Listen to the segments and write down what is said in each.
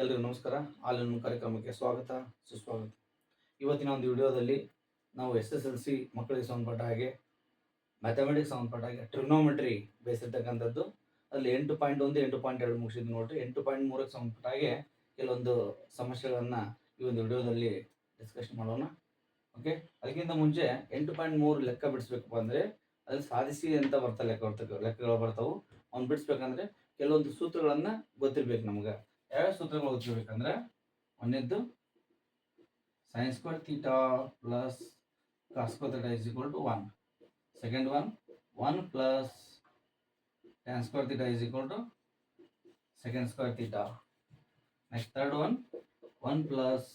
ಎಲ್ರಿಗೂ ನಮಸ್ಕಾರ. All in ಕಾರ್ಯಕ್ರಮಕ್ಕೆ ಸ್ವಾಗತ, ಸುಸ್ವಾಗತ. ಇವತ್ತಿನ ಒಂದು ವಿಡಿಯೋದಲ್ಲಿ ನಾವು SSLC ಮಕ್ಕಳಿಗೆ ಸಂಬಂಧಪಟ್ಟ ಹಾಗೆ ಮ್ಯಾಥಮೆಟಿಕ್ಸ್ ಸಂಬಂಧಪಟ್ಟ ಹಾಗೆ ಟ್ರಿಗ್ನೋಮೆಟ್ರಿ ಬೇಸಿರ್ತಕ್ಕಂಥದ್ದು ಅಲ್ಲಿ 8.1 8.2 ಮುಗಿಸಿದ್ದು ನೋಡ್ರಿ. 8.3ಕ್ಕೆ ಸಂಬಂಧಪಟ್ಟ ಹಾಗೆ ಕೆಲವೊಂದು ಸಮಸ್ಯೆಗಳನ್ನು ಈ ಒಂದು ವಿಡಿಯೋದಲ್ಲಿ ಡಿಸ್ಕಷನ್ ಮಾಡೋಣ. ಓಕೆ, ಅದಕ್ಕಿಂತ ಮುಂಚೆ 8.3 ಲೆಕ್ಕ ಬಿಡಿಸ್ಬೇಕಪ್ಪ ಅಂದರೆ ಅಲ್ಲಿ ಸಾಧಿಸಿ ಅಂತ ಲೆಕ್ಕಗಳು ಬರ್ತಾವೆ. ಅವ್ನು ಬಿಡಿಸ್ಬೇಕಂದ್ರೆ ಕೆಲವೊಂದು ಸೂತ್ರಗಳನ್ನು ಗೊತ್ತಿರ್ಬೇಕು ನಮ್ಗೆ. ಯಾವ್ಯಾವ ಸೂತ್ರಗಳು ಗೊತ್ತಿರ್ಬೇಕಂದ್ರೆ, ಒಂದನೇದ್ದು sin square theta plus cos square theta is equal to 1. Second one, 1 plus tan square theta is equal to secant square theta. Next third one, 1 plus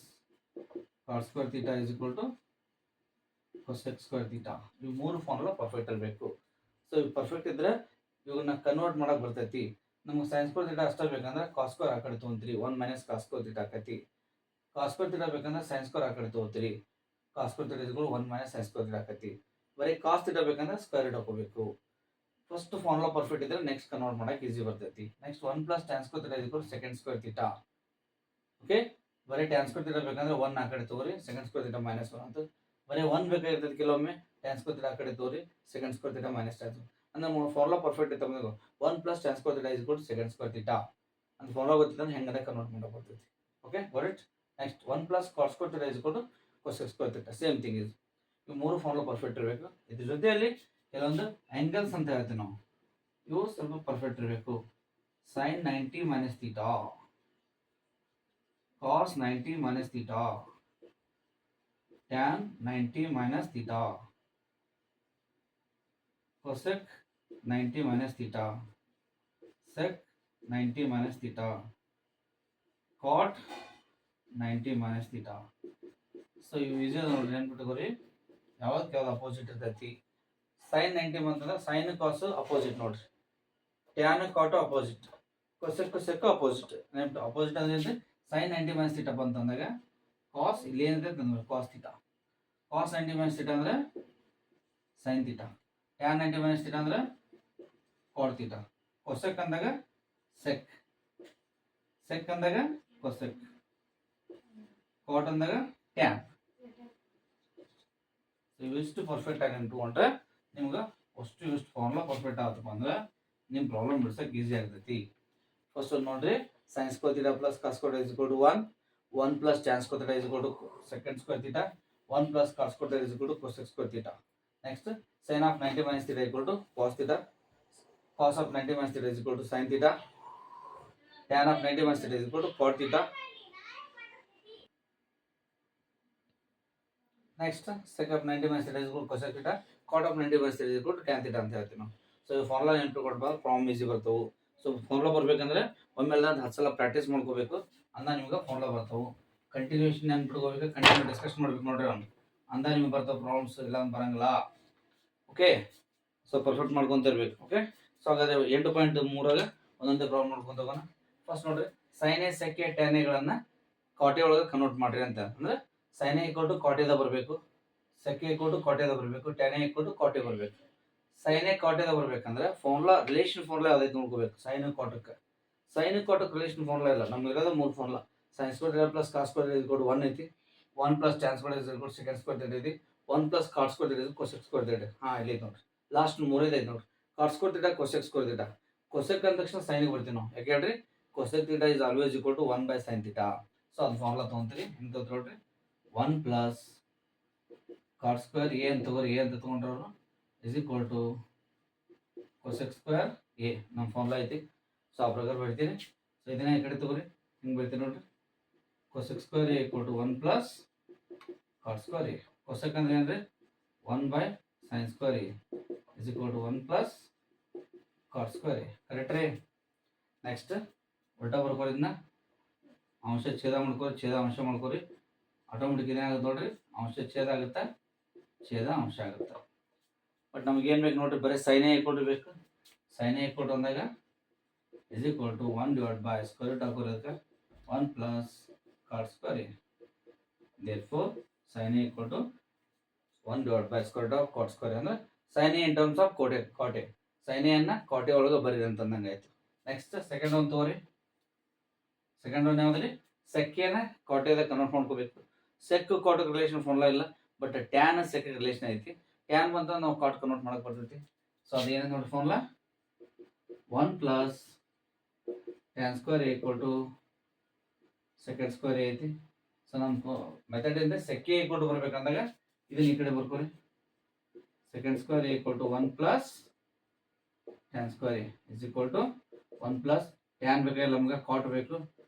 cos square theta is equal to cosec square theta. ಇವು ಮೂರು formula perfect ಇರಬೇಕು. So ಇವು perfect ಇದ್ರೆ ಇವನ್ನ convert ಮಾಡಕ್ ಬರ್ತೈತಿ. ನಮ್ಗೆ sin square theta ಅಷ್ಟೇ ಬೇಕಂದ್ರೆ cos square ಆ ಕಡೆ ತೊಗೊಂತೀರಿ, 1 minus cos square theta ಆಕತಿ. cos square theta ಬೇಕಂದ್ರೆ sin square ಆ ಕಡೆ ತೊಗೋತೀರಿ, cos square theta is equal to 1 minus sin square theta ಆಕತಿ. ಬರೀ cos theta ಬೇಕಂದ್ರೆ ಸ್ಕ್ವೇರ್ ರೂಟ್ ಹಾಕೋಬೇಕು. ಫಸ್ಟ್ ಫಾರ್ಮುಲಾ ಪರ್ಫೆಕ್ಟ್ ಇದ್ರೆ ನೆಕ್ಸ್ಟ್ ಕನ್ವರ್ಟ್ ಮಾಡಕ್ಕೆ ಈಸಿ ಬರ್ತೈತಿ. Next 1 plus tan square theta is equal to secant square theta. Okay, ಬರೀ tan square theta ಬೇಕಂದ್ರೆ 1 ಆ ಕಡೆ ತಗೋರಿ, secant square theta minus 1 ಅಂತ. ಬರೀ 1 ಬೇಕಾಗಿರ್ತೈತಿ ಕೆಲವೊಮ್ಮೆ, tan square theta ಆ ಕಡೆ ತಗೋರಿ, secant square theta minus 2 ಅಂದ್ರೆ ಫಾರ್ಮುಲಾ ಪರ್ಫೆಕ್ಟ್ ಇತ್ತು. 1 plus tan square theta is equal to secant square theta ಅಂತ ಫಾರ್ಮುಲಾ ಗೊತ್ತಿದ್ರೆ ಹೆಂಗಂದ್ರೆ ಕನ್ವರ್ಟ್ ಮಾಡಕ್ಕೆ ಬರ್ತೈತಿ. Okay, got it. Next 1 plus cos square theta is equal to cosec square theta. Same thing is. ಇವು ಮೂರು formula perfect ಇರಬೇಕು. ಇದ್ರ ಜೊತೆಯಲ್ಲಿ ಕೆಲವೊಂದು ಆಂಗಲ್ಸ್ ಅಂತ ಹೇಳ್ತೀವಿ ನಾವು, ಇವು ಸ್ವಲ್ಪ ಪರ್ಫೆಕ್ಟ್ ಇರಬೇಕು. sin 90 minus theta, cos 90 minus theta, tan 90 minus theta, cosec 90 minus theta, sec 90 minus theta, cot 90 minus theta. So ಇವು ಈಸಿ ಅದ ನೋಡ್ರಿ, ನೆನ್ಪಿಟ್ಕೋರಿ. ಯಾವ್ದು ಅಪೋಸಿಟ್ ಇರ್ತೈತಿ. sin 90 ಅಂತಂದ್ರೆ sin ಕಾಸ್ ಅಪೋಸಿಟ್ ನೋಡ್ರಿ, ಟ್ಯಾನ್ ಕಾಟು ಅಪೋಸಿಟ್, ಕೊಸೆಕ್ ಅಪೋಸಿಟ್. ನೆನ್ಪು ಅಪೋಸಿಟ್ ಅಂದ್ರೆ sin 90 minus theta ಬಂತಂದಾಗ ಕಾಸ್ ಇಲ್ಲಿ ಏನಿದೆ ಅಂದ್ರೆ ಕಾಸ್ ಥೀಟಾ. ಕಾಸ್ 90 minus theta ಅಂದ್ರೆ sin theta. Tan 90 minus theta ಅಂದ್ರೆ ಕಾಟ್ ಥೀಟಾ. ಕೊಸೆಕ್ ಅಂದಾಗ ಸೆಕ್ ಅಂದಾಗ ಕೊಸೆಕ್, ಕಾಟ್ ಅಂದಾಗ ಟ್ಯಾನ್. ಇವಿಷ್ಟು ಪರ್ಫೆಕ್ಟ್ ಆಗಿ ನೆನ್ಪಿಟ್ಕೊಂಡ್ರೆ ನಿಮ್ಗೆ ಇಷ್ಟು ಫಾರ್ಮುಲಾ ಪರ್ಫೆಕ್ಟ್ ಆಗತ್ತಪ್ಪ ಅಂದ್ರೆ ನಿಮ್ಮ ಪ್ರಾಬ್ಲಮ್ ಬಿಡ್ಸಕ್ಕೆ ಈಸಿ ಆಗ್ತೈತಿ. ಫಸ್ಟ್ ಒಂದು ನೋಡ್ರಿ, sin square theta plus cos square theta is equal to 1, 1 plus tan square theta is equal to secant square theta, 1 plus cos square theta is equal to cosec square theta. Next, sin of 90 minus theta equal to cos theta, cos of 90 minus theta is equal to sin theta, tan of 90 minus theta is equal to cot theta. Next sec of 90 minus theta is equal to cosec theta, cot of 90 minus theta is equal to tan theta ಅಂತ ಹೇಳ್ತೀವಿ ನಾವು. So ಈ formula ನೆನ್ಪಿಟ್ಕೊಡ್ಬಾರ್ದು, problem easy ಬರ್ತಾವೆ. So formula ಬರ್ಬೇಕಂದ್ರೆ ಒಮ್ಮೆಲ್ಲ 10 ಸಲ practice ಮಾಡ್ಕೋಬೇಕು, ಅಂದ ನಿಮ್ಗೆ ಫಾರ್ಮುಲಾ ಬರ್ತಾವೆ. ಕಂಟಿನ್ಯೂಷನ್ ನೆನ್ಪಿಟ್ಕೋಬೇಕು, ಕಂಟಿನ್ಯೂ ಡಿಸ್ಕಷನ್ ಮಾಡ್ಬೇಕು ನೋಡ್ರಿ ಅವ್ನು, ಅಂದ ನಿಮ್ಗೆ ಬರ್ತಾವೆ ಪ್ರಾಬ್ಲಮ್ಸ್, ಇಲ್ಲ ಅಂತ ಬರಂಗಿಲ್ಲ. ಓಕೆ, ಸೊ ಪರ್ಫೆಕ್ಟ್ ಮಾಡ್ಕೊಂತಿರ್ಬೇಕು. ಓಕೆ, ಸೊ ಹಾಗಾದ್ರೆ 8.3 ಒಂದೊಂದೇ ಪ್ರಾಬ್ಲಮ್ ಮಾಡ್ಕೊಂತ ಹೋಗೋಣ. ಫಸ್ಟ್ ನೋಡ್ರಿ, sine A sec A tan ಎಗಳನ್ನು ಕಾಟೆ ಒಳಗೆ ಕನ್ವರ್ಟ್ ಮಾಡ್ರಿ ಅಂತ. ಅಂದ್ರೆ sin a equal to cot a ಬರಬೇಕು, sec a equal to cot a ಬರಬೇಕು, tan a equal to cot a ಬರಬೇಕು. sin a cot a ಬರಬೇಕಂದ್ರೆ ಫಾರ್ಮುಲಾ ರಿಲೇಷನ್ ಫಾರ್ಮುಲಾ ಯಾವ್ದೈತೆ ನೋಡ್ಕೋಬೇಕು. sin cotಕ್ಕೆ ರಿಲೇಷನ್ ಫಾರ್ಮುಲಾ ಇಲ್ಲ, ನಮ್ಗೆ ಇರೋದು ಮೂರು formula. sin square theta plus cos square theta is equal to 1 ಐತಿ, 1 plus tan square theta is equal to secant square theta ಐತಿ, 1 plus cot square theta is equal to cosec square theta. ಇಲ್ಲಿ ಐತೆ ನೋಡ್ರಿ, last ಮೂರೈದು ಐತೆ ನೋಡ್ರಿ, cot square theta, cosec square theta. cosec ಅಂದ ತಕ್ಷಣ sin ಗೆ ಬರ್ತೀವಿ ನಾವು, ಯಾಕೆ ಹೇಳ್ರಿ, cosec theta is always equal to 1 by sin theta. So ಅದು ಫಾರ್ಮುಲಾ ತೊಗೊಂತೀರಿ, ಹಿಂಗೆ ನೋಡ್ರಿ, 1 plus cot square a ಅಂತ ತಗೋರಿ, a ಅಂತ ತಗೊಂಡ್ರವ್ರು is equal to cosec square a. ನಮ್ಮ ಫಾರ್ಮುಲಾ ಐತಿ, ಸೊ ಆ ಪ್ರಕಾರ ಬರ್ತೀನಿ. ಸೊ ಇದನ್ನ ಈ ಕಡೆ ತಗೋರಿ, ಹಿಂಗೆ ಬರ್ತೀನಿ ನೋಡ್ರಿ, cosec square a equal to 1 plus cot square a. cosec ಅಂದ್ರೆ ಏನ್ರಿ, 1 by sin square a is equal to 1 plus cot square a. Correct ರೀ. ನೆಕ್ಸ್ಟ್ ಉಲ್ಟಾ ಬರ್ಕೋರಿ, ಇದನ್ನ ಅಂಶ ಛೇದ ಮಾಡ್ಕೋರಿ, ಛೇದ ಅಂಶ ಮಾಡ್ಕೋರಿ, ಆಟೋಮೆಟಿಕ್ ಏನಾಗುತ್ತೆ ನೋಡ್ರಿ, ಅಂಶ ಛೇದ ಆಗುತ್ತೆ, ಛೇದ ಅಂಶ ಆಗುತ್ತೆ. ಬಟ್ ನಮ್ಗೆ ಏನು ಬೇಕು ನೋಡ್ರಿ, ಬರೀ sin a equal to ಬೇಕು. sin a equal to ಅಂದಾಗ is equal to 1 divided by square root ಹಾಕೋರಿ, ಅದಕ್ಕೆ 1 plus cot square a. therefore sin a equal to 1 divided by square root of cot square a. ಅಂದ್ರೆ sin a in terms of cot a, sin a ಅನ್ನ cot a ಒಳಗೆ ಬರೀರಿ ಅಂತಂದಂಗೆ ಆಯ್ತು. Next second ಒಂದು ತಗೋರಿ, second one ಯಾವುದ್ರಿ ಸೆಕೆನ ಕಾಟೇದ ಕನ್ವರ್ಟ್ ಮಾಡ್ಕೋಬೇಕು. ಸೆಕ್ ಕಾಟ್ ರಿಲೇಷನ್ ಫಾರ್ಮುಲಾ ಇಲ್ಲ, ಬಟ್ ಟ್ಯಾನ್ ಸೆಕ್ ರಿಲೇಷನ್ ಐತಿ. ಟ್ಯಾನ್ ಬಂತ ನಾವು ಕಾಟ್ ಕನ್ವರ್ಟ್ ಮಾಡಕ್ ಬರ್ತೈತಿ. ಸೊ ಅದೇನ ನೋಡಿ formula 1 plus tan square equal to second square ಐತಿ. ಸೊ ನಮ್ಮ ಮೆಥಡ್ ಇಂದ ಸೆಕ್ಕೆ ಈಕ್ವಲ್ ಟು ಬರ್ಬೇಕಂದಾಗ ಇದನ್ನ ಈ ಕಡೆ ಬರ್ಕೋರಿ. Second square equal to 1 plus tan square is equal to 1 plus tan ಬೇಕಾಗಿಲ್ಲ ನಮ್ಗೆ ಕಾಟ್ ಬೇಕು.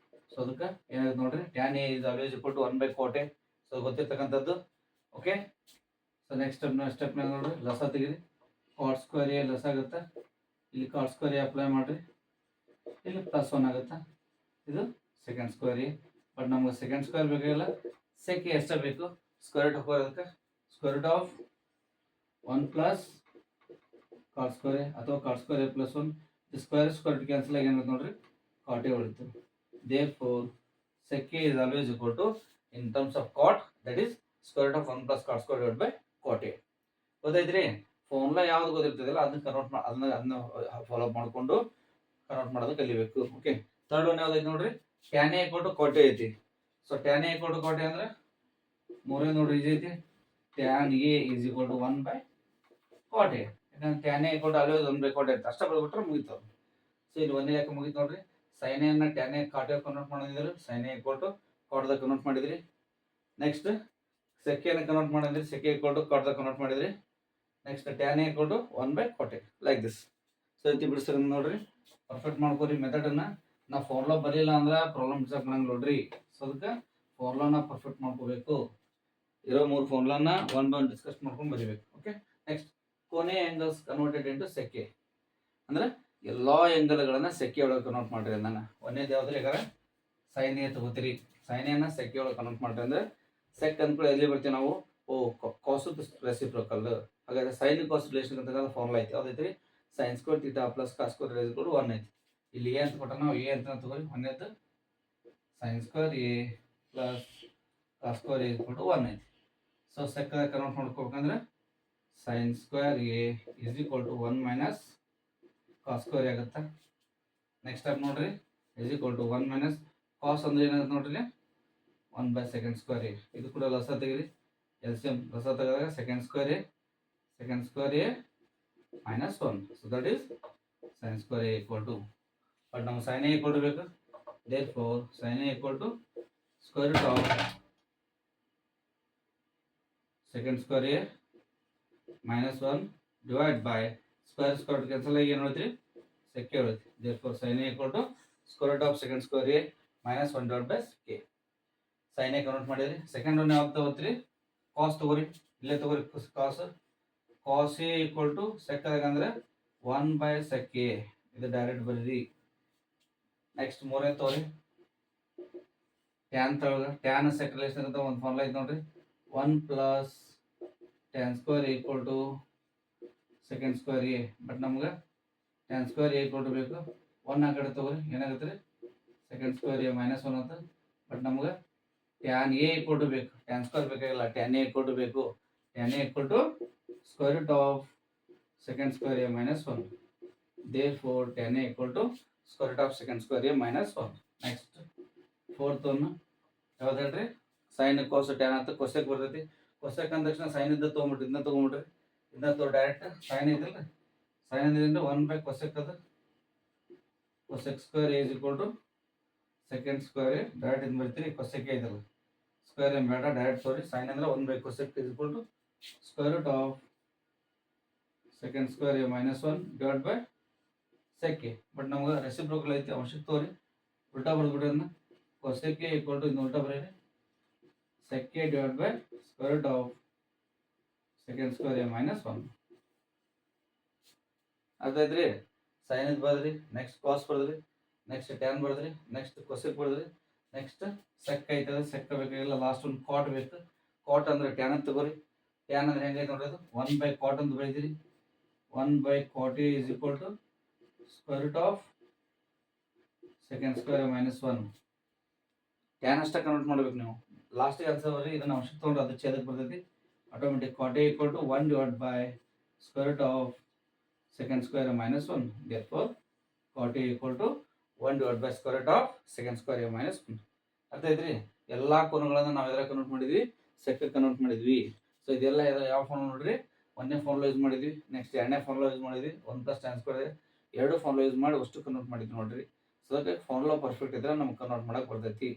ಸೊ ಅದಕ್ಕೆ ಏನಾಗುತ್ತೆ ನೋಡ್ರಿ, tan A is always equal to 1 by cot A. So ಗೊತ್ತಿರ್ತಕ್ಕಂಥದ್ದು. ಓಕೆ, ಸೊ ನೆಕ್ಸ್ಟ್ ಸ್ಟೆಪ್ ನೋಡ್ರಿ, ಲಸ ತೆಗಿರಿ. ಕಾಟ್ ಸ್ಕ್ವೇರ್ ಎ ಲಸ್ ಆಗುತ್ತೆ, ಇಲ್ಲಿ ಕಾಟ್ ಸ್ಕ್ವೇರ್ ಎ ಅಪ್ಲೈ ಮಾಡ್ರಿ, ಇಲ್ಲಿ ಪ್ಲಸ್ 1 ಆಗುತ್ತಾ. ಇದು ಸೆಕೆಂಡ್ ಸ್ಕ್ವೇರ್ ಎ. ಬಟ್ ನಮ್ಗೆ ಸೆಕೆಂಡ್ ಸ್ಕ್ವೇರ್ ಬೇಕಾಗಿಲ್ಲ, ಸೆಕ್ ಎಷ್ಟೇ ಬೇಕು ಸ್ಕ್ವೇರ್ ರೂಟ್ ಹಾಕೋರು. ಅದಕ್ಕೆ square root of 1 plus cot square A ಅಥವಾ cot square A plus 1. Square square cancel ಆಗಿ ಏನಾಗುತ್ತೆ ನೋಡ್ರಿ, ಕಾಟ್ ಎ ಉಳಿತು. Therefore, sec A is always equal to, in terms of cot, that is square root of 1 plus cot square divided by cot A. ಗೊತ್ತಾಯ್ತ್ರಿ? Formula ಯಾವ್ದು ಗೊತ್ತಿರ್ತದಲ್ಲ ಅದನ್ನ follow ಮಾಡ್ಕೊಂಡು convert ಮಾಡೋದು ಕಲಿಬೇಕು. ಓಕೆ, ಥರ್ಡ್ ಒನ್ ಯಾವ್ದೈತಿ ನೋಡ್ರಿ, tan A equal to cot A ಐತಿ. So tan A equal to cot A ಅಂದ್ರೆ ಮೂರೇ ನೋಡ್ರಿ ಈಜಿ ಐತಿ. Tan A is equal to 1 by cot A. ಯಾಕಂದ್ರೆ tan A equal to always 1 by cot A ಅಷ್ಟೇ ಬರ್ಬಿಟ್ರೆ ಮುಗಿತಾವ. ಸೊ ಇಲ್ಲಿ ಒಂದೇ ಯಾಕೆ ಮುಗಿತು ನೋಡ್ರಿ, ಸೈನ್ ಎನ್ನ tan A cot A convert ಮಾಡಿದ್ರು, sine A equal to cot ದ ಕನ್ವರ್ಟ್ ಮಾಡಿದ್ರಿ. ನೆಕ್ಸ್ಟ್ ಸೆಕ್ ಎನ ಕನ್ವರ್ಟ್ ಮಾಡಿದ್ರಿ, sec A equal to cot ದ ಕನ್ವರ್ಟ್ ಮಾಡಿದ್ರಿ. Next tan A equal to 1 by cot A, like this. So ರೀತಿ ಬಿಡಿಸ್ತಾರೆ ನೋಡ್ರಿ, ಪರ್ಫೆಕ್ಟ್ ಮಾಡ್ಕೋರಿ ಮೆಥಡನ್ನ. ನಾವು ಫಾರ್ಮುಲಾ ಬರಲಿಲ್ಲ ಅಂದ್ರೆ ಪ್ರಾಬ್ಲಮ್ ಬಿಡ್ಸಕ್ ಬರಂಗಿಲ್ಲ ನೋಡ್ರಿ. ಸೊ ಅದಕ್ಕೆ ಫಾರ್ಮುಲಾನ ಪರ್ಫೆಕ್ಟ್ ಮಾಡ್ಕೋಬೇಕು. ಇರೋ 3 ಫಾರ್ಮುಲಾನ ಒನ್ ಬೈ ಒನ್ ಡಿಸ್ಕಸ್ ಮಾಡ್ಕೊಂಡು ಬರೀಬೇಕು. ಓಕೆ, ನೆಕ್ಸ್ಟ್ ಕೋನೆ angles converted into sec A ಅಂದ್ರೆ ಎಲ್ಲಾ ಆಂಗಲ್ಗಳನ್ನ ಸೆಕ್ಕೆ ಒಳಗೆ ಕನ್ವರ್ಟ್ ಮಾಡ್ರಿ ಅಂದಾನ. ಒಂದೇದು ಯಾವ್ದ್ರಿ, ಈಗ ಸೈನ್ ಎ ತಗೋತೀರಿ. ಸೈನ್ ಎನ ಸೆಕ್ಕೆ ಒಳಗೆ ಕನ್ವರ್ಟ್ ಮಾಡ್ರಿ ಅಂದ್ರೆ ಸೆಕ್ ಅಂದ್ಕೊಳ್ಳಿ ಎಲ್ಲಿ ಬರ್ತೀವಿ ನಾವು, ಕಾಸು ರೆಸಿಪ್ರೋಕಲ್. ಹಾಗಾದ್ರೆ ಸೈನ್ ಕಾಸ್ ರಿಲೇಷನ್ ಅಂತ ಫಾರ್ಮುಲಾ ಐತಿ, ಯಾವ್ದೈತ್ರಿ, sine square theta plus cos square is equal to 1 ಐತಿ. ಇಲ್ಲಿ ಎ ಅಂತ ಕೊಟ್ಟ ನಾವು ಎ ಅಂತ ತಗೋರಿ. ಒಂದೇದು sine square A plus cos square is equal to 1 ಐತಿ. ಸೊ ಸೆಕ್ ಕನ್ವರ್ಟ್ ಮಾಡ್ಕೋಬೇಕಂದ್ರೆ sine square A is equal to 1 minus cos square ಆಗುತ್ತಾ. ನೆಕ್ಸ್ಟ್ ಸ್ಟೆಪ್ ನೋಡ್ರಿ, is equal to 1 minus cos ಅಂದ್ರೆ ಏನಾಗುತ್ತೆ ನೋಡ್ರಿ, 1 ಬೈ ಸೆಕೆಂಡ್ ಸ್ಕ್ವೇರ್ ಎ. ಇದು ಕೂಡ ಲಸ ತೆಗಿರಿ, ಎಲ್ಸಿಎಂ ಲಸ ತೆಗೆದಾಗ second square A minus 1. So that is sine square A equal to, but ನಮ್ಗೆ ಸೈನ್ ಎ ಈಕ್ವಲ್ ಟು ಬೇಕು. Therefore sine A equal to square root of second square A minus 1 divide by square square cancel ಆಗಿ ಏನು ಹೇಳ್ತೀರಿ, ಸೆಕ್ಕೆ ಹೇಳ್ತೀವಿ. Therefore sine A equal to square root of second square A minus 1 divide by K. Sine A convert ಮಾಡಿದ್ರಿ. Second one ಯಾವ್ದು ತಗೋತೀರಿ, cos ತಗೋರಿ. ಇಲ್ಲೇ ತಗೋರಿ cos A equal to sec ಅಂದ್ರೆ 1 ಬೈ ಸೆಕ್ ಎ. ಇದು ಡೈರೆಕ್ಟ್ ಬರೀರಿ. ನೆಕ್ಸ್ಟ್ ಮೂರನೇ ತಗೋರಿ, ಟ್ಯಾನ್ ತಗೊಳ್ಳಿ. ಟ್ಯಾನ್ ಸೆಕ್ ರಿಲೇಷನ್ ಅಂತ ಒಂದು ಫಾರ್ಮುಲಾ ಐತೆ ನೋಡ್ರಿ, 1 plus tan square equal to second square A. But ನಮ್ಗೆ tan square A equal to ಬೇಕು. 1 ಆ ಕಡೆ ತಗೋರಿ, ಏನಾಗುತ್ತೆ ರೀ, ಸೆಕೆಂಡ್ ಸ್ಕ್ವೇರ್ ಎ ಮೈನಸ್ 1 ಅಂತ. ಬಟ್ ನಮ್ಗೆ ಟ್ಯಾನ್ ಎ ಈಕ್ವಲ್ ಟು ಬೇಕು, ಟ್ಯಾನ್ ಸ್ಕ್ವೇರ್ ಬೇಕಾಗಿಲ್ಲ, ಟ್ಯಾನ್ ಎ ಈಕ್ವಲ್ ಟು ಬೇಕು. Tan A equal to square root of second square A minus 1. Therefore tan A equal to square root of second square A minus 1. Next fourth one ಯಾವ್ದು ಹೇಳ್ರಿ, sine cos tan ಅಂತ cosec ಬರ್ತೈತಿ. Cosec ಅಂದ ತಕ್ಷಣ sign ಇದ್ದ ತೊಗೊಂಬಿಟ್ರಿ, ಇದನ್ನ ತೊಗೊಂಬಿಟ್ರಿ. ಇದನ್ನ ತಗೋ ಡೈರೆಕ್ಟ್ ಸೈನ್ ಐತಲ್ಲ, ಸೈನ್ ಅಂದ್ರೆ 1 ಬೈ ಕೊಸೆಕ್. ಅದು cosec square A is equal to second square A. Direct ಇದು ಬರ್ತೀರಿ, ಕೊಸೆಕ್ ಐತಲ್ಲ, ಸ್ಕ್ವೇರ್ ಏನ್ ಬೇಡ, ಡೈರೆಕ್ಟ್ ತೋರಿ. ಸೈನ್ ಅಂದ್ರೆ 1 by cosec is equal to square root of second square A minus 1 divide by sec A. But ನಮ್ಗೆ reciprocal ಐತಿ, ಅವಶ್ಯಕ ತೋರಿ. ಉಲ್ಟಾ ಬರ್ದ್ಬಿಟ್ರಿ ಅದನ್ನ, ಕೊಸೆಕ್ ಎ ಈಕ್ವಲ್ ಟು ಇದನ್ನ ಉಲ್ಟಾ ಬರೀರಿ, sec A divide by square root of second square A minus 1. ಅದಾದ್ರಿ ಸೈನ್ ಇದು ಬರ್ದ್ರಿ, ನೆಕ್ಸ್ಟ್ ಕಾಸ್ ಬರ್ದ್ರಿ, ನೆಕ್ಸ್ಟ್ ಟ್ಯಾನ್ ಬರ್ದ್ರಿ, ನೆಕ್ಸ್ಟ್ ಕೊಸೆಕ್ ಬರ್ದ್ರಿ, ನೆಕ್ಸ್ಟ್ ಸೆಕ್ ಐತದ, ಸೆಕ್ ಬೇಕಾಗಿಲ್ಲ. ಲಾಸ್ಟ್ ಒಂದು ಕಾಟ್ ಬೇಕು. ಕಾಟ್ ಅಂದ್ರೆ ಟ್ಯಾನ್ ಅಂತ ತಗೋರಿ. ಟ್ಯಾನ್ ಅಂದ್ರೆ ಹೆಂಗೈತೆ ನೋಡ್ರಿ, ಅದು 1 ಬೈ ಕಾಟ್ ಅಂತ ಬರೀತೀರಿ. 1 by cot A is equal to square root of second square minus 1. Tan ಅಷ್ಟೇ ಕನ್ವರ್ಟ್ ಮಾಡ್ಬೇಕು ನೀವು. ಲಾಸ್ಟಿಗೆ ಆನ್ಸರ್ ಬರ್ರಿ, ಇದನ್ನ ಅವಶ್ಯಕ ತೊಗೊಂಡ್ರೆ ಅದು ಛೇದಕ್ಕೆ ಬರ್ತೈತಿ. Automatic cot A equal to 1 divide by square root of second square minus 1. Therefore cot A equal to 1/² of second square A minus. ಅರ್ಥ ಐತ್ರಿ? ಎಲ್ಲ ಕೋನಗಳನ್ನು ನಾವು ಎದ್ರಾಗ ಕನ್ವರ್ಟ್ ಮಾಡಿದ್ವಿ, ಸೆಕ್ಗೆ ಕನ್ವರ್ಟ್ ಮಾಡಿದ್ವಿ. ಸೊ ಇದೆಲ್ಲ ಯಾವ ಫಾರ್ಮುಲಾ ನೋಡ್ರಿ, ಒಂದನೇ ಫಾರ್ಮುಲಾ ಯೂಸ್ ಮಾಡಿದ್ವಿ, ನೆಕ್ಸ್ಟ್ ಎರಡನೇ ಫಾರ್ಮುಲಾ ಯೂಸ್ ಮಾಡಿದ್ವಿ, 1 + tan ಸ್ಕ್ವೇರ್ ಎರಡು ಫಾರ್ಮುಲಾ ಯೂಸ್ ಮಾಡಿ ಅಷ್ಟು ಕನ್ವರ್ಟ್ ಮಾಡಿದ್ವಿ ನೋಡ್ರಿ. ಸೊ ಅದಕ್ಕೆ ಫಾರ್ಮುಲಾ ಪರ್ಫೆಕ್ಟ್ ಇದ್ರೆ ನಮ್ಗೆ ಕನ್ವರ್ಟ್ ಮಾಡಕ್ಕೆ ಬರ್ತೈತಿ.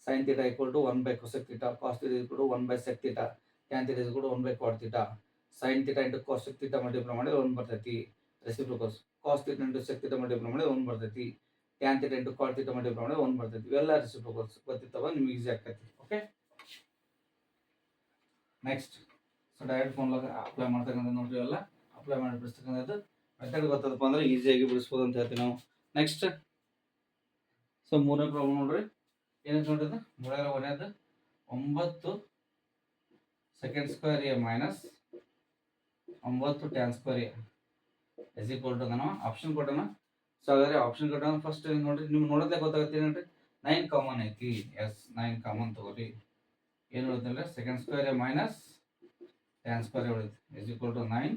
sin θ = 1/cosec θ, cos θ = 1/sec θ, tan θ = 1/cot θ. sin θ × cosec θ multiply ಮಾಡಿದ್ರೆ 1 ಬರ್ತೈತಿ. ರೆಸಿಪ್ರೋಕಲ್ಸ್ cos θ × sec θ ಮಲ್ಟಿಪ್ಲೈ ಮಾಡಿದ್ರೆ 1 ಬರ್ತೈತಿ. tan θ × cot θ ಮಲ್ಟಿಪ್ಲೈ ಮಾಡಿದ್ರೆ 1 ಬರ್ತೈತಿ. ಇವೆಲ್ಲ ರೆಸಿಪ್ರೋಕಲ್ಸ್ ಗೊತ್ತಿತ್ತವ, ನಿಮ್ಗೆ ಈಸಿ ಆಗ್ತೈತಿ. Okay, next so direct formula apply ಮಾಡ್ತಕ್ಕಂಥ ನೋಡ್ರಿ, ಎಲ್ಲ ಅಪ್ಲೈ ಮಾಡಿ ಬಿಡಿಸ್ತಕ್ಕಂಥದ್ದು ಮೆಥಡ್ ಗೊತ್ತದಪ್ಪ ಅಂದ್ರೆ ಈಸಿಯಾಗಿ ಬಿಡಿಸ್ಬೋದು ಅಂತ ಹೇಳ್ತೀವಿ ನಾವು. ನೆಕ್ಸ್ಟ್ ಸೊ ಮೂರನೇ ಪ್ರಾಬ್ಲಮ್ ನೋಡ್ರಿ, ಏನಂತ ನೋಡ್ರಿ, ಮೂರನೇ ಕೊನೆಯದು 9 second square A minus 9 tan square A is equal to ನಾನು ಆಪ್ಷನ್ ಕೊಟ್ಟಣ. ಸೊ ಹಾಗಾದ್ರೆ ಆಪ್ಷನ್ ಕೊಟ್ಟ ಫಸ್ಟ್ ನೋಡ್ರಿ, ನಿಮ್ಗೆ ನೋಡೋದೇ ಗೊತ್ತಾಗುತ್ತೆ ಏನಂದ್ರೆ 9 ಕಾಮನ್ ಐತಿ. ಎಸ್ 9 ಕಾಮನ್ ತಗೋರಿ. ಏನು ಉಳಿತಂದ್ರೆ second square A minus tan square A ಉಳಿತು is equal to 9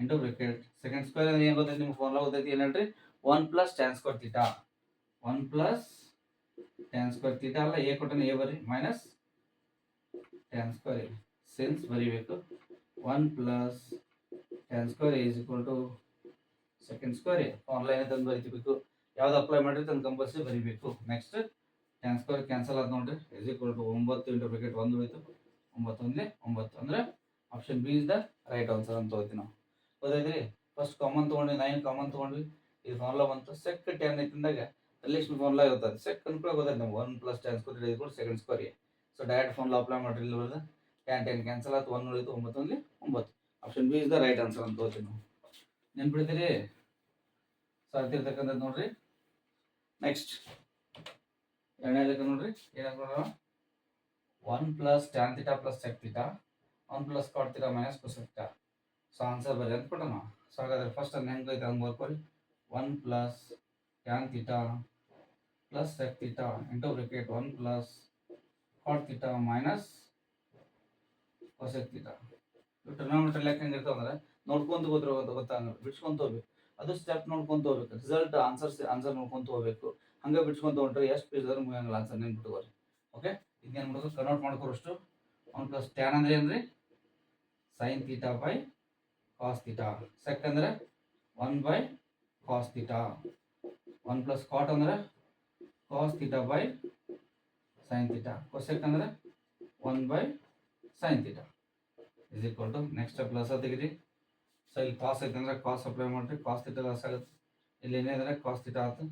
into bracket second square ಅಂದ್ರೆ ಏನು ಗೊತ್ತೈತಿ, ನಿಮ್ಗೆ ಫಾರ್ಮುಲಾ ಗೊತ್ತೈತಿ ಏನಂದ್ರೆ 1 + tan square theta. 1 + tan square theta ಅಲ್ಲ, ಎ ಕೊಟ್ಟನ ಎ ಬರಿ minus tan square A since ಬರಿಬೇಕು 1 + tan square A is equal to second square A. Online ತಂದು ಬರಿತೀಬೇಕು, ಯಾವ್ದು ಅಪ್ಲೈ ಮಾಡಿದ್ರೆ ತಂದು ಕಂಪಲ್ಸರಿ ಬರಿಬೇಕು. ನೆಕ್ಸ್ಟ್ tan ಸ್ಕ್ವೇರ್ ಕ್ಯಾನ್ಸಲ್ ಆದ ನೋಡ್ರಿ is equal to 9 into bracket 1 ಉಳಿತು 9 1 9 ಅಂದ್ರೆ option B is the right answer ಅಂತ ತಗೋತೀವಿ ನಾವು. ಗೊತ್ತೈತ್ರಿ? ಫಸ್ಟ್ ಕಾಮನ್ ತೊಗೊಂಡ್ವಿ, 9 ಕಾಮನ್ ತೊಗೊಂಡ್ವಿ, ಇದು ಫಾರ್ಮುಲಾ ಬಂತು. ಸೆಕ್ tan ಐತಿಂದಾಗ ರಿಲೇಷನ್ ಫಾರ್ಮುಲಾ ಇರ್ತದೆ. ಸೆಕ್ ಅನ್ಕೊಳ್ಳೋ ಗೊತ್ತಾಯ್ತು ನಮ್ಗೆ 1 + tan square is equal to second square A. So direct formula apply ಮಾಡ್ರಿ, ಇಲ್ಲಿ ಬರೋದು tan ಕ್ಯಾನ್ಸಲ್ ಆಯ್ತು, 1 ಉಳಿತು 9 1 9. Option B is the right answer ಅಂತ ತಗೋತೀವಿ ನಾವು. ನೆನ್ಪಿಡ್ತೀರಿ? ಸೊ ಅದಿರ್ತಕ್ಕಂಥದ್ದು ನೋಡ್ರಿ. ನೆಕ್ಸ್ಟ್ ಎರಡನೇ ಲೆಕ್ಕ ನೋಡ್ರಿ, ಏನಾಗ್ತದ 1 + tan θ + sec θ 1 + cot θ - cosec θ. So answer ಬರೀ ಅಂತ ಕೊಟ್ಟಣ. ಸೊ ಹಾಗಾದ್ರೆ ಫಸ್ಟ್ ಅನ್ನ ಹೆಂಗೈತೆ ಹಂಗೆ ಬರ್ಕೊಳ್ಳಿ. 1 + tan θ + sec θ into bracket 1 + cot θ - cosec θ. Trigonometry ಲೆಕ್ಕ ಹೆಂಗಿರ್ತಾವ ಅಂದ್ರೆ ನೋಡ್ಕೊಂತ ಗೊತ್ತಾಗಲ್ಲ, ಬಿಡ್ಸ್ಕೊಂತ ಹೋಗ್ಬೇಕು. ಅದು ಸ್ಟೆಪ್ ನೋಡ್ಕೊಂತ ಹೋಗ್ಬೇಕು, ರಿಸಲ್ಟ್ ಆನ್ಸರ್ ನೋಡ್ಕೊಂತ ಹೋಗ್ಬೇಕು. ಹಂಗೆ ಬಿಡ್ಸ್ಕೊಂತ ಹೊಂಟ್ರೆ ಎಷ್ಟು ಪೇಜ್ ಆದ್ರೂ ಮುಗಿಯಂಗಿಲ್ಲ ಆನ್ಸರ್, ನೆನ್ಪಿಟ್ಕೋರಿ. ಓಕೆ, ಇದನ್ನೇನು ಮಾಡೋದು ಕನ್ವರ್ಟ್ ಮಾಡ್ಕೋರಷ್ಟು. 1 + tan ಅಂದ್ರೆ ಏನ್ರಿ, sin θ / cos θ. sec ಅಂದ್ರೆ 1/cos θ. 1 + cot ಅಂದ್ರೆ cos θ / sin θ. cosec ಅಂದ್ರೆ 1/sin θ is equal to next plus ತೆಗಿರಿ. ಸೊ ಇಲ್ಲಿ ಕಾಸ್ ಐತೆ ಅಂದ್ರೆ ಕಾಸ್ ಅಪ್ಲೈ ಮಾಡಿರಿ, cos θ ಲಾಸ್ ಆಗುತ್ತೆ. ಇಲ್ಲಿ ಏನಿದ್ರೆ cos θ ಆಯ್ತು,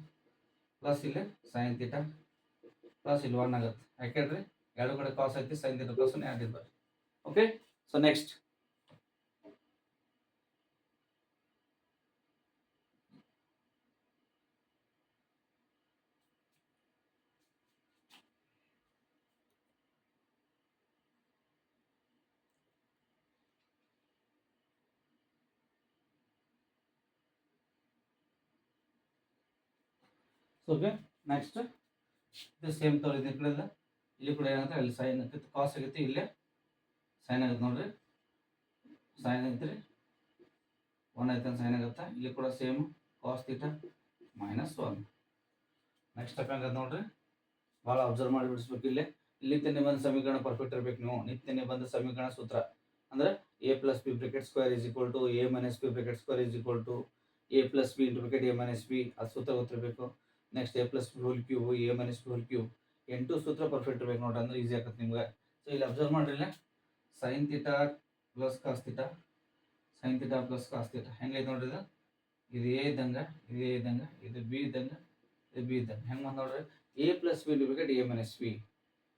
ಪ್ಲಸ್ ಇಲ್ಲಿ sin θ ಪ್ಲಸ್ ಇಲ್ಲಿ 1 ಆಗುತ್ತೆ. ಯಾಕೆಂದ್ರೆ ಎರಡು ಕಡೆ ಕಾಸ್ ಐತಿ, sin θ ಪ್ಲಸ್ 1 ಆ್ಯಡ್ ಇದ್ದಾರೆ. Okay, so next okay, next ಇದು ಸೇಮ್ ತೋರಿ ಈ ಕಡೆ ಇಲ್ಲಿ ಕೂಡ ಏನಾಗುತ್ತೆ, ಅಲ್ಲಿ ಸೈನ್ ಆಗುತ್ತೆ, ಕಾಸ್ ಆಗುತ್ತೆ, ಇಲ್ಲೇ ಸೈನ್ ಆಗುತ್ತೆ ನೋಡ್ರಿ. ಸೈನ್ ಐತ್ರಿ 1 ಐತೆ ಸೈನ್ ಆಗುತ್ತೆ, ಇಲ್ಲಿ ಕೂಡ ಸೇಮ್ cos θ - 1. ನೆಕ್ಸ್ಟ್ ಸ್ಟೆಪ್ ಹೆಂಗದ ನೋಡ್ರಿ, ಭಾಳ ಅಬ್ಸರ್ವ್ ಮಾಡಿ ಬಿಡಿಸ್ಬೇಕು. ಇಲ್ಲಿ ನಿತ್ಯ ನಿಬಂಧ ಸಮೀಕರಣ ಪರ್ಫೆಕ್ಟ್ ಇರಬೇಕು. ನೀವು ನಿತ್ಯ ನಿಬಂಧ ಸಮೀಕರಣ ಸೂತ್ರ ಅಂದ್ರೆ a + b bracket square is equal to a - b bracket square is equal to a + b into bracket a - b. ಅದು ಸೂತ್ರ ಗೊತ್ತಿರಬೇಕು. Next a + b whole cube a - b whole cube 8 ಸೂತ್ರ ಪರ್ಫೆಕ್ಟ್ ಇರಬೇಕು ನೋಡ್ರಿ, ಅಂದ್ರೆ ಈಸಿ ಆಗುತ್ತೆ ನಿಮ್ಗೆ. So ಇಲ್ಲಿ ಅಬ್ಸರ್ವ್ ಮಾಡ್ರಿ, ಇಲ್ಲ sin θ + cos θ sin θ + cos θ ಹೆಂಗೈತೆ ನೋಡ್ರಿ, ಇದು a ಇದ್ದಂಗೆ, ಇದು a ಇದ್ದಂಗೆ, ಇದು b ಇದ್ದಂಗೆ, ಇದು b ಇದ್ದಂಗೆ. ಹೆಂಗೆ ಬಂದು ನೋಡ್ರಿ, a + b into bracket a - b.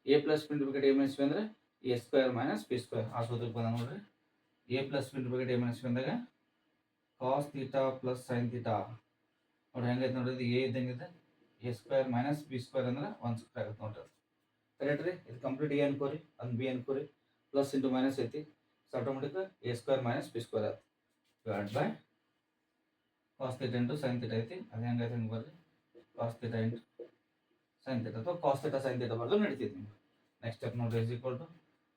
a + b into bracket a - b ಅಂದ್ರೆ a² - b². ಆ ಸೂತ್ರಕ್ಕೆ ಬಂದ ನೋಡ್ರಿ. a + b into bracket a - b ಅಂದಾಗ cos θ + sin θ ನೋಡಿ ಹೆಂಗೈತೆ ನೋಡ್ರಿ, ಇದು a ಇದ್ದಂಗೆ ಇದೆ, a² - b² ಅಂದ್ರೆ 1² ಆಗುತ್ತೆ ನೋಡ್ರಿ. ಕರೆಕ್ಟ್ ರೀ? ಇದು ಕಂಪ್ಲೀಟ್ a ಅನ್ಕೋರಿ, ಅದು b ಅನ್ಕೋರಿ, ಪ್ಲಸ್ ಇಂಟು ಮೈನಸ್ ಐತಿ. ಸೊ ಆಟೋಮೆಟಿಕ್ a² - b² ಆಗುತ್ತೆ. Divide by cos θ into sin θ ಐತಿ, ಅದು ಹೆಂಗೈತೆ ಹಂಗೆ ಬರ್ರಿ, cos θ ಇಂಟು sin θ ಅಥವಾ cos θ sin θ ಬರೆದು ನಡೀತೈತಿ ನಿಮ್ಗೆ. ನೆಕ್ಸ್ಟ್ ಸ್ಟೆಪ್ ನೋಡ್ರಿ ಇಸ್ ಈಕ್ವಲ್ ಟು,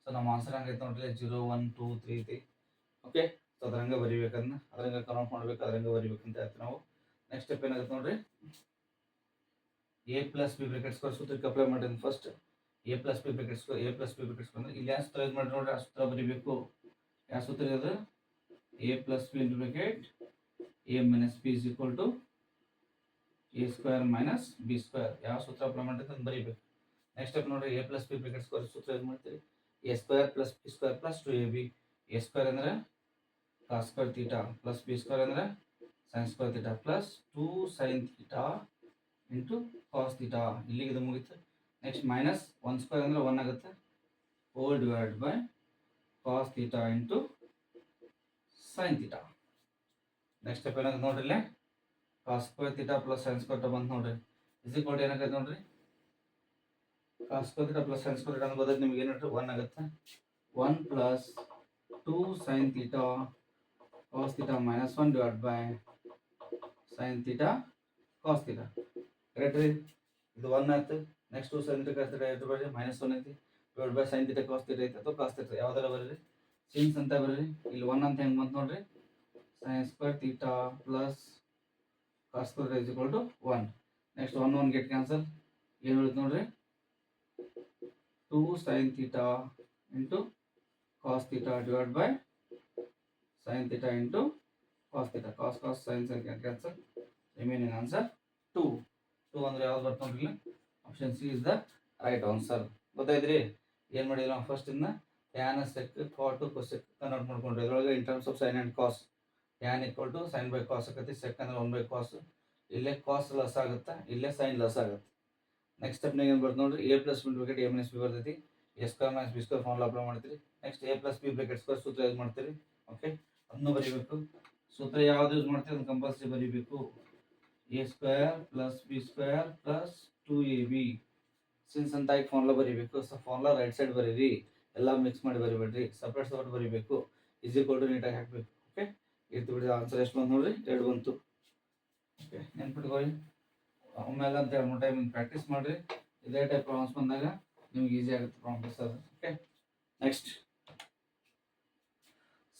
ಸೊ ನಮ್ಮ ಆನ್ಸರ್ ಹಂಗೈತೆ ನೋಡ್ರಿ 0 1 2 3 ಐತಿ. ಓಕೆ, ಸೊ ಅದ್ರಂಗೆ ಬರಿಬೇಕನ್ನ, ಅದ್ರಂಗೆ ಕನ್ವರ್ಟ್ ಮಾಡ್ಬೇಕು, ಅದ್ರಂಗೆ ಬರಿಬೇಕಂತ ಹೇಳ್ತೀವಿ ನಾವು. ನೆಕ್ಸ್ಟ್ ಸ್ಟೆಪ್ ಏನಾಗುತ್ತೆ ನೋಡ್ರಿ, A plus B bracket square ಸೂತ್ರಕ್ಕೆ ಅಪ್ಲೈ ಮಾಡಿದ್ರೆ first A plus B bracket square ಅಂದ್ರೆ ಇಲ್ಲಿ ಯಾವ ಸೂತ್ರ ಯೂಸ್ ಮಾಡಿ ನೋಡ್ರಿ ಆ ಸೂತ್ರ ಬರೀಬೇಕು. ಯಾವ ಸೂತ್ರ ಇದೆ? A plus B into bracket A minus B is equal to A square minus B square. ಯಾವ ಸೂತ್ರ ಅಪ್ಲೈ ಮಾಡಿದ್ರೆ ಅಂತ ಬರೀಬೇಕು. ನೆಕ್ಸ್ಟ್ ಸ್ಟೆಪ್ ನೋಡ್ರಿ, A plus B bracket square ಸೂತ್ರ ಯೂಸ್ ಮಾಡ್ತೀವಿ. A square plus B square plus 2ab. A square ಅಂದ್ರೆ cos square theta plus B square ಅಂದ್ರೆ sign square theta plus 2 sine theta into cos theta. ಇಲ್ಲಿಗೆ ಇದು ಮುಗಿತು. Next minus 1 square ಅಂದ್ರೆ 1 ಆಗುತ್ತೆ, whole divide by cos theta into sign theta. Next step ಏನಾಗುತ್ತೆ ನೋಡ್ರಿ, ಇಲ್ಲಿ cos square theta plus sine square theta ಬಂತು ನೋಡ್ರಿ. ಇಸ್ ಈಕ್ವಲ್ ಟು ಏನಾಗುತ್ತೆ ನೋಡ್ರಿ, cos square theta plus sine square theta ಅಂತ ಬದಲು ನಿಮ್ಗೆ ಏನು 1 ಆಗುತ್ತೆ. 1 plus 2 sine theta cos theta minus 1 divide by sign theta cos theta. Correct ರೀ? ಇದು 1 ಆಯ್ತು. Next 2 sine theta cos theta ಎಷ್ಟು ಬರೀ -1 ಐತಿ divide by sign theta cos theta ಐತೆ ಅಥವಾ ಕಾಸ್ ಥೀಟಾ ಯಾವ್ದಾರ ಬರೀರಿ. ಸಿನ್ಸ್ ಅಂತ ಬರೀರಿ. ಇಲ್ಲಿ 1 ಅಂತ ಹೆಂಗೆ ಬಂತು ನೋಡ್ರಿ, sign square theta plus cos square theta is equal to 1. Next 1 1 get cancel. ಏನು ಉಳಿತು ನೋಡ್ರಿ, 2 sine theta into cos theta divide by sign theta into cos theta. Cos sine cancel. Remaining answer 2. 2 ಅಂದ್ರೆ ಯಾವ್ದು ಬರ್ತಾ ನೋಡ್ರಿ, option C is the right answer. ಗೊತ್ತಾಯ್ತ್ರಿ? ಏನು ಮಾಡಿದ್ವಿ ನಾವು ಫಸ್ಟ್ ಇಂದ tan sec cot cosec convert ಮಾಡ್ಕೊಂಡ್ರಿ. ಇದರೊಳಗೆ in terms of sign and cos tan equal to sine by cos ಆಕತಿ. ಸೆಕ್ ಅಂದ್ರೆ 1 ಬೈ ಕಾಸ್. ಇಲ್ಲೇ ಕಾಸ್ ಲಾಸ್ ಆಗುತ್ತೆ, ಇಲ್ಲೇ ಸೈನ್ ಲಾಸ್ ಆಗುತ್ತೆ. ನೆಕ್ಸ್ಟ್ ಸ್ಟೆಪ್ನಾಗ ಏನು ಬರ್ತದೆ ನೋಡ್ರಿ, A plus B bracket A minus B ಬರ್ತೈತಿ. A square minus B square formula apply ಮಾಡ್ತೀರಿ. Next A plus B bracket square ಸೂತ್ರ ಯೂಸ್ ಮಾಡ್ತೀರಿ. ಓಕೆ, ಅದನ್ನು ಬರೀಬೇಕು. ಸೂತ್ರ ಯಾವ್ದು ಯೂಸ್ ಮಾಡ್ತೀವಿ ಅದನ್ನು ಕಂಪಲ್ಸರಿ ಬರೀಬೇಕು. A square plus B square plus 2ab. Since ಅಂತ ಆಗಿ ಫಾರ್ಮುಲಾ ಬರೀಬೇಕು. ಸೊ ಫಾರ್ಮುಲಾ ರೈಟ್ ಸೈಡ್ ಬರೀರಿ, ಎಲ್ಲ ಮಿಕ್ಸ್ ಮಾಡಿ ಬರಿಬೇಡ್ರಿ, ಸಪ್ರೇಟ್ ಬರೀಬೇಕು. ಈಸ್ ಈಕ್ವಲ್ ಟು ನೀಟಾಗಿ ಹಾಕಬೇಕು. ಓಕೆ, ಇರ್ತು ಬಿಡಿ. ಆನ್ಸರ್ ಎಷ್ಟು ಬಂತು ನೋಡ್ರಿ, 2 ಬಂತು. ಓಕೆ, ನೆನ್ಪಿಟ್ಕೊಳ್ಳಿ. ಒಮ್ಮೆಲ್ಲ ಅಂತ 2 ಟೈಮ್ ಪ್ರಾಕ್ಟೀಸ್ ಮಾಡಿರಿ. ಇದೇ ಟೈಪ್ ಪ್ರಾಬ್ಲಮ್ಸ್ ಬಂದಾಗ ನಿಮ್ಗೆ ಈಸಿ ಆಗುತ್ತೆ ಪ್ರಾಬ್ಲಮ್ಸ್ ಅದು. Okay, next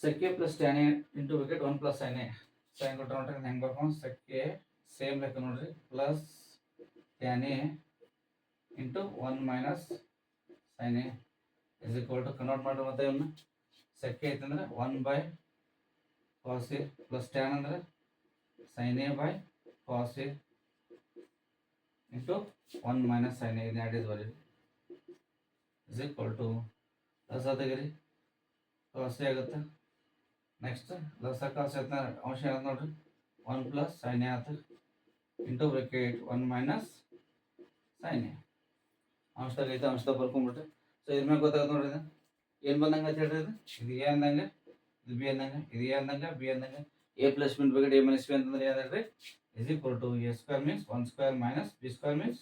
sec A plus tan A into bracket 1 plus sign A. Sine ಕೊಟ್ಟರೆ ನೋಡ್ರಿ ಹೆಂಗೆ ಬರ್ಕೊಂಡು ಸೆಕ್ ಎ ಸೇಮ್ ಲೆಕ್ಕ ನೋಡ್ರಿ plus tan A into 1 minus sine A is equal to convert ಮಾಡಿ. ಮತ್ತೆ ಇವನ್ನ ಸೆಕ್ ಎ ಐತಂದ್ರೆ 1 by cos A plus tan ಅಂದ್ರೆ sine A by cos A into 1 minus sine A. ಇದು ಆ್ಯಡ್ ಬರೀರಿ is equal to plus ಆದಾಗಿರಿ cos A ಆಗುತ್ತೆ. Next ಲಸ cos ಆಯ್ತು ಅಂಶ ಆಯ್ತು ನೋಡ್ರಿ 1 ಪ್ಲಸ್ ಸೈನ್ ಎ ಆಯ್ತು into bracket 1 minus sine A. ಅಂಶದಾಗ ಐತೆ, ಅಂಶದಾಗ ಬರ್ಕೊಂಡ್ಬಿಟ್ರಿ. ಸೊ ಇದ್ರ ಮೇಲೆ ಗೊತ್ತಾಗುತ್ತೆ ನೋಡ್ರಿ, ಇದು ಏನು ಬಂದಂಗೆ ಅಂತ ಹೇಳ್ರಿ. ಇದು ಎ ಅಂದಂಗೆ, ಇದು ಬಿ ಅಂದಂಗೆ, ಇದು ಎ ಅಂದಂಗೆ ಬಿ ಅಂದಂಗೆ. A plus B bracket A minus B ಅಂತಂದ್ರೆ ಏನಾದ್ರಿ is equal to A square means 1 square minus B square means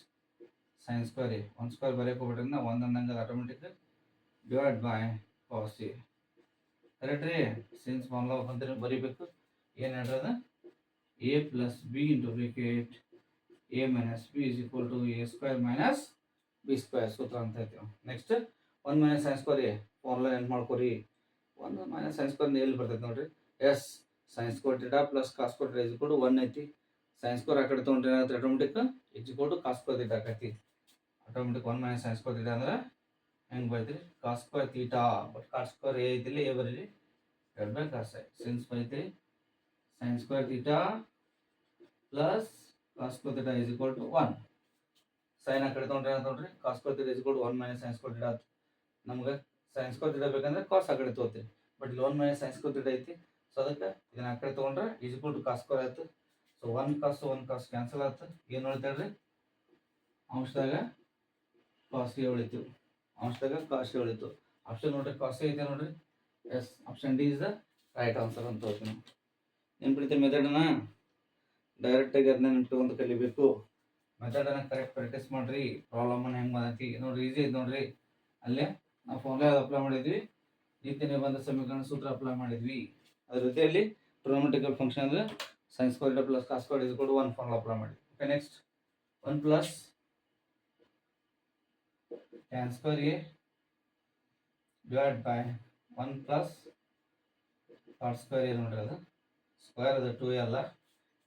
sine square A. 1 square ಬರೆಯಕ್ಕೆ ಹೋಗ್ಬಿಟ್ರಿಂದ 1 ಅಂದಂಗೆ automatic divide by cos A. Correct ರೀ? ಸಿನ್ಸ್ ಫಾರ್ಮುಲಾ ಬಂದ್ರೆ ಬರೀಬೇಕು. ಏನು ಹೇಳ್ರದ, A plus B into bracket A minus B is equal to A square minus B square ಸೂತ್ರ ಅಂತ ಹೇಳ್ತೀವಿ. Next 1 minus sign square A formula ಏನು ಮಾಡ್ಕೊರಿ. 1 ಮೈನಸ್ ಸೈನ್ ಸ್ಕ್ವೇರ್ ಎಲ್ಲಿ ಬರ್ತೈತೆ ನೋಡ್ರಿ, as sine square theta plus cos square theta is equal to 1 ಐತಿ. Sign square ಆ ಕಡೆ ತೊಗೊಂಡ್ರೆ ಏನಾಗುತ್ತೆ automatic is equal to cos square theta ಆಕೈತಿ. Automatic 1 minus sign square theta ಅಂದ್ರೆ ಹೆಂಗೆ ಬೈತ್ರಿ, cos square theta. But cos square A ಐತಿಲ್ಲ, ಎ ಬರೀರಿ ಡಿವೈಡ್ ಬೈ ಕಾಸ್ ಐ. ಸಿನ್ಸ್ ಬೈತ್ರಿ sine square theta plus cos square theta is equal to 1. Sine ಆ ಕಡೆ ತೊಗೊಂಡ್ರೆ ನೋಡ್ರಿ cos square theta is equal to 1 minus sign square theta. ನಮ್ಗೆ sine square theta ಬೇಕಂದ್ರೆ ಕಾಸ್ ಆ ಕಡೆ ತೊಗೋತೀವಿ. ಬಟ್ ಇಲ್ಲಿ 1 ಮೈನಸ್ ಸೈನ್ ಸ್ಕ್ವೇರ್ ಥೀಟಾ ಐತಿ. ಸೊ ಅದಕ್ಕೆ ಇದನ್ನ ಆ ಕಡೆ ತೊಗೊಂಡ್ರೆ is equal to cos square ಆಯ್ತು. ಸೊ 1 ಕಾಸ್ ಕ್ಯಾನ್ಸಲ್ ಆಯ್ತು. ಏನು ಉಳಿತಾಳ್ರಿ, ಅಂಶದಾಗ ಕಾಸ್ ಎ ಉಳಿತು, ಅಂಶದಾಗ ಕಾಸ್ ಎ ಉಳಿತು. ಆಪ್ಷನ್ ನೋಡ್ರಿ ಕಾಸ್ ಎ ಐತೆ ನೋಡ್ರಿ. Yes, option D is the right answer ಅಂತ ಹೇಳ್ತೀನಿ. ನೆನ್ಪಿಡ್ತೀವಿ ಮೆಥಡನ್ನ ಡೈರೆಕ್ಟಾಗಿ ಅದನ್ನ ನೆನ್ಪಿಟ್ಕೊಂಡು ಕಲಿಬೇಕು. ಮೆಥಡನ್ನ ಕರೆಕ್ಟ್ ಪ್ರಾಕ್ಟೀಸ್ ಮಾಡಿರಿ. ಪ್ರಾಬ್ಲಮನ್ನು ಹೆಂಗೆ ಮಾಡೈತಿ ನೋಡ್ರಿ, ಈಸಿ ಐತೆ ನೋಡ್ರಿ. ಅಲ್ಲೇ ನಾವು ಫಾರ್ಮುಲಾ ಅಪ್ಲೈ ಮಾಡಿದ್ವಿ, ರೀತಿ ನಿಬಂಧ ಸಮೀಕರಣ ಸೂತ್ರ ಅಪ್ಲೈ ಮಾಡಿದ್ವಿ. ಅದ್ರ ಜೊತೆಯಲ್ಲಿ ಟ್ರಿಗೊನೋಮೆಟ್ರಿಕಲ್ ಫಂಕ್ಷನ್ ಅಂದರೆ sign square theta plus cos square is equal to 1 formula apply ಮಾಡಿ. Okay, next 1 plus tan square A divide by 1 plus cos square A ನೋಡ್ರಿ. ಅದು ಸ್ಕ್ವೇರ್ ಅದು 2a ಅಲ್ಲ.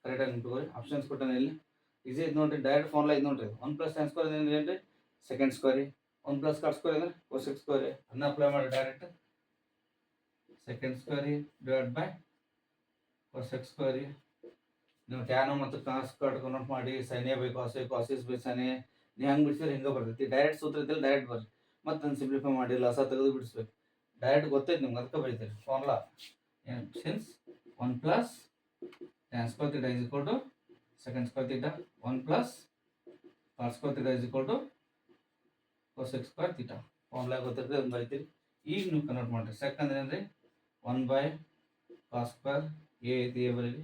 ಕರೆಕ್ಟಾಗಿ ನೆನ್ಪಿಟ್ಕೊಳ್ಳಿ. ಆಪ್ಷನ್ಸ್ ಕೊಟ್ಟಾನೆ ಇಲ್ಲಿ ಈಸಿ ಐತೆ ನೋಡ್ರಿ, ಡೈರೆಕ್ಟ್ ಫಾರ್ಮುಲಾ ಐತೆ ನೋಡ್ರಿ. 1 ಪ್ಲಸ್ ಸೈನ್ ಸ್ಕ್ವೇರ್ ಅಂದ್ರೆ ಏನ್ರಿ second square, 1 plus cot square ಅಂದ್ರೆ ಕೊಸೆಕ್ ಸ್ಕ್ವೇರ್. ಅದನ್ನ ಅಪ್ಲೈ ಮಾಡಿ direct second square divide by cosec square. ನೀವು ಟ್ಯಾನ್ ಮತ್ತು ಕಾಸ್ ಕಾಟ್ ಕನ್ವರ್ಟ್ ಮಾಡಿ sine A by cos A ಕಾಸಿಸ್ ಬೈ ಸೈನ್ ಎ ನೀವು ಹೆಂಗೆ ಬಿಡಿಸಿದ್ರೆ ಹಿಂಗೆ ಬರ್ತೈತಿ. ಡೈರೆಕ್ಟ್ ಸೂತ್ರ ಇದ್ದಲ್ಲಿ ಡೈರೆಕ್ಟ್ ಬರ್ರಿ, ಮತ್ತೆ ಅದನ್ನು ಸಿಂಪ್ಲಿಫೈ ಮಾಡಿ ಲಸ ತೆಗೆದು ಬಿಡಿಸ್ಬೇಕು. ಡೈರೆಕ್ಟ್ ಗೊತ್ತೈತೆ ನಿಮ್ಗೆ, ಅದಕ್ಕೆ ಬರೀತೀರಿ formula. Since 1 plus tan square theta is equal to secant square theta, 1 plus cot square theta is equal to cosec square theta. Formula ಗೊತ್ತಿರ್ತದೆ ಅದನ್ನು ಬರೀತೀರಿ. ಈಗ ನೀವು ಕನ್ವರ್ಟ್ ಮಾಡಿರಿ. ಸೆಕ್ ಅಂದ್ರೆ ಏನ್ರಿ 1 ಬೈ ಕಾಸ್ ಸ್ಕ್ವೇರ್ ಎ ಐತಿ ಎ ಬರೀರಿ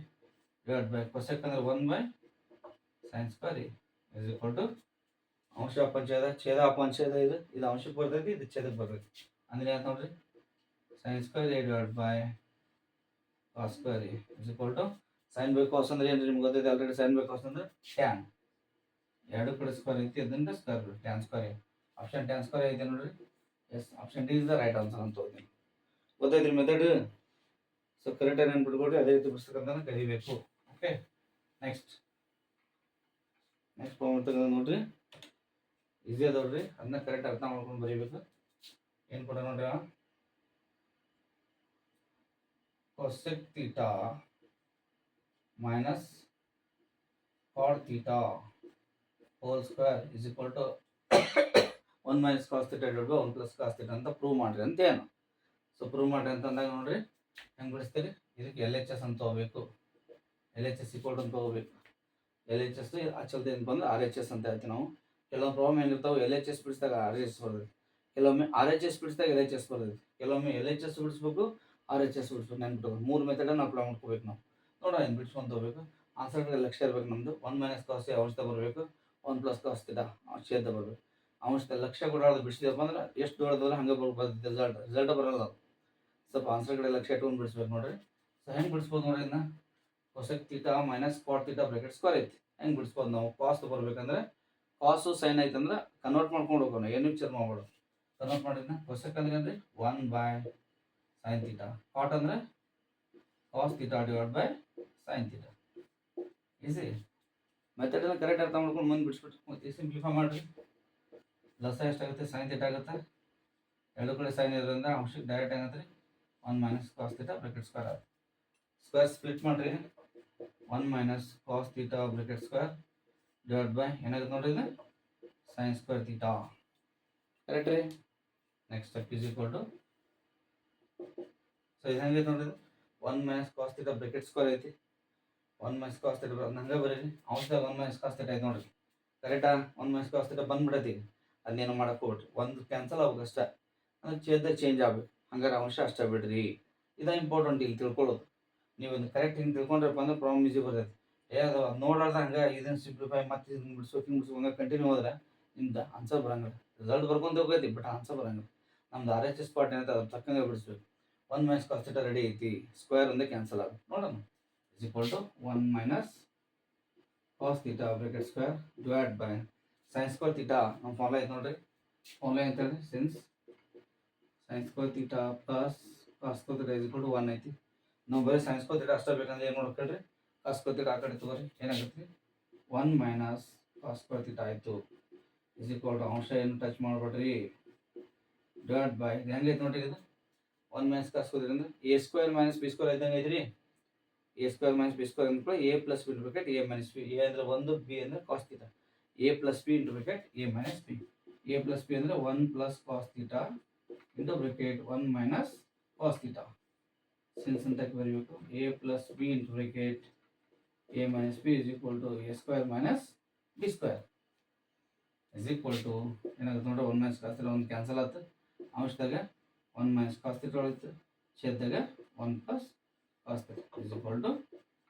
ಡಿವೈಡ್ ಬೈ ಕೊಸೆಕ್ ಅಂದ್ರೆ 1 by sine square A is equal to ಅಂಶ ಅಪಂಚದ ಛೇದ ಅಪಂಚದ ಇದು ಅಂಶಕ್ಕೆ ಬರ್ತೈತಿ, ಇದು ಛೇದಕ್ಕೆ ಬರ್ತೈತಿ. ಅಂದ್ರೆ ಏನು ನೋಡ್ರಿ sign square A divide by cos square A is equal to sine by cos ಅಂದ್ರೆ ಏನ್ರಿ ನಿಮ್ಗೆ ಗೊತ್ತೈತೆ ಆಲ್ರೆಡಿ. ಸೈನ್ ಬೈ ಕಾಸ್ ಅಂದ್ರೆ ಟ್ಯಾನ್, ಎರಡು ಕಡೆ ಸ್ಕ್ವೇರ್ ಐತಿ ಅದರಿಂದ square root tan square A. Option tan square ಐತೆ ನೋಡ್ರಿ. Yes, option D is the right answer ಅಂತ ಹೋಗ್ತೀನಿ. ಗೊತ್ತೈತ್ರಿ ಮೆಥಡ್. ಸೊ ಕರೆಕ್ಟ್ ಏನು ಬಿಟ್ಕೊಡ್ರಿ, ಅದೇ ರೀತಿ ಬಿಡಿಸ್ತಕ್ಕಂತ ಕಲಿಬೇಕು. ಓಕೆ, ನೆಕ್ಸ್ಟ್ ಪ್ರಾಬ್ಲಮ್ ತೆಗೆದು ನೋಡ್ರಿ. ಈಸಿ ಅದಾವ್ರಿ, ಅದನ್ನ ಕರೆಕ್ಟ್ ಅರ್ಥ ಮಾಡ್ಕೊಂಡು ಬರೀಬೇಕು. ಏನು ಕೊಡ ನೋಡ್ರಿ, cosec theta minus cot theta whole square is equal to 1 minus cos theta divided by 1 plus cos theta ಅಂತ ಪ್ರೂವ್ ಮಾಡ್ರಿ ಅಂತ ಏನು. ಸೊ ಪ್ರೂವ್ ಮಾಡ್ರಿ ಅಂತ ಅಂದಾಗ ನೋಡ್ರಿ ಹೆಂಗೆ ಬಿಡಿಸ್ತೀರಿ. ಇದಕ್ಕೆ ಎಲ್ ಎಚ್ ಎಸ್ ಅಂತ ಹೋಗ್ಬೇಕು. ಎಲ್ ಎಚ್ ಎಸ್ ಇಕ್ವಲ್ ಅಂತ ಹೋಗ್ಬೇಕು. ಎಲ್ ಎಚ್ ಎಸ್ ಅಚಲ್ತೆ ಅಂತ ಬಂದು ಆರ್ ಎಚ್ ಎಸ್ ಅಂತ ಹೇಳ್ತೀವಿ ನಾವು. ಕೆಲವೊಂದು ಪ್ರಾಬ್ಲಮ್ ಏನಿರ್ತಾವೆ ಎಲ್ ಎಚ್ ಎಸ್ ಬಿಡಿಸಿದಾಗ ಆರ್ ಎಚ್ ಎಸ್ ಬರ್ತೈತಿ, ಕೆಲವೊಮ್ಮೆ ಆರ್ ಎಚ್ ಎಸ್ ಬಿಡಿಸಿದಾಗ ಎಲ್ ಎಚ್ ಎಸ್ ಬರ್ತೈತಿ, ಕೆಲವೊಮ್ಮೆ ಎಲ್ ಎಚ್ ಎಸ್ ಬಿಡಿಸ್ಬೇಕು ಆರ್ ಎಚ್ ಎಸ್ ಬಿಡಿಸ್ಬೇಕು. ನೆನ್ಬಿಟ್ಟು 3 ಮೆಥಡನ್ನು ಅಪ್ಲೈ ಮಾಡ್ಕೋಬೇಕು ನಾವು. ನೋಡೋಣ ಏನು ಬಿಡ್ಸ್ಕೊಂತ ಹೋಗ್ಬೇಕು. ಆನ್ಸರ್ ಕಡೆ ಲಕ್ಷ್ಯ ಇರ್ಬೇಕು ನಮ್ಮದು. 1 ಮೈನಸ್ ಕಾಸ್ ಎ ಅಂಶದ ಬರಬೇಕು, 1 ಪ್ಲಸ್ ಕಾಸ್ ಥೀಟಾ ಛೇದ ಬರಬೇಕು. ಅಂಶದ ಲಕ್ಷ್ಯ ಕೊಡೋದು ಬಿಡಿಸಿದಪ್ಪ ಅಂದ್ರೆ ಎಷ್ಟು ದೂರದಲ್ಲ ಹಂಗೆ ಬರ್ತೈತೆ ರಿಸಲ್ಟ್ ಬರಲ್ಲ. ಸ್ವಲ್ಪ ಆನ್ಸರ್ ಕಡೆ ಲಕ್ಷ್ಯ ಇಟ್ಕೊಂಡು ಬಿಡಿಸ್ಬೇಕು ನೋಡ್ರಿ. ಸೊ ಹೆಂಗೆ ಬಿಡಿಸ್ಬೋದು ನೋಡ್ರಿ, ಇನ್ನು cosec theta minus cot theta bracket square ಐತಿ. ಹೆಂಗೆ ಬಿಡಿಸ್ಬೋದು ನಾವು, ಕಾಸ್ ಬರ್ಬೇಕಂದ್ರೆ ಕಾಸು ಸೈನ್ ಐತಂದ್ರೆ ಕನ್ವರ್ಟ್ ಮಾಡ್ಕೊಂಡು ಹೋಗೋಣ, ಏನು ವಿಚಾರ ಮಾಡ್ಬೋದು. ಕನ್ವರ್ಟ್ ಮಾಡಿದ್ನ ಕೊಸೆಕ್ ಅಂದ್ರೆ ಏನ್ರಿ 1 ಬೈ ಸೈನ್ ಥೀಟಾ, ಕಾಟ್ ಅಂದ್ರೆ cos theta divide by sign theta. Easy ಮೆಥಡನ್ನು ಕರೆಕ್ಟ್ ಅರ್ಥ ಮಾಡ್ಕೊಂಡು ಮುಂದೆ ಬಿಡಿಸ್ಬಿಟ್ಟು ಮತ್ತೆ ಸಿಂಪ್ಲಿಫೈ ಮಾಡಿರಿ. ಲಸ ಎಷ್ಟಾಗುತ್ತೆ ಸೈನ್ ಥೀಟಾ ಆಗುತ್ತೆ. ಎರಡು ಕಡೆ ಸೈನ್ ಇರೋದ್ರಿಂದ ಅಂಶಕ್ಕೆ ಡೈರೆಕ್ಟ್ ಏನಾಗುತ್ತೆ 1 minus cos theta bracket square ಆಗುತ್ತೆ. ಸ್ಕ್ವೇರ್ ಸ್ಪ್ಲಿಟ್ ಮಾಡಿರಿ, 1 minus cos theta bracket square divide by ಏನಾಗುತ್ತೆ ನೋಡ್ರಿ ಇದು ಸೈನ್ ಸ್ಕ್ವೇರ್ ಥೀಟಾ. ಕರೆಕ್ಟ್ ರೀ. Next step is equal to, so ಇದು ಹೆಂಗೈತೆ ನೋಡ್ರಿ 1 minus cos theta bracket square ಐತಿ. 1 ಮೈನಸ್ ಕಾಸ್ ಥೀಟಾ ಹಂಗೆ ಬರೀರಿ. ಅಂಶದಾಗ 1 ಮೈನಸ್ ಕಾಸ್ ಥೀಟಾ ಐತೆ ನೋಡ್ರಿ. ಕರೆಕ್ಟಾ, 1 ಮೈನಸ್ ಕಾಸ್ ಥೀಟಾ ಬಂದ್ಬಿಡೈತಿ. ಅದನ್ನೇನು ಮಾಡಕ್ಕೆ ಹೋಗ್ಬಿಟ್ರಿ, ಒಂದು ಕ್ಯಾನ್ಸಲ್ ಆಗ್ಬೇಕು ಅಷ್ಟೇ, ಅಂದ್ರೆ ಛೇದ ಚೇಂಜ್ ಆಗ್ಬೇಕು. ಹಂಗಾರೆ ಅಂಶ ಅಷ್ಟೇ ಬಿಡ್ರಿ. ಇದು ಇಂಪಾರ್ಟೆಂಟ್ ಇಲ್ಲಿ ತಿಳ್ಕೊಳ್ಳೋದು. ನೀವು ಕರೆಕ್ಟ್ ಹಿಂಗೆ ತಿಳ್ಕೊಂಡ್ರಪ್ಪ ಅಂದ್ರೆ ಪ್ರಾಬ್ಲಮ್ ಈಸಿ ಬರ್ತೈತಿ. ಅದು ನೋಡಾರ್ದ ಹಂಗೆ ಇದನ್ನು ಸಿಂಪ್ಲಿಫೈ ಮತ್ತೆ ಇದನ್ನು ಬಿಡಿಸೋಕೆ ಹಿಂಗೆ ಬಿಡಿಸೋ ಹಂಗೆ ಕಂಟಿನ್ಯೂ ಹೋದ್ರೆ ನಿಮ್ದು ಆನ್ಸರ್ ಬರಂಗಿಲ್ಲ. ರಿಸಲ್ಟ್ ಬರ್ಕೊಂತ ಹೋಗೈತಿ ಬಟ್ ಆನ್ಸರ್ ಬರಂಗಿಲ್ಲ. ನಮ್ದು ಆರ್ ಎಚ್ ಎಸ್ ಪಾರ್ಟ್ ಏನೈತೆ ಅದ್ರ ತಕ್ಕಂಗೆ ಬಿಡಿಸ್ಬೇಕು. 1 ಮೈನಸ್ ಕಾಸ್ ಥೀಟಾ ರೆಡಿ ಐತಿ, ಸ್ಕ್ವೇರ್ ಒಂದೇ ಕ್ಯಾನ್ಸಲ್ ಆಗುತ್ತೆ ನೋಡೋಣ. Is equal to 1 minus cos theta bracket square divide by sine square theta. ನಮ್ಮ ಫಾರ್ಮುಲಾ ಐತೆ ನೋಡ್ರಿ. ಫಾರ್ಮುಲಾ ಅಂತ ಹೇಳಿ since sign square theta plus cos square theta is equal to 1 ಐತಿ. ನಾವು ಬರೀ ಸೈನ್ ಸ್ಕ್ವೇರ್ ಥೀಟಾ ಅಷ್ಟೇ ಬೇಕಂದ್ರೆ ಏನು ಮಾಡ್ಕೊಳ್ರಿ, ಕಾಸ್ ಸ್ಕ್ವೇರ್ ಥೀಟಾ ಆ ಕಡೆ ತಗೋರಿ. ಏನಾಗುತ್ತೆ 1 ಮೈನಸ್ ಕಾಸ್ ಸ್ಕ್ವೇರ್ ಥೀಟಾ ಆಯಿತು ಇಸ್ ಈಕ್ವಲ್ ಟು ಅಂಶ ಏನು ಟಚ್ ಮಾಡ್ಬೇಡ್ರಿ ಡಿವೈಡ್ ಬೈ ಇದು ಹೆಂಗೈತೆ ನೋಡ್ರಿ. ಇದು 1 ಮೈನಸ್ ಕಾಸ್ ಸ್ಕ್ವೇರ್ ಅಂದ್ರೆ A square minus B square ಇದ್ದಂಗೆ ಐತ್ರಿ. A square minus B square ಅಂದ್ರೆ A plus B into bracket A minus B. A ಅಂದ್ರೆ 1, ಬಿ ಅಂದ್ರೆ cos theta. A plus B into bracket A minus B. A plus B ಅಂದ್ರೆ 1 plus cos theta into bracket 1 minus cos theta. Since ಅಂತ ಬರೀಬೇಕು. A plus B into bracket A minus B is equal to A square minus B square is equal to ಏನಾಗುತ್ತೆ ನೋಡ್ರಿ 1 minus cos theta ಒಂದು cancel ಆಯ್ತು. ಅಂಶದಾಗ 1 minus cos theta ಉಳಿತು, ಛೇದದಾಗ 1 plus cos theta is equal to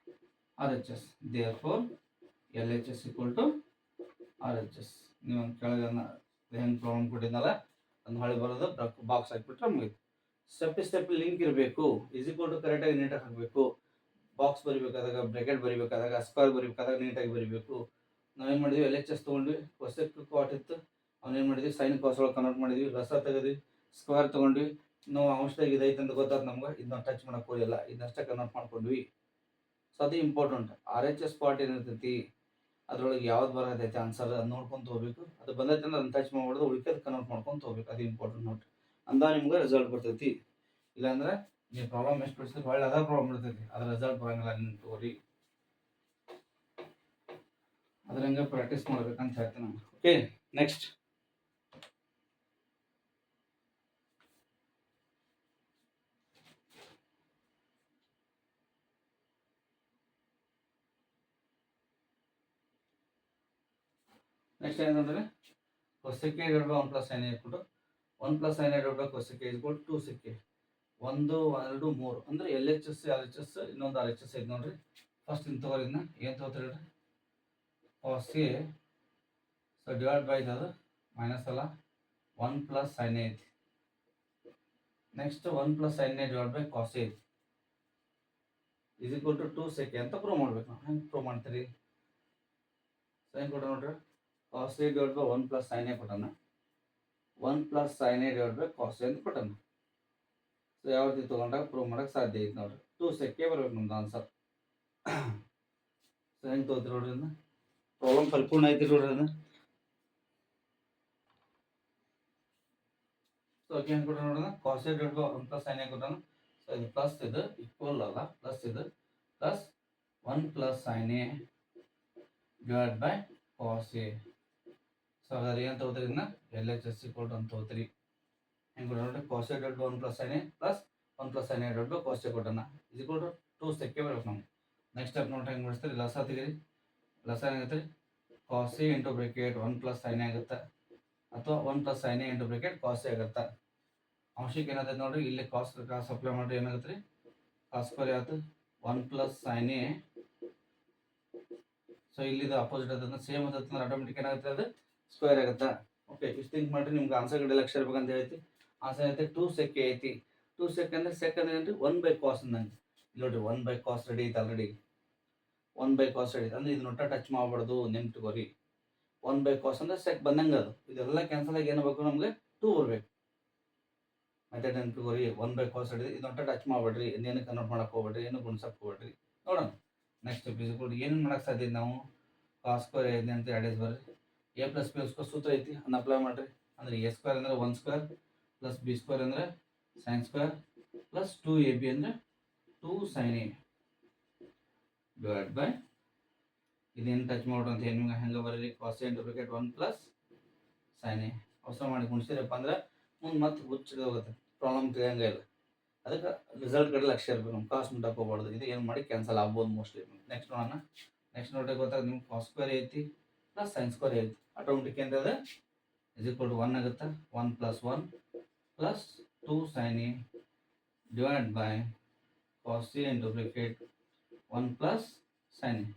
R H S. Therefore L H S equal to R H S. ನೀವು ಕೆಳಗೆ ಹೆಂಗೆ ಪ್ರಾಬ್ಲಮ್ ಕೊಟ್ಟಿದ್ದಲ್ಲ ಒಂದು ಹೊಳೆ ಬರೋದು ಬಾಕ್ಸ್ ಹಾಕ್ಬಿಟ್ರೆ ಮುಗಿತು. ಸ್ಟೆಪ್ ಲಿಂಕ್ ಇರಬೇಕು. ಇಸ್ ಈಕ್ವಲ್ ಟು ಕರೆಕ್ಟಾಗಿ ನೀಟಾಗಿ ಹಾಕಬೇಕು. ಬಾಕ್ಸ್ ಬರಿಬೇಕಾದಾಗ, ಬ್ರಾಕೆಟ್ ಬರಿಬೇಕಾದಾಗ, ಸ್ಕ್ವೇರ್ ಬರಿಬೇಕಾದಾಗ ನೀಟಾಗಿ ಬರಿಬೇಕು. ನಾವೇನು ಮಾಡಿದ್ವಿ, ಎಲ್ ಎಚ್ ಎಸ್ ತೊಗೊಂಡ್ವಿ, ಕೊಸೆಕ್ ಕಾಟ್ ಇತ್ತು, ಅವನೇನು ಮಾಡಿದ್ವಿ ಸೈನ್ ಕಾಸ್ ಒಳಗೆ ಕನ್ವರ್ಟ್ ಮಾಡಿದ್ವಿ, ರಸ ತೆಗೆದ್ವಿ, ಸ್ಕ್ವೇರ್ ತೊಗೊಂಡ್ವಿ. ನಾವು ಅಂಶದಾಗ ಇದೈತೆ ಅಂತ ಗೊತ್ತಾಯ್ತು ನಮ್ಗೆ, ಇದನ್ನ ಟಚ್ ಮಾಡಕ್ಕೆ ಹೋಗಿಲ್ಲ, ಇದನ್ನಷ್ಟೇ ಕನ್ವರ್ಟ್ ಮಾಡ್ಕೊಂಡ್ವಿ. ಸೊ ಅದು important. R H S part ಏನಿರ್ತೈತಿ ಅದ್ರೊಳಗೆ ಯಾವ್ದು ಬರತೈತೆ ಆನ್ಸರ್ ಅದು ನೋಡ್ಕೊಂತ ಹೋಗ್ಬೇಕು. ಅದು ಬಂದೈತೆ ಅಂದ್ರೆ ಅದನ್ನ ಟಚ್ ಮಾಡ್ಬಿಡೋದು, ಉಳಿಕೆದು ಕನ್ವರ್ಟ್ ಮಾಡ್ಕೊಂತ ಹೋಗ್ಬೇಕು. ಅದು ಇಂಪಾರ್ಟೆಂಟ್ ನೋಟ್. ಅಂದಾಗ ನಿಮ್ಗೆ ರಿಸಲ್ಟ್ ಬರ್ತೈತಿ. ಇಲ್ಲಾಂದ್ರೆ ನೀವು ಪ್ರಾಬ್ಲಮ್ ಎಷ್ಟು ಬಿಡಿಸಿದ್ರೆ ಒಳ್ಳೆ ಅದ ಪ್ರಾಬ್ಲಮ್ ಇರ್ತೈತಿ, ಅದ್ರ ರಿಸಲ್ಟ್ ಬರಂಗಿಲ್ಲ. ನಿಂತುಕೋರಿ, ಅದ್ರ ಹಂಗೆ ಪ್ರಾಕ್ಟೀಸ್ ಮಾಡ್ಬೇಕಂತ ಹೇಳ್ತೀನಿ ನಾನು. ಓಕೆ, ನೆಕ್ಸ್ಟ್ ಏನಂದ್ರೆ ಕೊಸೆಕೆ divide by 1 plus sin a equal to 1 plus sin a divide by ಕೊಸೆಕೆ ಇಕ್ವಲ್ ಟು 2 ಸೆಕೆ. 1 2 3 ಅಂದ್ರೆ LHS RHS ಇನ್ನೊಂದು RHS ಐತೆ ನೋಡ್ರಿ. ಫಸ್ಟ್ ಇನ್ ತಗೋರಿ, ಇದನ್ನ ಏನು ತಗೋತೀರಿ ಹೇಳ್ರಿ, cos a so divide by ಇದು ಮೈನಸ್ ಅಲ್ಲ 1 ಪ್ಲಸ್ sin a ಐತಿ. Next 1 plus sin a divide by cos a is equal to 2 sec ಅಂತ ಪ್ರೂವ್ ಮಾಡ್ಬೇಕು. ನಾವು ಹೆಂಗೆ ಪ್ರೂವ್ ಮಾಡ್ತೀರಿ? ಸೊ ಏನು ಕೊಟ್ಟ ನೋಡ್ರಿ, cos a divide by 1 plus sin a ಕೊಟ್ಟಾನ, 1 plus sin a divide by cos a ಅಂತ ಕೊಟ್ಟಾನ. ಸೊ ಯಾವ ರೀತಿ ತೊಗೊಂಡಾಗ ಪ್ರೂವ್ ಮಾಡೋಕ್ಕೆ ಸಾಧ್ಯ ಐತೆ ನೋಡ್ರಿ. 2 ಸೆಕೆ ಬರ್ಬೇಕು ನಮ್ದು ಆನ್ಸರ್. ಸೊ ಹೆಂಗೆ ತಗೋತೀರಿ ನೋಡ್ರಿ, ಅದನ್ನ ಪ್ರಾಬ್ಲಮ್ ಪರಿಪೂರ್ಣ ಐತಿ ನೋಡ್ರಿ ಅದನ್ನ. ಸೊ ಓಕೆ ಹೆಂಗೆ ಕೊಟ್ಟ ನೋಡೋಣ, cos a divide by 1 plus sin a ಕೊಟ್ಟಾನ. ಸೊ ಇದು ಪ್ಲಸ್ ಇದು ಈಕ್ವಲ್ ಅಲ್ಲ, ಪ್ಲಸ್ ಇದು plus 1 plus sin a divide by cos a. So ಹಾಗಾದ್ರೆ ಏನು ತಗೋತೀರಿ, ಇದನ್ನ LHS ಈಕ್ವಲ್ ಟು ಅಂತ ತಗೋತೀರಿ. ಹೆಂಗೆ ನೋಡ್ರಿ, cos a divide by 1 plus sin a plus 1 plus sin a divide by cos a ಕೊಟ್ಟಾನ ಇಸ್ ಈಕ್ವಲ್ ಟು 2 ಸೆಕೆ ಬರ್ಬೇಕು ನಮ್ಗೆ. ನೆಕ್ಸ್ಟ್ ಸ್ಟೆಪ್ ನೋಡ್ರಿ ಹೆಂಗೆ ಮಾಡಿಸ್ತೀರಿ, ಲಸ ತೆಗೀರಿ. ಲಸ ಏನಾಗುತ್ತೆ, cos a into bracket 1 plus sin a ಆಗುತ್ತೆ, ಅಥವಾ 1 plus sin a into bracket cos a ಆಗುತ್ತೆ. ಅಂಶಕ್ಕೆ ಏನಾಗುತ್ತೆ ನೋಡ್ರಿ, ಇಲ್ಲಿ ಕಾಸ್ ಅಪ್ಲೈ ಮಾಡಿದ್ರೆ ಏನಾಗುತ್ತೆ ರೀ, ಕಾಸ್ ಸ್ಕ್ವೇರ್ ಆಯ್ತು 1 ಪ್ಲಸ್ sin a. ಸೊ ಇಲ್ಲಿದು ಅಪೋಸಿಟ್ ಅದನ್ನ ಸೇಮ್ ಅಂದ್ರೆ ಆಟೋಮೆಟಿಕ್ ಏನಾಗುತ್ತೆ, ಅದು ಸ್ಕ್ವೇರ್ ಆಗುತ್ತೆ. ಓಕೆ, ಇಷ್ಟು ಥಿಂಕ್ ಮಾಡಿರಿ, ನಿಮ್ಗೆ ಆನ್ಸರ್ ಕಡೆ ಲಕ್ಷ ಇರ್ಬೇಕಂತ ಹೇಳ್ತಿ. ಆನ್ಸರ್ ಐತಿ 2 ಸೆಕೆ ಐತಿ. 2 ಸೆಕೆ ಅಂದ್ರೆ ಸೆಕೆಂಡ್ ಏನ್ರಿ 1 ಬೈ ಕಾಸ್ ನಂಗೆ ನೋಡ್ರಿ, 1 ಬೈ ಕಾಸ್ ರೆಡಿ ಐತೆ ಆಲ್ರೆಡಿ. 1 ಬೈ ಕಾಸ್ ರೆಡಿ ಅಂದ್ರೆ ಇದು ನೋಟ ಟಚ್ ಮಾಡಬಾರ್ದು, ನೆನ್ಪಿಟ್ಕೋರಿ. 1 ಬೈ ಕಾಸ್ ಅಂದ್ರೆ ಸೆಕ್ ಬಂದಂಗೆ ಅದು. ಇದೆಲ್ಲ ಕ್ಯಾನ್ಸಲ್ ಆಗಿ ಏನು ಬೇಕು ನಮಗೆ 2 ಬರ್ಬೇಕು. ಮತ್ತೆ ನೆನ್ಪಿಟ್ಕೋರಿ, 1 ಬೈ ಕಾಸ್ ರೆಡಿ ಇದು ನೋಟ ಟಚ್ ಮಾಡಬೇಡ್ರಿ, ಇನ್ನೇನು ಕನ್ವರ್ಟ್ ಮಾಡಕ್ಕೆ ಹೋಗ್ಬೇಡ್ರಿ, ಏನು ಗುಣಿಸಕ್ಕೆ ಹೋಗ್ಬೇಡ್ರಿ. ನೋಡೋಣ ನೆಕ್ಸ್ಟ್ ಎಪಿಸೋಡ್ ಏನು ಮಾಡಕ್ಕೆ ಸಾಧ್ಯ ನಾವು. ಕಾಸ್ ಸ್ಕ್ವೇರ್ ಐತೆ ಅಂತ ಎರಡೇಸ್ ಬರ್ರಿ, a ಪ್ಲಸ್ ಬಿ ಸ್ಕ್ವೇರ್ ಸೂತ್ರ ಐತಿ ಅದನ್ನ ಅಪ್ಲೈ ಮಾಡ್ರಿ. ಅಂದ್ರೆ a ಸ್ಕ್ವೇರ್ ಅಂದ್ರೆ 1 ಸ್ಕ್ವೇರ್ ಪ್ಲಸ್ ಬಿ ಸ್ಕ್ವೇರ್ ಅಂದ್ರೆ ಸೈನ್ ಸ್ಕ್ವೇರ್ ಪ್ಲಸ್ 2ab ಅಂದ್ರೆ 2 sin a ಡಿವೈಡ್ ಬೈ ಇದೇನು ಟಚ್ ಮಾಡೋದು ಅಂತ ಏನು ಹೆಂಗೆ ಬರೀರಿ, ಕಾಸ್ a into bracket 1 plus sin a. ಅವಸರ ಮಾಡಿ ಗುಣಿಸಿರಪ್ಪ ಅಂದ್ರೆ ಮುಂದೆ ಮತ್ತೆ ಹುಚ್ಚಿದ ಹೋಗುತ್ತೆ, ಪ್ರಾಬ್ಲಮ್ ತಿಳಿಯಂಗೆ ಇಲ್ಲ. ಅದಕ್ಕೆ ರಿಸಲ್ಟ್ ಕಡೆ ಲಕ್ಷ ಇರಬೇಕು, ನಮ್ಮ ಕಾಸ್ಟ್ ಮುಟ್ಟಕ್ಕೆ ಹೋಗ್ಬಾರ್ದು. ಇದು ಏನು ಮಾಡಿ ಕ್ಯಾನ್ಸಲ್ ಆಗ್ಬೋದು ಮೋಸ್ಟ್ಲಿ. ನೆಕ್ಸ್ಟ್ ನೋಡೋಣ. ನೆಕ್ಸ್ಟ್ ನೋಡಿದ್ರೆ ಗೊತ್ತಾಗ ನಿಮ್ಗೆ ಕಾಸ್ ಸ್ಕ್ವೇರ್ ಐತಿ ಪ್ಲಸ್ ಸೈನ್ ಸ್ಕ್ವೇರ್ ಐತಿ. ಆಟೋಮೆಟಿಕ್ ಏನಿದೆ ಇಸ್ ಈಕ್ವಲ್ ಟು 1 ಆಗುತ್ತೆ. 1 plus 1 plus 2 sin a divide by cos a into bracket 1 plus sin a.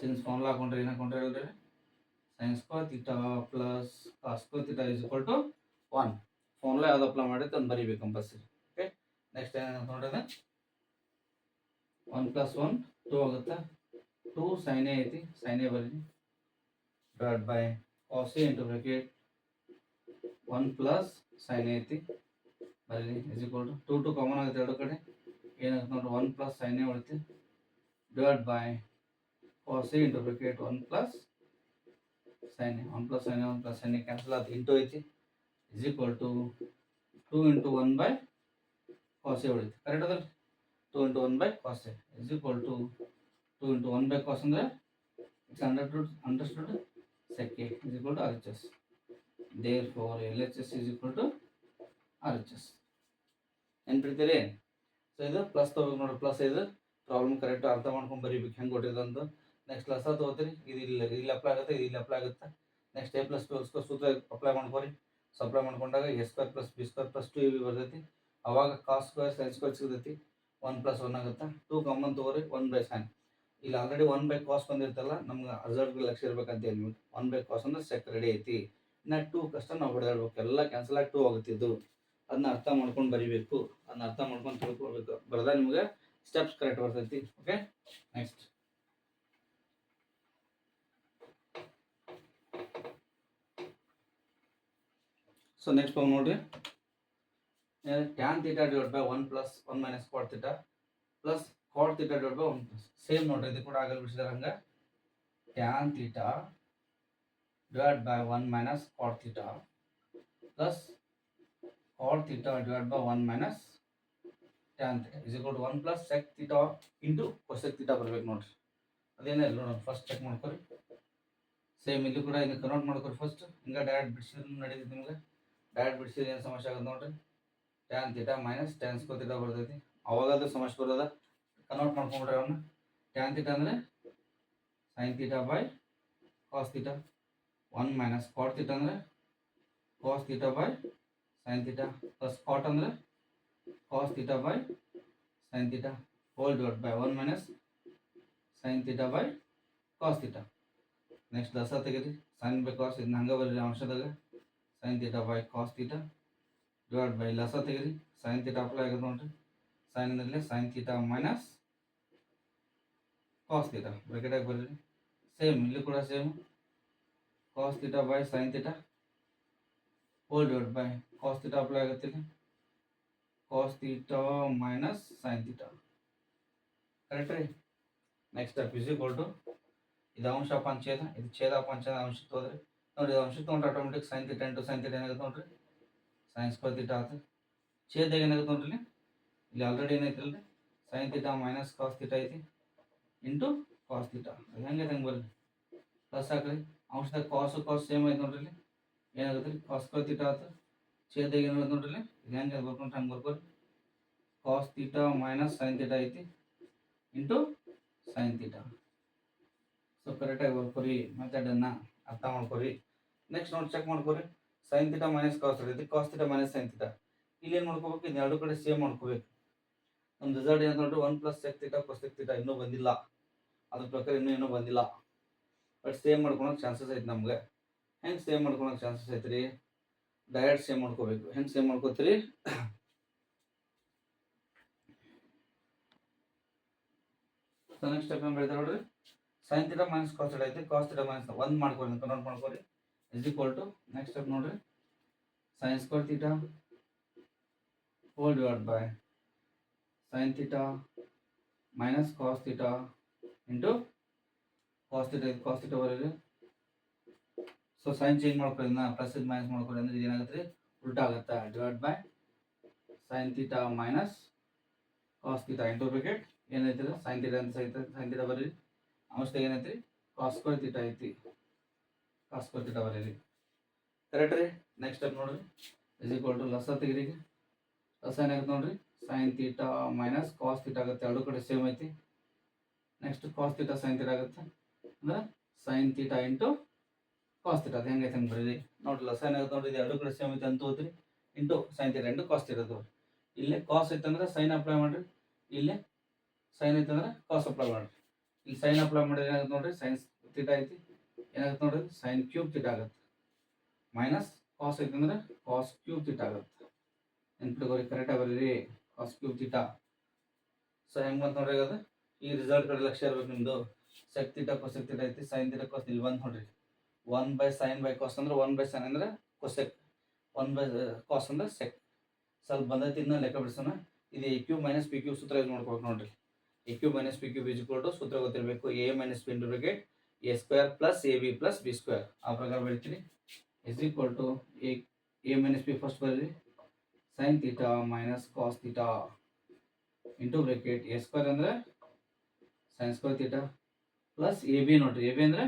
Since formula ಹಾಕೊಂಡ್ರೆ ಏನು ಹಾಕೊಂಡ್ರೆ ಹೇಳ್ರಿ, sine square theta plus cos square theta is equal to 1. Formula ಯಾವ್ದು apply ಮಾಡಿದ್ರೆ ಅದನ್ನು ಬರೀಬೇಕು ಕಂಪಲ್ಸರಿ. ಓಕೆ, ನೆಕ್ಸ್ಟ್ ಏನಂತ ನೋಡಿದ್ರೆ 1 ಪ್ಲಸ್ 1 2 ಆಗುತ್ತೆ. 2 sin a ಐತಿ, sin a ಬರೀರಿ divide by cos a into bracket 1 plus sin a ಐತಿ ಬರೀರಿ ಇಸ್ ಈಕ್ವಲ್ ಟು 2 ಕಾಮನ್ ಆಗುತ್ತೆ ಎರಡು ಕಡೆ, ಏನಾಗುತ್ತೆ ನೋಡ್ರಿ 1 ಪ್ಲಸ್ sin a ಉಳಿತು divide by cos a into bracket 1 plus sin a. 1 plus sin a 1 plus sin a cancel ಆಗುತ್ತೆ, into ಐತಿ is equal to 2 into 1 by cos a ಉಳಿತು. Correct ಅದಲ್ಲ, 2 into 1 by cos a is equal to 2 into 1 by cos ಅಂದರೆ it's understood sec a is equal to RHS. Therefore LHS is equal to RHS. ನೆನ್ಪಿಡ್ತೀರಿ? So ಇದು plus ತಗೋಬೇಕು ನೋಡ್ರಿ, plus ಇದು problem correct ಅರ್ಥ ಮಾಡ್ಕೊಂಡು ಬರೀಬೇಕು ಹೆಂಗೆ ಕೊಟ್ಟಿದಂತ. ನೆಕ್ಸ್ಟ್ ಲಸ ತಗೋತೀರಿ, ಇದು ಇಲ್ಲಿ ಅಪ್ಲೈ ಆಗುತ್ತೆ, ಇದು ಇಲ್ಲಿ ಅಪ್ಲೈ ಆಗುತ್ತೆ. Next a plus B square ಸೂತ್ರ ಅಪ್ಲೈ ಮಾಡ್ಕೋರಿ. ಸೊ ಅಪ್ಲೈ ಮಾಡ್ಕೊಂಡಾಗ a square plus B square plus 2ab ಬರ್ತೈತಿ. ಅವಾಗ ಕಾಸ್ ಸ್ಕ್ವೇರ್ ಸೈನ್ ಸ್ಕ್ವೇರ್ ಸಿಗ್ತೈತಿ, 1 ಪ್ಲಸ್ 1 ಆಗುತ್ತೆ. 2 ಕಾಮನ್ ತಗೋರಿ, 1 ಬೈ ಸೈನ್. ಇಲ್ಲಿ ಆಲ್ರೆಡಿ 1 ಬೈ ಕಾಸ್ ಬಂದಿರ್ತಲ್ಲ, ನಮ್ಗೆ ರಿಸಲ್ಟ್ ಲಕ್ಷ ಇರ್ಬೇಕಂತ ಹೇಳಿ 1 ಬೈ ಕಾಸ್ ಅಂದ್ರೆ ಸೆಕ್ ರೆಡಿ ಐತಿ. ಇನ್ನು 2 ಕಷ್ಟ ನಾವು ಹೊಡೆದಾಡ್ಬೇಕು, ಎಲ್ಲ ಕ್ಯಾನ್ಸಲ್ ಆಗಿ 2 ಆಗುತ್ತಿದ್ದು. ಅದನ್ನ ಅರ್ಥ ಮಾಡ್ಕೊಂಡು ಬರಿಬೇಕು, ಅದನ್ನ ಅರ್ಥ ಮಾಡ್ಕೊಂಡು ತಿಳ್ಕೊಳ್ಬೇಕು. ಬರದ ನಿಮ್ಗೆ ಸ್ಟೆಪ್ಸ್ ಕರೆಕ್ಟ್ ಬರ್ತೈತಿ. ಓಕೆ, ನೆಕ್ಸ್ಟ್ ಸೊ ನೆಕ್ಸ್ಟ್ ನೋಡ್ರಿ, tan theta divide by 1 plus 1 minus cot theta plus cot theta divide by 1 plus same ನೋಡ್ರಿ, ಇದು ಕೂಡ ಆಗಲ್ ಬಿಡಿಸಿದಾರೆ ಹಂಗೆ. tan theta divided by 1 minus cot theta plus cot theta divided by 1 minus tan theta is equal to 1 plus sec theta into cosec theta ಬರಬೇಕು ನೋಡ್ರಿ. ಅದೇನಿಲ್ಲ ನೋಡೋಣ, first check ಮಾಡ್ಕೊರಿ. Same ಇಲ್ಲಿ ಕೂಡ ಇದನ್ನ ಕನ್ವರ್ಟ್ ಮಾಡ್ಕೊರಿ. ಫಸ್ಟ್ ಹಿಂಗೆ ಡೈರೆಕ್ಟ್ ಬಿಡಿಸಿದ್ರು ನಡೀತೈತಿ. ನಿಮ್ಗೆ ಡೈರೆಕ್ಟ್ ಬಿಡಿಸಿದ್ರೆ ಏನು ಸಮಸ್ಯೆ ಆಗುತ್ತೆ ನೋಡ್ರಿ. Tan theta minus tan square theta ಬರ್ತೈತಿ. ಅವಾಗದು ಸಮಸ್ಯೆ ಬರೋದ ಕನ್ವರ್ಟ್ ಮಾಡ್ಕೊಂಡ್ಬಿಡ್ರಿ ಅವನ್ನ. ಟ್ಯಾನ್ ಥೀಟಾ ಅಂದರೆ sign theta by cos theta, 1 minus cot theta ಅಂದರೆ cos theta by sign theta, plus cot ಅಂದರೆ cos theta by sign theta whole divide by 1 minus sign theta by cos theta. Next ದಸ ತೆಗೀರಿ, sine by cos ಇದನ್ನ ಹಂಗೆ ಬರೀರಿ ಅಂಶದಾಗ, sine theta by cos theta divide by ಲಸ ತೆಗೀರಿ, sin theta apply ಆಗುತ್ತೆ ನೋಡ್ರಿ. ಸೈನ್ ಅಂದ್ರೆ sign theta minus cos theta ಬ್ರಾಕೆಟಾಗಿ ಬರೀರಿ. ಸೇಮ್ ಇಲ್ಲಿ ಕೂಡ same cos theta by sign theta whole divide by cos theta apply ಆಗುತ್ತೆ ಇಲ್ಲಿ, cos theta minus sign theta. Correct ರೀ. Next step is equal to ಇದು ಅಂಶ ಅಪಾನ್ ಛೇದ, ಇದು ಛೇದ ಅಪಾನ್ ಛೇದ ಅಂಶಕ್ಕೆ ಹೋದ್ರಿ ನೋಡಿ. ಇದು ಅಂಶಕ್ಕೆ ತೊಗೊಂಡ್ರೆ automatic sign theta into sine theta ಏನಾಗುತ್ತೆ ನೋಡ್ರಿ, ಸೈನ್ ಸ್ಕ್ವೇರ್ ಥೀಟಾ ಆಯ್ತು. ಛೇದಾಗ ಏನಾಗುತ್ತೆ ನೋಡ್ರಿ, ಇಲ್ಲಿ ಆಲ್ರೆಡಿ ಏನೈತಿ ಅಲ್ರಿ sine theta minus cos theta ಐತಿ ಇಂಟು ಕಾಸ್ ಥೀಟಾ. ಅದು ಹೆಂಗೆ ಹೆಂಗೆ ಬರ್ರಿ ಪ್ಲಸ್ ಹಾಕ್ರಿ. ಅಂಶದಾಗ ಕಾಸ್ ಸೇಮ್ ಐತೆ ನೋಡ್ರಿ, ಇಲ್ಲಿ ಏನಾಗುತ್ತೆ ರೀ ಕಾಸ್ ಸ್ಕ್ವೇರ್ ಥೀಟಾ ಆಯ್ತು. ಛೇದಾಗ ಏನಾಗುತ್ತೆ ನೋಡ್ರಿ, ಇದು ಹೆಂಗೆ ಬರ್ಕೊಂಡ್ರೆ ಹಂಗೆ ಬರ್ಕೋರಿ. Cos theta minus sign theta ಐತಿ ಇಂಟು ಸೈನ್ ಥೀಟಾ. ಸೊ ಕರೆಕ್ಟಾಗಿ ಬರ್ಕೋರಿ, ಮೆಥಡನ್ನು ಅರ್ಥ ಮಾಡ್ಕೋರಿ. ನೆಕ್ಸ್ಟ್ ನೋಡಿ ಚೆಕ್ ಮಾಡ್ಕೋರಿ. Sin theta minus cos theta ಐತಿ, cos theta minus sign theta. ಇಲ್ಲಿ ಏನು ಮಾಡ್ಕೋಬೇಕು, ಇದು ಎರಡು ಕಡೆ ಸೇಮ್ ಮಾಡ್ಕೋಬೇಕು. ನಮ್ಮ ರಿಸಲ್ಟ್ ಏನು ನೋಡ್ರಿ 1 plus sec theta cosec theta ಇನ್ನೂ ಬಂದಿಲ್ಲ, ಅದ್ರ ಪ್ರಕಾರ ಇನ್ನೂ ಬಂದಿಲ್ಲ. ಬಟ್ ಸೇಮ್ ಮಾಡ್ಕೊಳಕ್ಕೆ ಚಾನ್ಸಸ್ ಐತೆ ನಮ್ಗೆ. ಹೆಂಗೆ ಸೇಮ್ ಮಾಡ್ಕೊಳಕ್ಕೆ ಚಾನ್ಸಸ್ ಐತೆ ರೀ, ಡೈರೆಕ್ಟ್ ಸೇಮ್ ಮಾಡ್ಕೋಬೇಕು. ಹೆಂಗೆ ಸೇಮ್ ಮಾಡ್ಕೋತೀರಿ, ಸೊ ನೆಕ್ಸ್ಟ್ ಸ್ಟೆಪ್ ಏನು ಹೇಳ್ತಾರೆ ನೋಡ್ರಿ, sign theta minus cos theta ಐತಿ, ಕಾಸ್ ಥೀಟಾ ಮೈನಸ್ 1 ಮಾಡ್ಕೊರಿ, ಕನ್ವರ್ಟ್ ಮಾಡ್ಕೊರಿ. Is equal to next step ನೋಡ್ರಿ, sign square theta whole divide by sin theta minus cos theta into cos theta ಬರೀರಿ. So sign change ಮಾಡ್ಕೊಳ್ಳಿ, plus minus ಮಾಡ್ಕೊಳ್ಳಿ ಅಂದ್ರೆ ಏನಾಗುತ್ತೆ ರೀ ಉಲ್ಟಾ ಆಗುತ್ತೆ. Divide by sin theta minus cos theta into bracket ಏನೈತಿ sin theta ಅಂತ sin theta ಬರೀರಿ. ಅಂಶದಾಗ ಏನೈತಿ ರೀ cos square theta ಐತಿ, cos square theta ಬರೀರಿ. ಕರೆಕ್ಟ್ ರೀ. ನೆಕ್ಸ್ಟ್ ಸ್ಟೆಪ್ ನೋಡ್ರಿ, ಇಸ್ ಈಕ್ವಲ್ ಟು ಲಸ ತೆಗಿರಿ. ಲಸ ಏನಾಗುತ್ತೆ ನೋಡ್ರಿ, sign theta minus cos theta ಆಗುತ್ತೆ, ಎರಡು ಕಡೆ ಸೇಮ್ ಐತಿ. Next cos theta sign theta ಆಗುತ್ತೆ ಅಂದ್ರೆ sign theta into cos theta. ಅದು ಹೆಂಗೈತೆ ಹಂಗೆ ಬರೀರಿ. ನೋಡ್ರಿ ಲಸ ಏನಾಗುತ್ತೆ ನೋಡ್ರಿ, ಇದು ಎರಡು ಕಡೆ ಸೇಮ್ ಐತೆ ಅಂತ ಹೋದ್ರಿ, into sign theta into cos theta ತೋರಿ. ಇಲ್ಲೇ ಕಾಸ್ ಐತೆ ಅಂದ್ರೆ ಸೈನ್ ಅಪ್ಲೈ ಮಾಡಿರಿ, ಇಲ್ಲೇ ಸೈನ್ ಐತೆ ಅಂದ್ರೆ ಕಾಸ್ ಅಪ್ಲೈ ಮಾಡಿರಿ. ಇಲ್ಲಿ ಸೈನ್ ಅಪ್ಲೈ ಮಾಡಿದ್ರೆ ಏನಾಗುತ್ತೆ ನೋಡ್ರಿ, ಸೈನ್ ಥೀಟಾ ಐತಿ, ಏನಾಗುತ್ತೆ ನೋಡ್ರಿ ಸೈನ್ ಕ್ಯೂಬ್ ಥೀಟಾ ಆಗುತ್ತೆ. ಮೈನಸ್ ಕಾಸ್ ಐತೆ ಅಂದ್ರೆ ಕಾಸ್ ಕ್ಯೂಬ್ ಥೀಟಾ ಆಗುತ್ತೆ. ನೆನ್ಪಿಟ್ಕೋರಿ, ಕರೆಕ್ಟಾಗಿ ಬರೀರಿ, ಕಾಸ್ ಕ್ಯೂಬ್ ಥೀಟಾ. ಸೊ ಹೆಂಗೆ ಬಂತು ನೋಡ್ರಿ, ಅದು ಈ ರಿಸಲ್ಟ್ ಕಡೆ ಲಕ್ಷ್ಯ ಇರ್ಬೇಕು ನಿಮ್ಮದು. ಸೆಕ್ ಥೀಟಾ ಕೊಸೆಕ್ ಥೀಟಾ ಐತಿ, ಸೈನ್ ಥೀಟಾ ಕಾಸ್ ಇಲ್ಲಿ ಬಂದು ನೋಡ್ರಿ 1 ಬೈ ಸೈನ್ ಬೈ ಕಾಸ್ ಅಂದ್ರೆ 1 ಬೈ ಸೈನ್ ಅಂದ್ರೆ ಕೊಸೆಕ್, 1 ಬೈ ಕಾಸ್ ಅಂದ್ರೆ ಸೆಕ್. ಸ್ವಲ್ಪ ಬಂದೈತಿ, ಇನ್ನೂ ಲೆಕ್ಕ ಬಿಡಿಸೋಣ. ಇದು A cube minus B cube ಸೂತ್ರ ಯೂಸ್ ಮಾಡ್ಕೋಬೇಕು ನೋಡ್ರಿ. A cube minus B cube equal to ಸೂತ್ರ ಗೊತ್ತಿರಬೇಕು, A minus B into bracket A square plus A B plus B square. ಆ ಪ್ರಕಾರ ಬರೀತೀರಿ. Is equal to A minus B first ಬರೀರಿ, sign theta minus cos theta into bracket A square ಅಂದರೆ sign square theta plus A B ನೋಡ್ರಿ, A B ಅಂದರೆ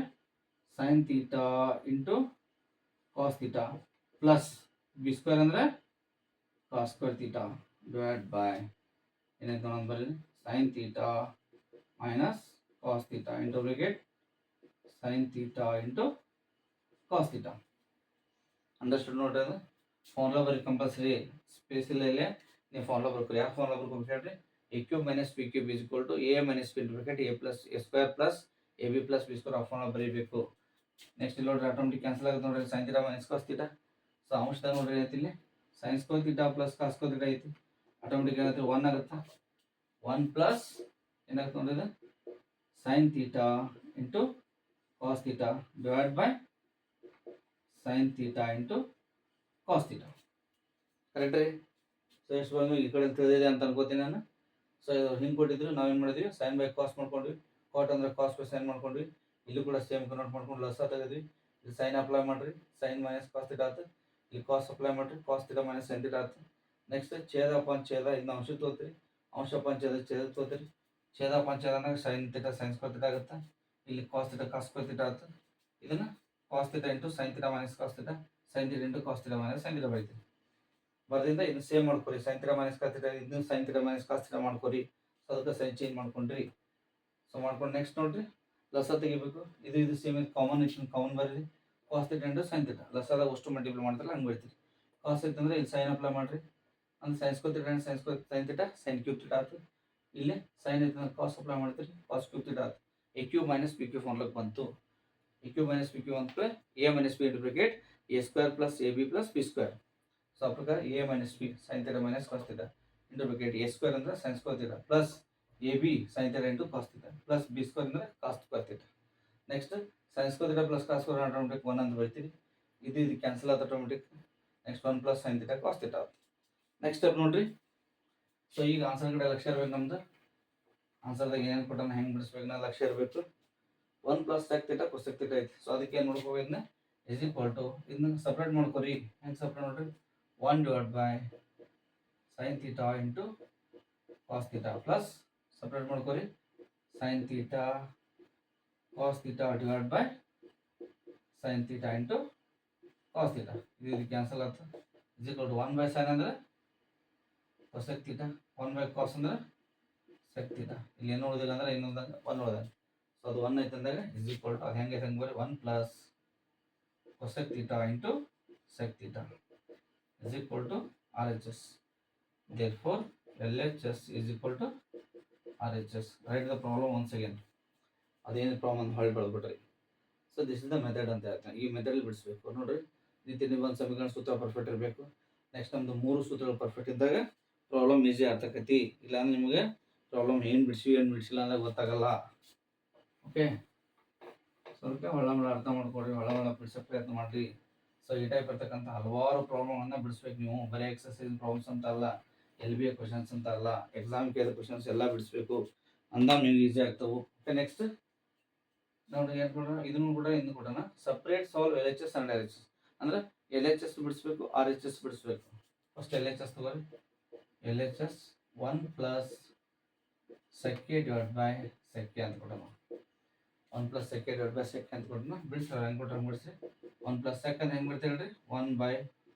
sign theta into cos theta plus B square ಅಂದರೆ cos square theta divide by ಏನಾಯ್ತು ನೋಡೋದು ಬರೀ sin theta minus cos theta into bracket sin theta into cos theta. Understood ನೋಡ್ರಿ. ಅದು formula ಬರೀ compulsory, space ಇಲ್ಲ ಇಲ್ಲೇ ನೀವು ಫಾರ್ಮುಲಾ ಬರ್ಕೊರಿ. ಯಾವ ಫಾರ್ಮುಲಾ ಬರ್ಕೊಬೇಕು ಹೇಳ್ರಿ, A cube minus B cube is equal to A minus B into bracket A plus A square plus A B plus B square. ಆ ಫಾರ್ಮುಲಾ ಬರೀಬೇಕು. ನೆಕ್ಸ್ಟ್ ಇಲ್ಲಿ ನೋಡ್ರಿ ಆಟೋಮೆಟಿಕ್ ಕ್ಯಾನ್ಸಲ್ ಆಗುತ್ತೆ ನೋಡ್ರಿ, sign theta minus cos theta. So ಅಂಶದಾಗ ನೋಡ್ರಿ ಐತಿ ಇಲ್ಲಿ sin square theta plus cos square theta ಐತಿ, ಆಟೋಮೆಟಿಕ್ ಏನಾಗುತ್ತೆ 1 ಆಗುತ್ತೆ. 1 ಪ್ಲಸ್ ಏನಾಗುತ್ತೆ ನೋಡ್ರಿ, ಇದು sin theta into cos theta divide by sign theta into cos theta. Correct ರೀ. ಸೊ ಎಷ್ಟು ಬಂದು ಈ ಕಡೆ ತಿಳಿದಿದೆ ಅಂತ ಅನ್ಕೋತೀನಿ ನಾನು. ಸೊ ಹಿಂಗೆ ಕೊಟ್ಟಿದ್ರು, ನಾವೇನು ಮಾಡಿದ್ವಿ, ಸೈನ್ ಬೈ ಕಾಸ್ ಮಾಡ್ಕೊಂಡ್ವಿ, ಕಾಟ್ ಅಂದರೆ ಕಾಸ್ ಬೈ ಸೈನ್ ಮಾಡ್ಕೊಂಡ್ವಿ. ಇಲ್ಲಿ ಕೂಡ ಸೇಮ್ ಕನ್ವರ್ಟ್ ಮಾಡ್ಕೊಂಡು ಲಸ ತೆಗೆದ್ವಿ. ಇಲ್ಲಿ ಸೈನ್ ಅಪ್ಲೈ ಮಾಡ್ರಿ, ಸೈನ್ ಮೈನಸ್ ಕಾಸ್ ಥೀಟಾ ಆಯ್ತು. ಇಲ್ಲಿ ಕಾಸ್ ಅಪ್ಲೈ ಮಾಡ್ರಿ, cos theta minus sign theta ಆಯ್ತು. ನೆಕ್ಸ್ಟ್ ಛೇದ ಅಪಾನ್ ಛೇದ, ಇದನ್ನ ಅಂಶ ತೋತ್ರಿ, ಅಂಶ ಅಪಾನ್ ಛೇದ ಛೇದ ತೋತ್ರಿ. ಛೇದ ಅಪಾನ್ ಛೇದ ಅಂದ್ರೆ sign theta sin square theta ಆಗುತ್ತೆ. ಇಲ್ಲಿ cos theta cos square theta ಆಯ್ತು. ಇದನ್ನ cos theta into sign theta minus cos theta, sign theta into cos theta minus sign theta ಬರೀತೀವಿ. ಬರ್ದಿಂದ ಇನ್ನು ಸೇಮ್ ಮಾಡ್ಕೊರಿ, sin theta minus cos theta, ಇದನ್ನು sin theta minus cos theta ಮಾಡ್ಕೊರಿ. So ಅದಕ್ಕೆ sign change ಮಾಡ್ಕೊಂಡ್ರಿ. ಸೊ ಮಾಡ್ಕೊಂಡು next ನೋಡ್ರಿ ಲಸ ತೆಗಿಬೇಕು. ಇದು ಸೇಮ್ ಕಾಮನ್ ಇತ್ತು, ಕಾಮನ್ ಬರೀರಿ. Cos theta into sine theta, ಲಸದಾಗ ಅಷ್ಟು ಮಲ್ಟಿಪ್ಲೈ ಮಾಡ್ತಾರಲ್ಲ ಹಂಗೆ ಬರೀತೀರಿ. ಕಾಸ್ ಇತ್ತು ಅಂದ್ರೆ ಇಲ್ಲಿ ಸೈನ್ ಅಪ್ಲೈ ಮಾಡ್ರಿ, ಅಂದ್ರೆ sign square theta sin square sin theta sin cube theta ಆಯ್ತು. ಇಲ್ಲಿ ಸೈನ್ ಐತೆ ಅಂದ್ರೆ ಕಾಸ್ ಅಪ್ಲೈ ಮಾಡ್ತೀರಿ, ಕಾಸ್ ಕ್ಯೂಬ್ ಥೀಟಾ ಆಯ್ತು. A cube minus B cube ಫಾರ್ಮ್ಲಕ್ಕೆ ಬಂತು. A cube minus B cube ಅಂತ A minus B into bracket A square plus A B plus B square. So ಆ ಪ್ರಕಾರ A minus B sin theta minus cos theta into bracket A square ಅಂದ್ರೆ sign square theta plus A B sin theta into cos theta plus B square ಅಂದ್ರೆ cos square theta. Next sin square theta plus cos square automatic 1 ಅಂತ ಬರ್ತೀರಿ. ಇದು cancel ಆಯ್ತು automatic. Next 1 plus sin theta cos theta. Next step ನೋಡ್ರಿ. So ಈಗ answer ಕಡೆ ಲಕ್ಷ್ಯ ಇರ್ಬೇಕು. ನಮ್ದು ಆನ್ಸರ್ದಾಗ ಏನೇನು ಕೊಟ್ಟಾನ ಹೆಂಗೆ ಬಿಡಿಸ್ಬೇಕು ನಾ ಲಕ್ಷ್ಯ ಇರಬೇಕು. 1 plus sec theta cosec theta ಐತಿ. ಸೊ ಅದಕ್ಕೆ ಏನು ಮಾಡ್ಕೋಬೇಕು, ಇದನ್ನ ಇಸ್ ಈಕ್ವಲ್ ಟು ಇದನ್ನ ಸಪ್ರೇಟ್ ಮಾಡ್ಕೊರಿ. ಹೆಂಗೆ ಸಪ್ರೇಟ್ ನೋಡ್ರಿ, 1 divide by sign theta into cos theta plus separate ಮಾಡ್ಕೊರಿ sin theta cos theta divide by sign theta into cos theta. ಇದು ಕ್ಯಾನ್ಸಲ್ ಆಯ್ತು. Is equal to 1 by sin ಅಂದ್ರೆ cosec theta, 1 by cos ಅಂದ್ರೆ sec theta. ಇಲ್ಲಿ ಏನು ಉಳಿದಿಲ್ಲ ಅಂದ್ರೆ ಇನ್ನೊಂದಾಗ 1 ಉಳಿದ. ಸೊ ಅದು 1 ಐತೆ ಅಂದಾಗ ಇಸ್ ಈಕ್ವಲ್ ಟು ಅದು ಹೆಂಗೆ ಹೆಂಗೆ ಬರೀ 1 plus cosec theta into sec theta is equal to RHS. Therefore, LHS is equal to RHS. Write the problem once again. ಅದೇನು ಪ್ರಾಬ್ಲಮ್ ಅಂತ ಹೊಳ್ಳಿ ಬೆಳೆದ್ಬಿಟ್ರಿ. So this is the method ಅಂತ ಹೇಳ್ತಾನೆ. ಈ ಮೆಥಡಲ್ಲಿ ಬಿಡಿಸ್ಬೇಕು ನೋಡ್ರಿ. ರೀತಿ ನಿಬಂಧ ಸಮೀಕರಣ ಸೂತ್ರ ಪರ್ಫೆಕ್ಟ್ ಇರಬೇಕು. ನೆಕ್ಸ್ಟ್ ನಮ್ದು 3 ಸೂತ್ರಗಳು ಪರ್ಫೆಕ್ಟ್ ಇದ್ದಾಗ ಪ್ರಾಬ್ಲಮ್ ಈಸಿ ಆಗ್ತಕ್ಕತಿ. ಇಲ್ಲಾಂದ್ರೆ ನಿಮಗೆ ಪ್ರಾಬ್ಲಮ್ ಏನು ಬಿಡಿಸಿ ಏನು ಬಿಡಿಸಿಲ್ಲ ಅಂದ್ರೆ ಗೊತ್ತಾಗಲ್ಲ. ಓಕೆ, ಸ್ವಲ್ಪ ಒಳ್ಳೆ ಅರ್ಥ ಮಾಡ್ಕೊಡ್ರಿ, ಒಳ್ಳೆ ಬಿಡಿಸೋಕೆ ಪ್ರಯತ್ನ ಮಾಡಿರಿ. ಸೊ ಈ ಟೈಪ್ ಇರ್ತಕ್ಕಂಥ ಹಲವಾರು ಪ್ರಾಬ್ಲಮನ್ನು ಬಿಡಿಸ್ಬೇಕು ನೀವು. ಬರೀ ಎಕ್ಸಸೈಸ್ ಪ್ರಾಬ್ಲಮ್ಸ್ ಅಂತ ಅಲ್ಲ, LBA ಕ್ವಶನ್ಸ್ ಅಂತ ಅಲ್ಲ, ಎಕ್ಸಾಮ್ ಕೇಳಿದ ಕ್ವಶನ್ಸ್ ಎಲ್ಲ ಬಿಡಿಸ್ಬೇಕು. ಅಂದಾಗ ನೀವು ಈಸಿ ಆಗ್ತವೆ. ಓಕೆ, ನೆಕ್ಸ್ಟ್ ನೋಡಿ ಏನು ಕೊಡೋಣ, ಇದನ್ನು ಕೂಡ ಇನ್ನು ಕೊಡೋಣ. Separate solve LHS and RHS ಅಂದ್ರೆ LHS ಬಿಡಿಸ್ಬೇಕು, RHS ಬಿಡಿಸ್ಬೇಕು. ಫಸ್ಟ್ LHS ತಗೋರಿ. LHS 1 ಪ್ಲಸ್ ಸೆಕೆ ಡಿವೈಡ್ ಬೈ ಸೆಕೆ ಅಂತ ಕೊಡೋಣ. 1 ಪ್ಲಸ್ ಸೆಕೆ ಡಿವೈಡ್ ಬೈ ಸೆಕೆ ಅಂತ ಕೊಡೋಣ. ಬಿಡಿಸ್ತಾರೆ ಹೆಂಗೆ ಕೊಟ್ಟರೆ ಬಿಡಿಸಿ. 1 ಪ್ಲಸ್ ಸೆಕ್ ಅಂದ್ರೆ ಹೆಂಗೆ ಬಿಡ್ತೀವಿ ಹೇಳ್ರಿ, 1 ಬೈ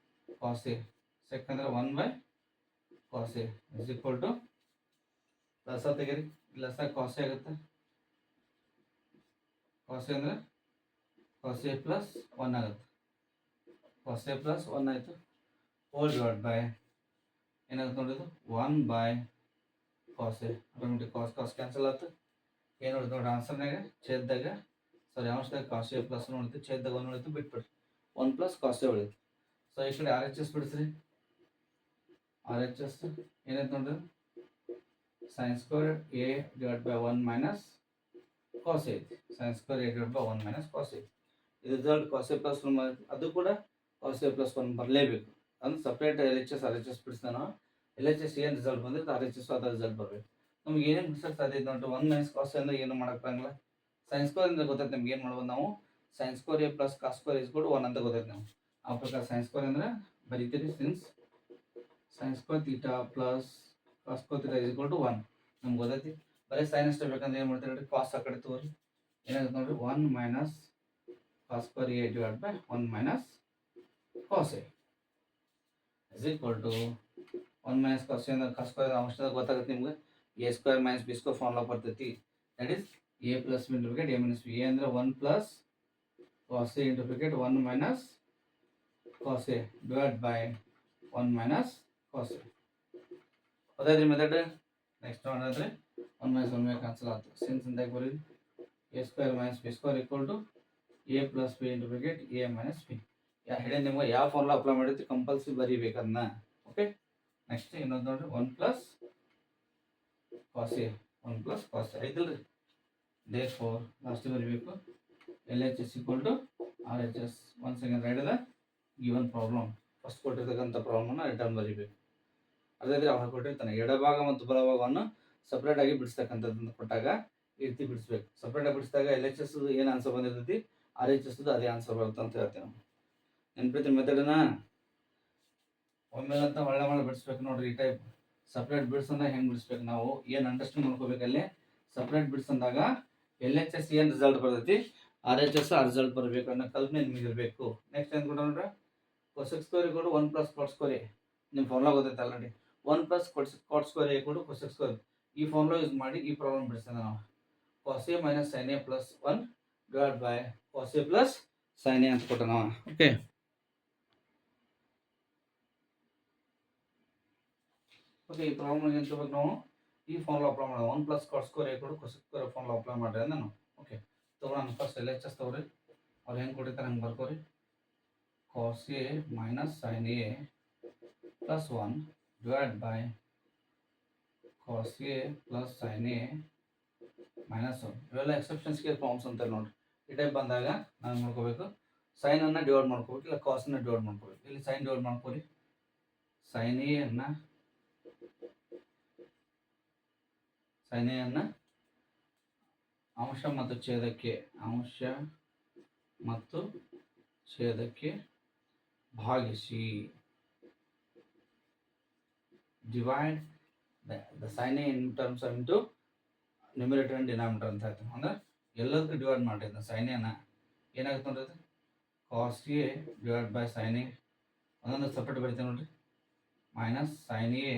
ಕಾಸ್ ಎ. ಸೆಕ್ ಅಂದ್ರೆ 1 by cos A is equal to ಲಸ ತೆಗೀರಿ. ಲಸ ಕಾಸ್ ಎ ಆಗುತ್ತೆ. ಕಾಸ್ ಎ ಅಂದ್ರೆ ಕಾಸ್ ಎ ಪ್ಲಸ್ 1 ಆಗುತ್ತೆ. ಕಾಸ್ ಎ ಪ್ಲಸ್ 1 ಆಯಿತು. ಹೋಲ್ ಡಿವೈಡ್ ಬೈ ಏನಾಗುತ್ತೆ ನೋಡಿದ್ದು 1 by cos A. Automatic cos cos cancel ಆಯ್ತು. ಏನು ನೋಡಿದ್ದು ನೋಡಿ ಆನ್ಸರ್ನಾಗ ಛೇದದಾಗ ಸಾರಿ ಅಂಶದಾಗ ಕಾಸ್ ಎ ಪ್ಲಸ್ ನೋಡಿದ್ದು, ಛೇದದಾಗ 1 ಉಳಿತು, ಬಿಟ್ಬಿಡ್ರಿ. 1 ಪ್ಲಸ್ ಕಾಸ್ ಎ ಉಳಿತು. ಸೊ ಈ ಕಡೆ RHS ಬಿಡಿಸ್ರಿ. RHS ಏನಾಯ್ತು ನೋಡ್ರಿ, sign square A divide by 1 minus cos A ಐತಿ. Sign square A divide by 1 minus cos A. ಇದು ರಿಸಲ್ಟ್ ಕಾಸ್ ಎ ಪ್ಲಸ್ 1, ಅದು ಕೂಡ ಕಾಸ್ ಎ ಪ್ಲಸ್ 1 ಬರಲೇಬೇಕು. ಅಂದ್ರೆ ಸಪ್ರೇಟ್ LHS RHS ಬಿಡಿಸ್ತಾನ. LHS ಏನು ರಿಸಲ್ಟ್ ಬಂದಿರುತ್ತೆ RHS ಅದ ರಿಸಲ್ಟ್ ಬರಬೇಕು. ನಮ್ಗೆ ಏನೇನು ಬಿಡಿಸೋಕೆ ಸಾಧ್ಯ ಇದೆ ನೋಡ್ರಿ. 1 ಮೈನಸ್ ಕಾಸ್ ಎ ಅಂದ್ರೆ ಏನು ಮಾಡೋಕೆ ಬರಂಗಿಲ್ಲ. ಸೈನ್ ಸ್ಕ್ವೇರ್ ಅಂದ್ರೆ ಗೊತ್ತೈತೆ ನಿಮ್ಗೆ ಏನು ಮಾಡ್ಬೋದು ನಾವು, sin square A plus cos square is equal to 1 ಅಂತ ಗೊತ್ತೈತೆ ನಾವು. ಆ ಪ್ರಕಾರ ಸೈನ್ ಸ್ಕ್ವೇರ್ ಅಂದ್ರೆ ಬರೀತೀರಿ, since sign square theta plus cos square theta is equal to 1 ನಮ್ಗೆ ಗೊತ್ತೈತಿ. ಬರೀ ಸೈನ್ ಅಷ್ಟೇ ಬೇಕಂದ್ರೆ ಏನು ಮಾಡ್ತೀರಿ ನೋಡಿ, ಕಾಸ್ ಆ ಕಡೆ ತಗೋರಿ. ಏನಾಗುತ್ತೆ ನೋಡ್ರಿ, 1 minus cos square A divide by 1 minus cos A is equal to 1 minus cos A ಅಂದ್ರೆ ಕಾಸ್ ಸ್ಕ್ವೇರ್ ಅಂಶದಾಗ ಗೊತ್ತಾಗುತ್ತೆ ನಿಮ್ಗೆ. A square minus B square formula ಬರ್ತೈತಿ. That is A plus B into bracket A minus B. A ಅಂದ್ರೆ 1 plus cos A into bracket 1 minus cos A divide by 1 minus cos A. ಗೊತ್ತಾಯ್ತು method. Next ನೋಡಿದ್ರೆ 1 minus 1 cancel ಆಯ್ತು. Since ಅಂತ ಬರೀ A square minus B square equal to A plus B into bracket A minus B. ಹೇಳಿ ನಿಮ್ಗೆ ಯಾವ formula apply ಮಾಡಿರ್ತೀವಿ compulsory ಬರೀಬೇಕು ಅದನ್ನ. ಓಕೆ, ನೆಕ್ಸ್ಟ್ ಇನ್ನೊಂದು ನೋಡ್ರಿ, 1 plus cos A 1 plus cos A ಐತಲ್ರಿ. therefore ಲಾಸ್ಟ್ ಬರೀಬೇಕು LHS equal to RHS. Once again write the given problem. First ಕೊಟ್ಟಿರ್ತಕ್ಕಂಥ ಪ್ರಾಬ್ಲಮ್ನ ರಿಟರ್ನ್ ಬರೀಬೇಕು. ಅದಾದ್ರೆ ಅವಾಗ ಕೊಟ್ಟಿರ್ತಾನೆ ಎಡಭಾಗ ಮತ್ತು ಬಲಭಾಗವನ್ನು ಸಪ್ರೇಟ್ ಆಗಿ ಬಿಡಿಸ್ತಕ್ಕಂಥದ್ದು ಕೊಟ್ಟಾಗ ಈ ರೀತಿ ಬಿಡಿಸ್ಬೇಕು. ಸಪ್ರೇಟಾಗಿ ಬಿಡಿಸಿದಾಗ ಎಲ್ ಎಚ್ ಎಸ್ ಏನು ಆನ್ಸರ್ ಬಂದಿರ್ತೈತಿ ಆರ್ ಎಚ್ ಎಸ್ ಅದೇ ಆನ್ಸರ್ ಬರುತ್ತೆ ಅಂತ ಹೇಳ್ತೇವೆ ನಾವು. ನೆನಪೈತಿ ಮೆಥಡನ್ನ ಒಮ್ಮೆಲೆ ಅಂತ ಒಳ್ಳೆ ಬಿಡಿಸ್ಬೇಕು ನೋಡ್ರಿ. ಈ ಟೈಪ್ ಸಪ್ರೇಟ್ ಬಿಡಿಸಂದಾಗ ಹೆಂಗೆ ಬಿಡಿಸ್ಬೇಕು ನಾವು ಏನು ಅಂಡರ್ಸ್ಟ್ಯಾಂಡ್ ಮಾಡ್ಕೋಬೇಕಲ್ಲಿ. ಸಪ್ರೇಟ್ ಬಿಡಿಸಂದಾಗ ಎಲ್ ಎಚ್ ಎಸ್ ಏನು ರಿಸಲ್ಟ್ ಬರ್ತೈತಿ ಆರ್ ಎಚ್ ಎಸ್ ಆ ರಿಸಲ್ಟ್ ಬರಬೇಕು ಅನ್ನೋ ಕಲ್ಪನೆ ನಿಮಗೆ ಇರಬೇಕು. ನೆಕ್ಸ್ಟ್ ಏನು ಕೊಟ್ಟರೆ cosec square equal to 1 + cot square. ನಿಮ್ಮ ಫಾರ್ಮುಲಾ ಗೊತ್ತೈತೆ already. 1 + cot square equal to cosec square. ಈ ಫಾರ್ಮುಲಾ ಯೂಸ್ ಮಾಡಿ ಈ ಪ್ರಾಬ್ಲಮ್ ಬಿಡಿಸ್ತಾನೆ ನಾವು. cos A - sin A + 1 divided by cos A plus sin A ಅಂತ ಕೊಟ್ಟ ನಾವು. ಓಕೆ, ಈ ಪ್ರಾಬ್ಲಮ್ ಏನು ತಗೋಬೇಕು ನಾವು, ಈ ಫಾರ್ಮುಲಾ ಅಪ್ಲೈ ಮಾಡೋಣ. 1 + cot square equal to cosec square formula apply ಮಾಡ್ರಿ ನಾನು. ಓಕೆ, ತಗೊಳ್ಳೋಣ. ಫಸ್ಟ್ ಎಲ್ ಎಚ್ ಎಸ್ ತಗೋರಿ. ಅವ್ರು ಹೆಂಗೆ ಕೊಟ್ಟಿರ್ತಾರೆ ಹಂಗೆ ಬರ್ಕೋರಿ. cos A - sin A + 1 divided by cos A plus sin A -1. ಇವೆಲ್ಲ ಎಕ್ಸೆಪ್ಷನ್ಸ್ಗೆ ಫಾರ್ಮ್ಸ್ ಅಂತಾರೆ ನೋಡ್ರಿ. ಈ ಟೈಪ್ ಬಂದಾಗ ನಾವು ಮಾಡ್ಕೋಬೇಕು, ಸೈನ್ ಅನ್ನ ಡಿವೈಡ್ ಮಾಡ್ಕೋಬೇಕು, ಇಲ್ಲ ಕಾಸ್ ಅನ್ನ ಡಿವೈಡ್ ಮಾಡ್ಕೋಬೇಕು. ಇಲ್ಲಿ ಸೈನ್ ಡಿವೈಡ್ ಮಾಡ್ಕೋರಿ. ಸೈನ್ ಎ ಅನ್ನ ಅಂಶ ಮತ್ತು ಛೇದಕ್ಕೆ ಭಾಗಿಸಿ. Divide the sin A in terms of into numerator and denominator ಅಂತ ಹೇಳ್ತೀವಿ. ಅಂದ್ರೆ ಎಲ್ಲದಕ್ಕೂ ಡಿವೈಡ್ ಮಾಡಿ sin A ನ ಏನಾಗುತ್ತೆ ನೋಡ್ರಿ, cos A divided by sin A. ಒಂದೊಂದು ಸಪ್ರೇಟ್ ಬರೀತೀವಿ ನೋಡ್ರಿ. Minus sin A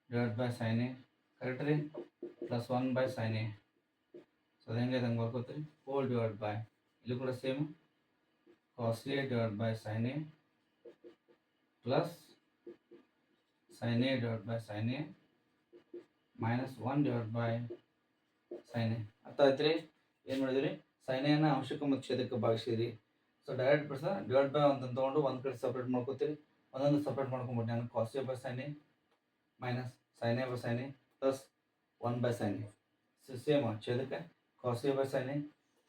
divided by sin A correct ರೀ, ಪ್ಲಸ್ 1 by sin A. ಸೊ ಅದು ಹೆಂಗೆ ಹಂಗೆ ಬರ್ಕೋತೀರಿ. ಹೋಲ್ ಡಿವೈಡ್ ಬೈ, ಇಲ್ಲಿ ಕೂಡ same, cos A divided by sin A plus sin A divided by sin A minus 1 divided by sin A. ಅರ್ಥ ಆಯ್ತು. ಏನು ಮಾಡಿದ್ರಿ, sin A ನ ಅಂಶಕ್ಕೆ ಮತ್ತು ಛೇದಕ್ಕೆ ಭಾಗಿಸಿದ್ರಿ. ಸೊ ಡೈರೆಕ್ಟ್ ಬಿಡಿಸ ಡಿವೈಡ್ ಬೈ ಅಂತ ತೊಗೊಂಡು ಒಂದು ಕಡೆ ಸಪ್ರೇಟ್ ಮಾಡ್ಕೋತೀರಿ, ಒಂದೊಂದು ಸಪ್ರೇಟ್ ಮಾಡ್ಕೊಂಬಿಟ್ಟು ನಾನು cos A by sin A minus sin A by sin A plus 1 by sin A. Same ಛೇದಕ್ಕೆ cos A by sin A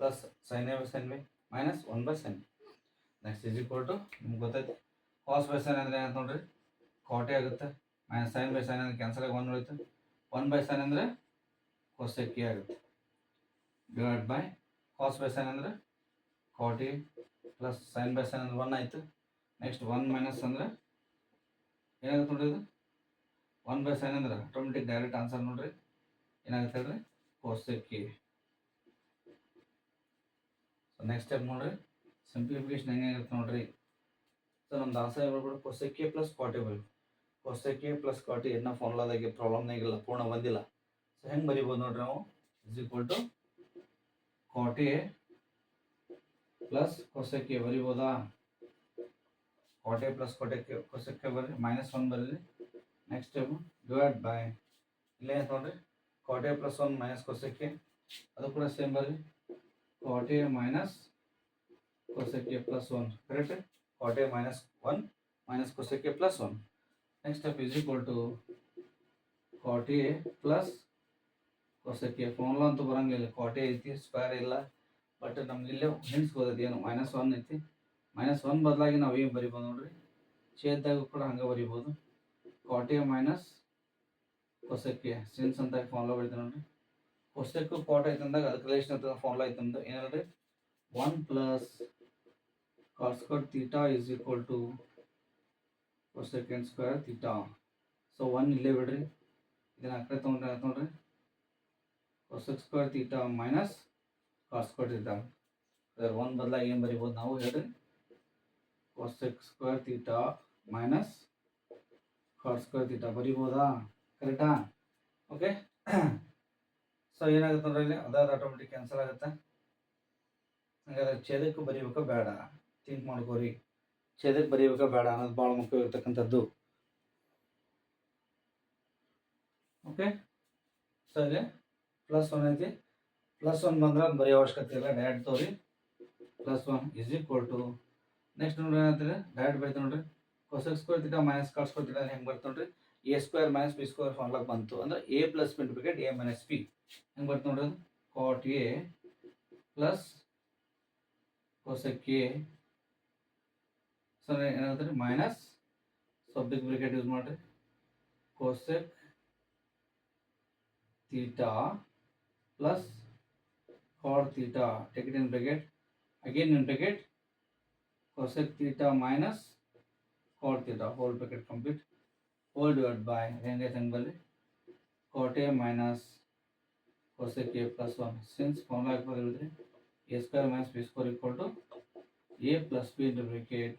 plus sin A by sin B minus 1 by sin A. Next is equal to ನಿಮ್ಗೆ ಗೊತ್ತೈತೆ cos by sin ಅಂದರೆ ಏನಂತ ನೋಡ್ರಿ, cot A ಆಗುತ್ತೆ. Minus sin by sin ಅಂದರೆ cancel ಆಗಿ 1 ಉಳಿತು. 1 by sin ಅಂದರೆ cosec A ಆಗುತ್ತೆ. Divide by cos by sin ಅಂದರೆ cot A plus sin by sin ಅಂದರೆ 1 ಆಯಿತು. ನೆಕ್ಸ್ಟ್ 1 ಮೈನಸ್ ಅಂದರೆ ಏನಾಗುತ್ತೆ ನೋಡ್ರಿ, ಇದು 1 by sin ಅಂದರೆ ಆಟೋಮೆಟಿಕ್ ಡೈರೆಕ್ಟ್ ಆನ್ಸರ್ ನೋಡ್ರಿ ಏನಾಗುತ್ತೆ ಹೇಳ್ರಿ, cosec A. So next step ನೋಡ್ರಿ, ಸಿಂಪ್ಲಿಫಿಕೇಶನ್ ಹೆಂಗಾಗುತ್ತೆ ನೋಡ್ರಿ. ಸೊ ನಮ್ದು ಆನ್ಸರ್ ಹೇಳ್ಬಿಟ್ಟು cosec A plus cot A ಬರೀ. cosec A plus cot A ಏನೋ ಫಾರ್ಮುಲಾದಾಗೆ ಪ್ರಾಬ್ಲಮ್ನಾಗಿಲ್ಲ, ಪೂರ್ಣ ಬಂದಿಲ್ಲ. ಸೊ ಹೆಂಗೆ ಬರೀಬೋದು ನೋಡ್ರಿ ನಾವು, is equal to cot A plus cosec A ಬರೀಬೋದಾ. cot A plus cosec A ಬರ್ರಿ, ಮೈನಸ್ 1 ಬರೀರಿ. ನೆಕ್ಸ್ಟ್ ಡಿವೈಡ್ ಬೈ ಇಲ್ಲೇ ಅಂತ ನೋಡ್ರಿ, cot A plus 1 minus cosec A, ಅದು ಕೂಡ ಸೇಮ್ ಬರ್ರಿ, cot A minus cosec A plus 1 correct. cot A minus 1 minus cosec A plus 1. Next step is equal to cot A plus cosec A. Formula ಅಂತೂ ಬರಂಗಿಲ್ಲ, cot A ಐತಿ, square ಇಲ್ಲ. But ನಮ್ಗೆ ಇಲ್ಲೇ hints ಗೊತ್ತೈತಿ ಏನು, minus 1 ಐತಿ. Minus 1 ಬದಲಾಗಿ ನಾವು ಏನು ಬರಿಬೋದು ನೋಡ್ರಿ, ಛೇದದಾಗ ಕೂಡ ಹಂಗೆ ಬರಿಬೋದು. cot A minus cosec A since ಅಂತ ಫಾರ್ಮುಲಾ ಬರೀತೀವಿ ನೋಡ್ರಿ. cosec cot ಐತೆ ಅಂದಾಗ ಅದಕ್ಕೆ ರಿಲೇಷನ್ ಅಂತ ಫಾರ್ಮುಲಾ ಐತೆ ನಮ್ದು ಏನಂದ್ರೆ 1 plus cos square theta is equal to cosecant square theta. So 1 ಇಲ್ಲೇ ಬಿಡ್ರಿ, ಇದನ್ನ ಆ ಕಡೆ ತೊಗೊಂಡ್ರೆ ನೋಡ್ರಿ, cosec square theta minus cos square theta. ಅದರ 1 ಬದಲಾಗಿ ಏನು ಬರಿಬೋದು ನಾವು ಹೇಳ್ರಿ, cosec square theta minus cos square theta ಬರಿಬೋದಾ, ಕರೆಕ್ಟಾ. ಓಕೆ, ಸೊ ಏನಾಗುತ್ತೆ ನೋಡ್ರಿ, ಇಲ್ಲಿ ಅದಾದ ಆಟೋಮೆಟಿಕ್ ಕ್ಯಾನ್ಸಲ್ ಆಗುತ್ತೆ. ಹಾಗಾದ್ರೆ ಛೇದಕ್ಕೆ ಬರೀಬೇಕಾ ಬೇಡ ಥಿಂಕ್ ಮಾಡ್ಕೋರಿ. ಛೇದಕ್ಕೆ ಬರೀಬೇಕಾ ಬೇಡ ಅನ್ನೋದು ಭಾಳ ಮುಖ್ಯ ಇರ್ತಕ್ಕಂಥದ್ದು. ಓಕೆ, ಸೊ ಇಲ್ಲಿ ಪ್ಲಸ್ 1 ಐತಿ, ಪ್ಲಸ್ 1 ಬಂದ್ರೆ ಅದು ಬರೀ ಅವಶ್ಯಕತೆ ಇಲ್ಲ, ಡೈರೆಕ್ಟ್ ತೋರಿ plus 1 is equal to next ನೋಡ್ರಿ ಏನಂತಾರೆ, ಡೈರೆಕ್ಟ್ ಬರೀತೀವಿ ನೋಡ್ರಿ, cosec square theta minus cos square theta ಹೆಂಗೆ ಬರ್ತದೆ ನೋಡ್ರಿ, a square minus b square ಫಾರ್ಮುಲಾಗೆ ಬಂತು. ಅಂದ್ರೆ a plus integrate a minus b ಹೆಂಗೆ ಬರ್ತದೆ ನೋಡ್ರಿ, cot A plus cosec A. So ಏನಾಗುತ್ತೆ minus, so big bracket use ಮಾಡಿರಿ, cosec theta plus cot theta, take it in bracket, again in bracket cosec theta minus cot theta whole bracket complete, whole divided by range angle cot a minus cosec a plus 1. Since formula ಹಾಕಿದ್ರೆ a square minus b square equal to a plus b into bracket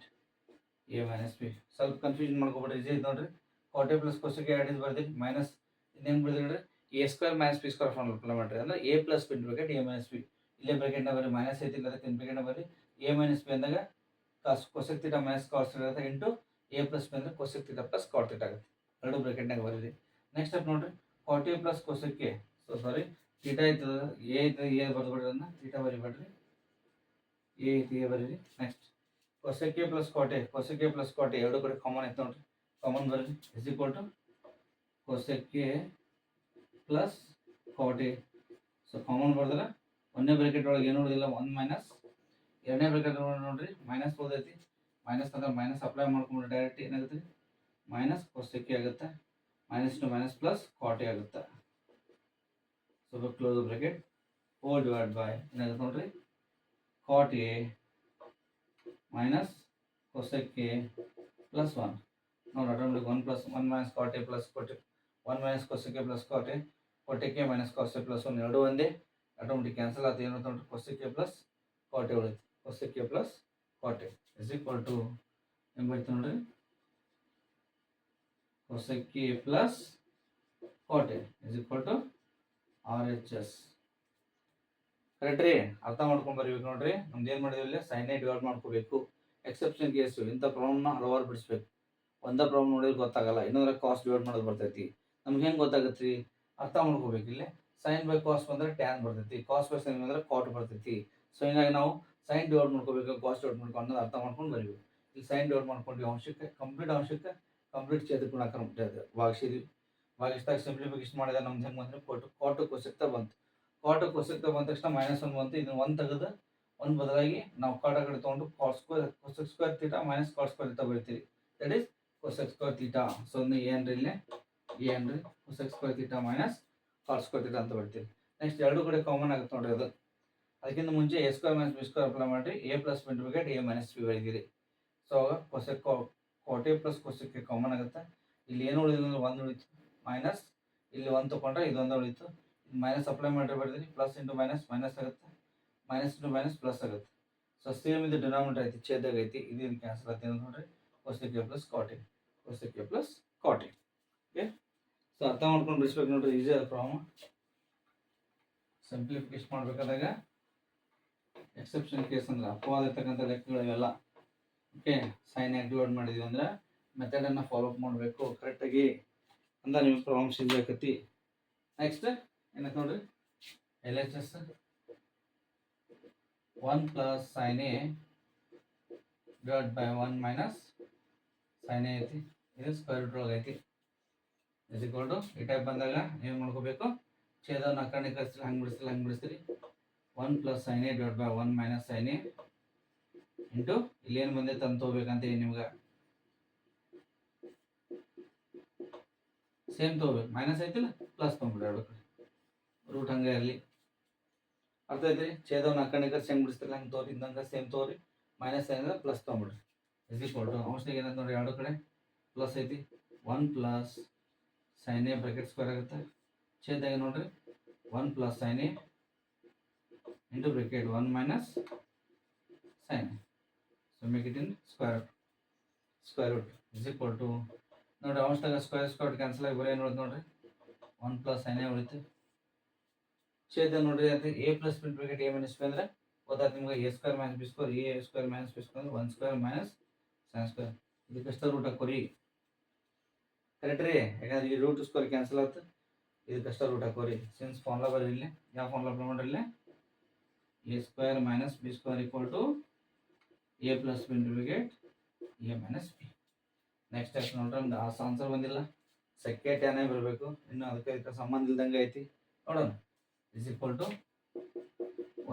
a minus b. ಸ್ವಲ್ಪ confusion ಮಾಡ್ಕೊಬೇಡ್ರಿ, easy ಐತೆ ನೋಡ್ರಿ. cot a plus cosec a ಆಡಿದ್ ಬರ್ದಿರಿ minus ಇನ್ನೇನು ಬರ್ದಿರಿ a square minus b square formula apply ಮಾಡ್ರಿ. ಅಂದ್ರೆ a plus b into bracket a minus b. ಇಲ್ಲೇ ಬ್ರಾಕೆಟ್ನ ಬರ್ರಿ ಮೈನಸ್ ಐತಿ ಇಲ್ಲ ಅದಕ್ಕೆ ಬ್ರಾಕೆಟ್ನ ಬರ್ರಿ a minus b ಅಂದಾಗ cosec theta minus cos theta ಆಗುತ್ತೆ ಇಂಟು a plus b ಅಂದ್ರೆ cosec theta plus cot theta ಆಗುತ್ತೆ. ಎರಡು ಬ್ರಾಕೆಟ್ನಾಗ ಬರೀರಿ. ನೆಕ್ಸ್ಟ್ ಸ್ಟೆಪ್ ನೋಡ್ರಿ cot a plus cosec a. So sorry theta ಐತದ ಎ ಐತೆ ಎ ಬರ್ದ್ಬಿಡ್ರಿ ಅದನ್ನ ಥೀಟಾ ಬರಿಬೇಡ್ರಿ ಎ ಐತಿ ಎ ಬರೀರಿ. Next cosec a plus cot a, cosec a plus cot a ಎರಡು ಕಡೆ ಕಾಮನ್ ಐತೆ ನೋಡ್ರಿ, ಕಾಮನ್ ಬರೀರಿ is equal to cosec a plus cot a. So common ಬರ್ದ್ರೆ ಒಂದನೇ ಬ್ರಾಕೆಟ್ ಒಳಗೆ ಏನು ಉಳಿದಿಲ್ಲ 1 ಮೈನಸ್, ಎರಡನೇ ಬ್ರಾಕೆಟ್ ನೋಡ್ರಿ ಮೈನಸ್ ಉಳಿದೈತಿ, ಮೈನಸ್ ಅಂದ್ರೆ ಮೈನಸ್ ಅಪ್ಲೈ ಮಾಡ್ಕೊಂಡ್ರೆ ಡೈರೆಕ್ಟ್ ಏನಾಗುತ್ತೆ ಮೈನಸ್ cosec a ಆಗುತ್ತೆ, minus two minus plus cot a ಆಗುತ್ತೆ. So close bracket hole divide by ಏನಾಗುತ್ತೆ ನೋಡ್ರಿ cot a minus cosec a plus 1. ನೋಡಿ automatic 1 plus 1 minus cot a plus 1 minus cosec a plus cot a minus cos a plus 1 ಎರಡು ಒಂದೇ automatic cancel ಆಗುತ್ತೆ. ಏನು ನೋಡಿ cosec a plus cot a ಉಳಿತು, cosec a plus cot a is equal to ಏನು ಬರ್ತದೆ ನೋಡ್ರಿ cosec a plus cot a is equal to RHS. Correct ರೀ, ಅರ್ಥ ಮಾಡ್ಕೊಂಡು ಬರೀಬೇಕು ನೋಡ್ರಿ. ನಮ್ದು ಏನು ಮಾಡಿದ್ವಿ ಇಲ್ಲಿ ಸೈನ್ ಎ ಡಿವೈಡ್ ಮಾಡ್ಕೋಬೇಕು. ಎಕ್ಸೆಪ್ಷನ್ ಕೇಸು ಇಂಥ ಪ್ರಾಬ್ಲಮ್ನ ಹಲವಾರು ಬಿಡಿಸ್ಬೇಕು. ಒಂದೇ ಪ್ರಾಬ್ಲಮ್ ನೋಡಿದ್ರೆ ಗೊತ್ತಾಗಲ್ಲ, ಇನ್ನೊಂದ್ರೆ ಕಾಸ್ಟ್ ಡಿವೈಡ್ ಮಾಡೋದು ಬರ್ತೈತಿ. ನಮ್ಗೆ ಹೆಂಗೆ ಗೊತ್ತಾಗತ್ತೆ ರೀ ಅರ್ಥ ಮಾಡ್ಕೋಬೇಕು. ಇಲ್ಲಿ ಸೈನ್ ಬೈ ಕಾಸ್ಟ್ ಬಂದರೆ ಟ್ಯಾನ್ ಬರ್ತೈತಿ, ಕಾಸ್ಟ್ ಬೈ ಸೈನ್ ಬಂದರೆ ಕಾಟ್ ಬರ್ತೈತಿ. ಸೊ ಹೀಗಾಗಿ ನಾವು ಸೈನ್ ಡಿವೈಡ್ ಮಾಡ್ಕೋಬೇಕು, ಕಾಸ್ಟ್ ಡಿವೈಡ್ ಮಾಡ್ಕೊಂಡು ಅನ್ನೋದು ಅರ್ಥ ಮಾಡ್ಕೊಂಡು ಬರೀಬೇಕು. ಇಲ್ಲಿ ಸೈನ್ ಡಿವೈಡ್ ಮಾಡ್ಕೊಂಡು ಅಂಶಕ್ಕೆ ಕಂಪ್ಲೀಟ್ ಛೇದ ಗುಣಾಕಾರ ಭಾಗಿಸಿದ್ವಿ. ಭಾಗಿಸಿದಾಗ ಸಿಂಪ್ಲಿಫಿಕೇಶನ್ ಮಾಡಿದಾಗ ನಮ್ದು ಹೆಂಗೆ ಬಂದರೆ ಕಾಟು ಕೊಸೆಕ್ತಾ ಬಂತು. ಕಾಟು ಕೊಸೆಕ್ತಾ ಬಂದ ತಕ್ಷಣ ಮೈನಸ್ 1 ಬಂತು. ಇದನ್ನು 1 ತೆಗೆದು 1 ಬದಲಾಗಿ ನಾವು ಕಾಟ ಕಡೆ ತೊಗೊಂಡು cosec square theta minus cot square theta ಬರೀತೀವಿ. That is cosec square theta. So ಏನ್ರಿ ಇಲ್ಲೇ ಏನ್ರಿ cosec square theta minus cot square theta ಅಂತ ಬರ್ತೀವಿ. ನೆಕ್ಸ್ಟ್ ಎರಡು ಕಡೆ ಕಾಮನ್ ಆಗುತ್ತೆ ನೋಡ್ರಿ ಅದು. ಅದಕ್ಕಿಂತ ಮುಂಚೆ a square minus b square apply ಮಾಡಿ a plus b bracket a minus b ಬರೀತೀರಿ. So cosec cot a plus cosec a common ಆಗುತ್ತೆ. ಇಲ್ಲಿ ಏನು ಉಳಿದಿಲ್ಲ ಅಂದ್ರೆ 1 ಉಳಿತು, ಮೈನಸ್ ಇಲ್ಲಿ 1 ತೊಗೊಂಡ್ರೆ ಇದೊಂದು ಉಳಿತು, ಮೈನಸ್ ಅಪ್ಲೈ ಮಾಡಿ ಬರ್ತೀರಿ. ಪ್ಲಸ್ ಇಂಟು ಮೈನಸ್ ಮೈನಸ್ ಆಗುತ್ತೆ, ಮೈನಸ್ ಇಂಟು ಮೈನಸ್ ಪ್ಲಸ್ ಆಗುತ್ತೆ. ಸೊ ಸೇಮ್ ಇದು ಡಿನಾಮಿನೇಟರ್ ಐತಿ, ಛೇದಾಗ ಐತಿ, ಇದೇನು ಕ್ಯಾನ್ಸಲ್ ಆಗ್ತದೆ ನೋಡ್ರಿ cosec a plus cot a, cosec a plus cot a. Okay, so ಅರ್ಥ ಮಾಡ್ಕೊಂಡು ಬಿಡಿಸ್ಬೇಕು ನೋಡ್ರಿ, ಈಸಿ ಆದ ಪ್ರಾಬ್ಲಮ್. ಸಿಂಪ್ಲಿಫಿಕೇಶನ್ ಮಾಡಬೇಕಾದಾಗ ಎಕ್ಸೆಪ್ಷನ್ ಕೇಸ್ ಅಂದ್ರೆ ಅಪವಾದ ಇರ್ತಕ್ಕಂಥ ಲೆಕ್ಕಗಳು ಇವೆಲ್ಲ. ಓಕೆ, ಸೈನ್ ಡಿವೈಡ್ ಮಾಡಿದ್ವಿ ಅಂದ್ರೆ ಮೆಥಡನ್ನು ಫಾಲೋ ಅಪ್ ಮಾಡಬೇಕು ಕರೆಕ್ಟಾಗಿ, ಅಂದ್ರೆ ನಿಮ್ಗೆ ಪ್ರಾಬ್ಲಮ್ಸ್ ಈಸಿ ಆಕತಿ. ನೆಕ್ಸ್ಟ್ ಏನೈತೆ ನೋಡ್ರಿ LHS 1 plus sign A divide by 1 minus sine A ಐತಿ, ಇದು ಸ್ಕ್ವೇರ್ ರೂಟ್ ಒಳಗೆ ಐತಿ ಇಸ್ ಈಕ್ವಲ್ ಟು ಈ ಟೈಪ್ ಬಂದಾಗ ಏನು ಮಾಡ್ಕೋಬೇಕು, ಛೇದವನ್ನು ಆ ಕಡೆ ಕಳಿಸ್ತೀರಿ, ಹಂಗೆ ಬಿಡಿಸ್ತೀರಿ 1 plus sign A divide by 1 minus sine A into ಇಲ್ಲಿ ಏನು ಬಂದೈತೆ ಅಂತ ತೊಗೋಬೇಕಂತ ನಿಮ್ಗೆ ಸೇಮ್ ತೊಗೋಬೇಕು. ಮೈನಸ್ ಐತಿಲ್ಲ ಪ್ಲಸ್ ತೊಗೊಂಬಿಡ್ರಿ, ಎರಡು ಕಡೆ ರೂಟ್ ಹಂಗೆ ಇರಲಿ. ಅರ್ಥ ಐತ್ರಿ? ಛೇದವನ್ನು ಆ ಕಡೆ ಕಳಿಸಿ ಹೆಂಗೆ ಬಿಡಿಸ್ತಿರಲ್ಲ ಹಂಗೆ ತೋರಿ, ಇದ್ದಂಗೆ ಸೇಮ್ ತೋರಿ. ಮೈನಸ್ ಸೈನ್ ಅಂದ್ರೆ ಪ್ಲಸ್ ತೊಗೊಂಬಿಡ್ರಿ ಇಸ್ ಈಕ್ವಲ್ ಟು ಅಂಶದಾಗ ಏನಂತ ನೋಡ್ರಿ ಎರಡು ಕಡೆ ಪ್ಲಸ್ ಐತಿ, 1 plus sign A bracket square ಆಗುತ್ತೆ. ಛೇದಾಗ ನೋಡ್ರಿ 1 plus sign A into bracket 1 minus sine A. So make it in square root is equal to ನೋಡ್ರಿ ಅಂಶದಾಗ ಸ್ಕ್ವೇರ್ ಕ್ಯಾನ್ಸಲ್ ಆಗಿ ಬರೀ ಏನು ಉಳಿದು ನೋಡ್ರಿ 1 ಪ್ಲಸ್ ಸೈನ್ ಎ ಉಳಿತು. ಛೇದ ನೋಡ್ರಿ ಅದೇ a plus B bracket a minus B ಅಂದ್ರೆ ಗೊತ್ತಾಯ್ತು ನಿಮ್ಗೆ a square minus B square, a square minus B square 1 square minus sine square. ಇದಕ್ಕೆ ರೂಟ್ ಹಾಕೋರಿ ಕರೆಕ್ಟ್ ರೀ, ಯಾಕಂದ್ರೆ ಈ ರೂಟ್ ಸ್ಕ್ವೇರ್ ಕ್ಯಾನ್ಸಲ್ ಆಗುತ್ತೆ, ಇದಕ್ಕೆ ರೂಟ್ ಹಾಕೋರಿ. ಸಿನ್ಸ್ ಫಾರ್ಮುಲಾ ಬರೀ ಇಲ್ಲಿ ಯಾವ ಫಾರ್ಮುಲಾ ಅಪ್ಲೈ ಮಾಡ್ರಿ ಇಲ್ಲಿ a square minus B square equal to a plus B bracket a minus B. Next type ನೋಡ್ರಿ ನಮ್ದು ಆನ್ಸರ್ ಬಂದಿಲ್ಲ, ಸೆಕೆ ಟ್ಯಾನೇ ಬರಬೇಕು, ಇನ್ನು ಅದಕ್ಕೆ ಸಂಬಂಧ ಇಲ್ದಂಗೆ ಐತಿ ನೋಡೋಣ. Is equal to